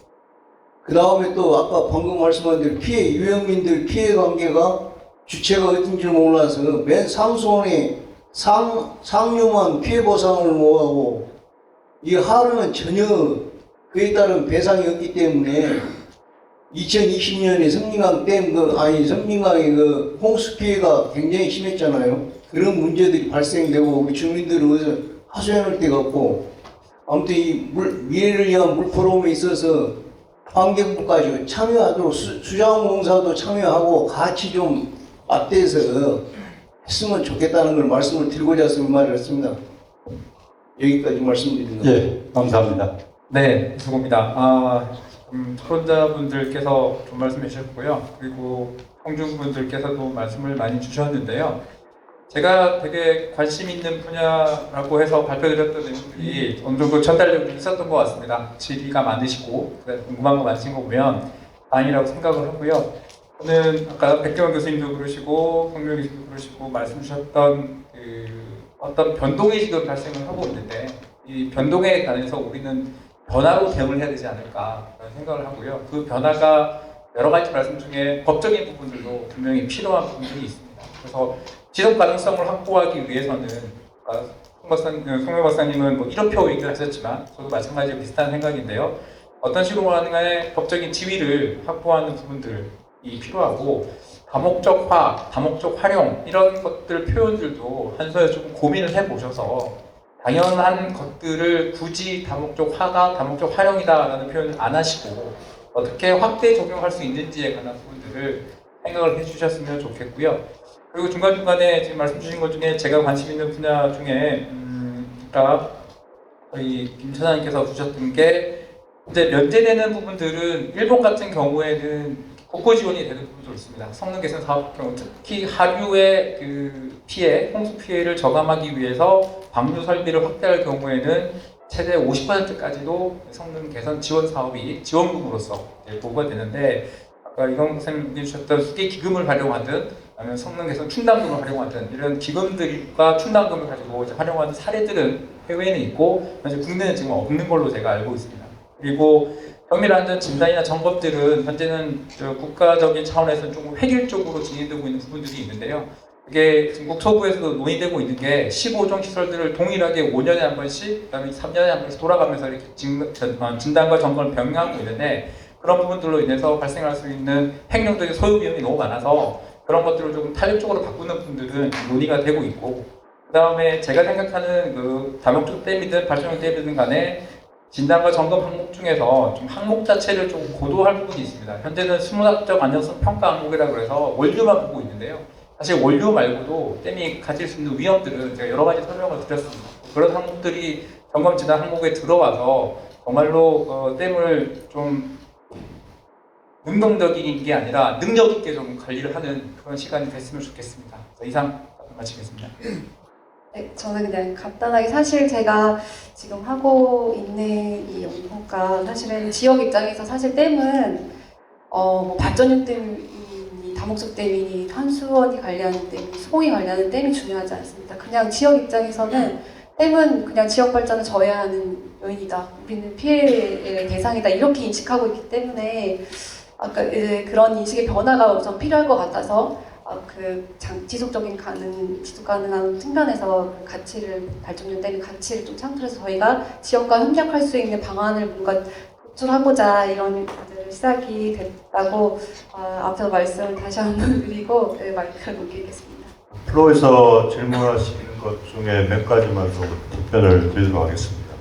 그 다음에 또 아까 방금 말씀한 대로 피해 유형민들 피해 관계가 주체가 어딘지 몰라서 맨 상수원에 상류만 피해 보상을 모아고 이 하루는 전혀 그에 따른 배상이 없기 때문에 2020년에 섬진강 댐 섬진강의 홍수 피해가 굉장히 심했잖아요. 그런 문제들이 발생되고 우리 주민들은 어디서 하소연할 데가 없고 아무튼 이 미래를 위한 물포럼에 있어서 환경부까지 참여하도록 수자원공사도 참여하고 같이 좀 맞대서 했으면 좋겠다는 걸 말씀을 드리고자 해서 말을 했습니다. 여기까지 말씀드립니다. 예, 감사합니다. 네, 수고입니다. 토론자분들께서 좀 말씀해 주셨고요. 그리고 청중분들께서도 말씀을 많이 주셨는데요. 제가 되게 관심 있는 분야라고 해서 발표드렸던 내용들이 어느 정도 전달력이 있었던 것 같습니다. 질의가 많으시고 궁금한 거 많으신 거 보면 다행이라고 생각을 하고요. 저는 아까 백경원 교수님도 그러시고 성명 교수님도 그러시고 말씀 주셨던 그 어떤 변동이 지금 발생을 하고 있는데 이 변동에 관해서 우리는 변화로 대응을 해야 되지 않을까라는 생각을 하고요. 그 변화가 여러 가지 말씀 중에 법적인 부분들도 분명히 필요한 부분들이 있습니다. 그래서 지속 가능성을 확보하기 위해서는 송명 박사님은 뭐 1호표 얘기를 하셨지만 저도 마찬가지로 비슷한 생각인데요. 어떤 식으로 간에 법적인 지위를 확보하는 부분들이 필요하고 다목적화, 다목적 활용 이런 것들 표현들도 한서에 좀 고민을 해보셔서 당연한 것들을 굳이 다목적화다, 다목적 활용이다라는 표현을 안 하시고 어떻게 확대 적용할 수 있는지에 관한 부분들을 생각을 해주셨으면 좋겠고요. 그리고 중간중간에 지금 말씀 주신 것 중에 제가 관심 있는 분야 중에 아까 저희 김 차장님께서 주셨던 게 이제 면제되는 부분들은 일본 같은 경우에는 국고 지원이 되는 부분도 있습니다. 성능 개선 사업 경우 특히 하류의 그 피해, 홍수 피해를 저감하기 위해서 방류 설비를 확대할 경우에는 최대 50%까지도 성능 개선 지원 사업이 지원금으로서 보고가 되는데 아까 이광 선생님이 주셨던 수기 기금을 활용하든 아니면 성능 개선 충당금을 활용하든 이런 기금들과 충당금을 가지고 이제 활용하는 사례들은 해외에는 있고 사실 국내는 지금 없는 걸로 제가 알고 있습니다. 그리고 정밀 안전 진단이나 점검들은 현재는 국가적인 차원에서 조금 획일적으로 진행되고 있는 부분들이 있는데요. 이게 지금 국토부에서도 논의되고 있는 게 15종 시설들을 동일하게 5년에 한 번씩, 그다음에 3년에 한 번씩 돌아가면서 이렇게 진단과 점검을 병행하고 있는데 그런 부분들로 인해서 발생할 수 있는 행정적인 소요 비용이 너무 많아서 그런 것들을 조금 탄력적으로 바꾸는 부분들은 논의가 되고 있고 그 다음에 제가 생각하는 그 다목적 댐이든 발전용 댐이든 간에 진단과 점검 항목 중에서 좀 항목 자체를 좀 고도할 부분이 있습니다. 현재는 수문학적 안전성 평가 항목이라고 해서 원료만 보고 있는데요. 사실 원료 말고도 댐이 가질 수 있는 위험들은 제가 여러 가지 설명을 드렸습니다. 그런 항목들이 점검 진단 항목에 들어와서 정말로 댐을 좀 능동적인 게 아니라 능력 있게 좀 관리를 하는 그런 시간이 됐으면 좋겠습니다. 이상 마치겠습니다. 네, 저는 그냥 간단하게 사실 제가 지금 하고 있는 이 연구가 사실은 지역 입장에서 사실 댐은 뭐 발전용 댐이니 다목적 댐이니 탄수원이 관리하는 댐, 수공이 관리하는 댐이 중요하지 않습니다. 그냥 지역 입장에서는 댐은 그냥 지역 발전을 저해하는 요인이다. 우리는 피해의 대상이다. 이렇게 인식하고 있기 때문에 아까 그런 인식의 변화가 우선 필요할 것 같아서 지속 가능한 측면에서 그 가치를 발전용 댐의 가치를 좀 창출해서 저희가 지역과 협력할 수 있는 방안을 뭔가 도출하고자 이런 과제를 시작이 됐다고 앞서 말씀을 다시 한번 드리고 마이크를 넘기겠습니다. 프로에서 질문하시는 것 중에 몇 가지만 좀 답변을 드리도록 하겠습니다.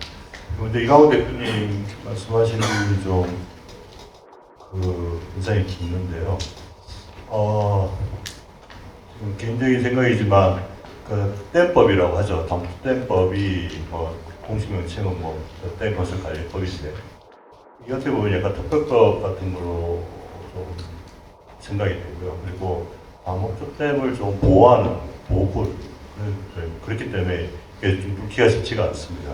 근데 이광호 대표님 말씀하시는 부분이 좀 굉장히 깊는데요. 개인적인 생각이지만 댐법이라고 하죠. 댐법이 공식 명칭은 댐 건설 관리법인데 이 어떻게 보면 약간 특별법 같은 걸로 좀 생각이 되고요. 그리고 다목적 댐을 좀 보호하는 보호법 그렇기 때문에 이게 좀 굵기가 쉽지가 않습니다.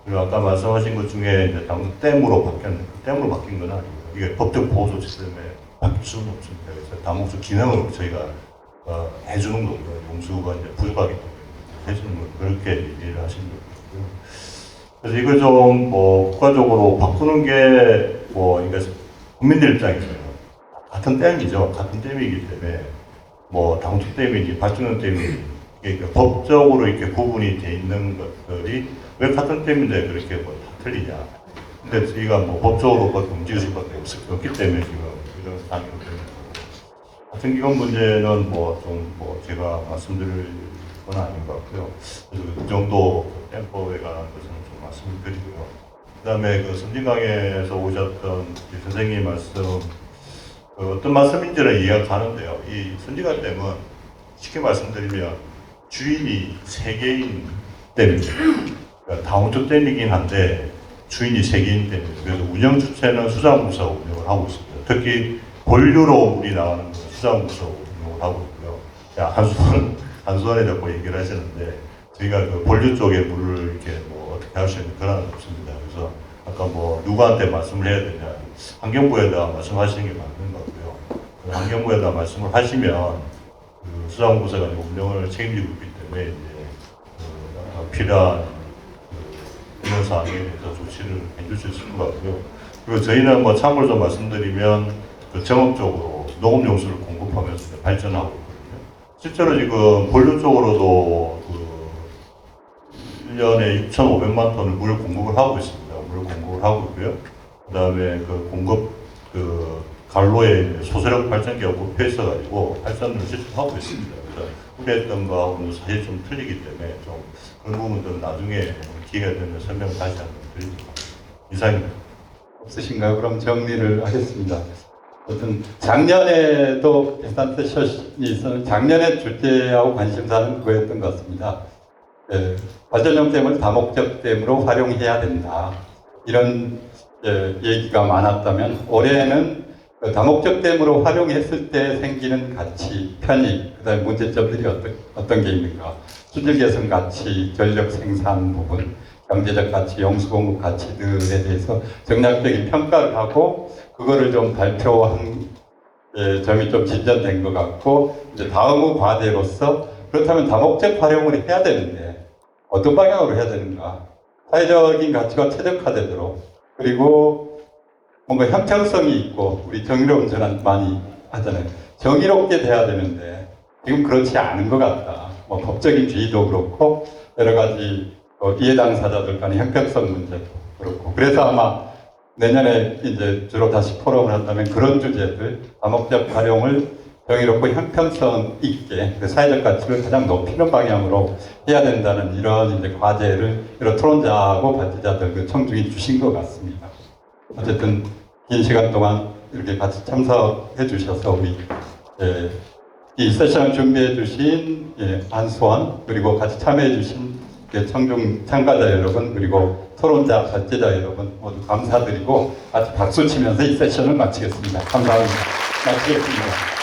그리고 아까 말씀하신 것 중에 이제 댐으로 바뀐 건 아니고 이게 법적 보호 조치 때문에 바뀔 수는 없습니다. 그래서 다목적 기능으로 저희가 해주는 거고요. 용수가 이제 부족하기 때문에 해주는 거 그렇게 얘기를 하시는 거고요. 그래서 이걸 좀 국가적으로 바꾸는 게 그러니까 국민들 입장에서는 같은 댐이죠. 같은 댐이기 때문에 다목적 댐이니 발전용 댐이니 이게 법적으로 이렇게 구분이 돼 있는 것들이 왜 같은 댐인데 그렇게 다 틀리냐. 근데 저희가 법적으로 움직일 수밖에 없기 때문에 지금 이런 상황이 되는 거고. 같은 기관 문제는 제가 말씀드릴 건 아닌 것 같고요. 그 정도 댐법에 관한 것은 좀 말씀을 드리고요. 그 다음에 선진강에서 오셨던 선생님 말씀, 어떤 말씀인지는 이해가 가는데요. 이 선진강 댐은 쉽게 말씀드리면 주인이 3개인 댐입니다. 그러니까 다목적 댐이긴 한데 주인이 3개인 댐이에요. 그래서 운영 주체는 수자원부서가 운영을 하고 있습니다. 특히 본류로 물이 나가는 건 수자원부서가 운영을 하고 있고요. 한수원에 자꾸 얘기를 하시는데 저희가 본류 쪽에 물을 이렇게 어떻게 할 수 있는 그런 없습니다. 그래서 아까 누구한테 말씀을 해야 되냐 환경부에다가 말씀하시는 게 맞는 것 같고요. 환경부에다 말씀을 하시면 그 수자원부사가 운영을 책임지고 있기 때문에 이제 필요한 이런 사항에 대해서 조치를 해줄 수 있을 것 같고요. 그리고 저희는 뭐 참고로 좀 말씀드리면 그 정업적으로 농업용수를 공급하면서 발전하고 있거든요. 실제로 지금 본류 쪽으로도 그 1년에 6,500만 톤을 물 공급을 하고 있습니다. 물 공급을 하고 있고요. 그 다음에 그 공급 그 갈로에 소수력 발전기가 꼽혀 있어가지고 발전을 실제로 하고 있습니다. 그래서 우려했던 거하고는 사실 좀 틀리기 때문에 좀 그런 부분들은 나중에 기회가 되면 설명을 다시 한번 드립니다. 이상입니다. 없으신가요? 그럼 정리를 하겠습니다. 어떤 작년에도 비슷한 세션이 있었는데 작년에 주제하고 관심사는 그거였던 것 같습니다. 발전용 댐을 다목적 댐으로 활용해야 된다. 이런 얘기가 많았다면 올해는 그 다목적 댐으로 활용했을 때 생기는 가치, 편익, 그다음에 문제점들이 어떤 게 있는가, 수질 개선 가치, 전력 생산 부분, 경제적 가치, 용수 공급 가치들에 대해서 정략적인 평가를 하고 그거를 좀 발표한 점이 좀 진전된 것 같고, 이제 다음의 과제로서 그렇다면 다목적 활용을 해야 되는데 어떤 방향으로 해야 되는가, 사회적인 가치가 최적화되도록, 그리고 뭔가 형평성이 있고, 우리 정의로운 전환 많이 하잖아요. 정의롭게 돼야 되는데 지금 그렇지 않은 것 같다. 뭐 법적인 주의도 그렇고 여러 가지 이해 당사자들 간의 형평성 문제도 그렇고, 그래서 아마 내년에 이제 주로 다시 포럼을 한다면 그런 주제들, 다목적 활용을 정의롭고 형평성 있게 그 사회적 가치를 가장 높이는 방향으로 해야 된다는 이런 이제 과제를 여러 토론자하고 발제자들 그 청중이 주신 것 같습니다. 어쨌든 긴 시간 동안 이렇게 같이 참석해 주셔서 우리 이 세션을 준비해 주신 안수원, 그리고 같이 참여해 주신 청중 참가자 여러분, 그리고 토론자, 발제자 여러분 모두 감사드리고 같이 박수 치면서 이 세션을 마치겠습니다. 감사합니다. 마치겠습니다.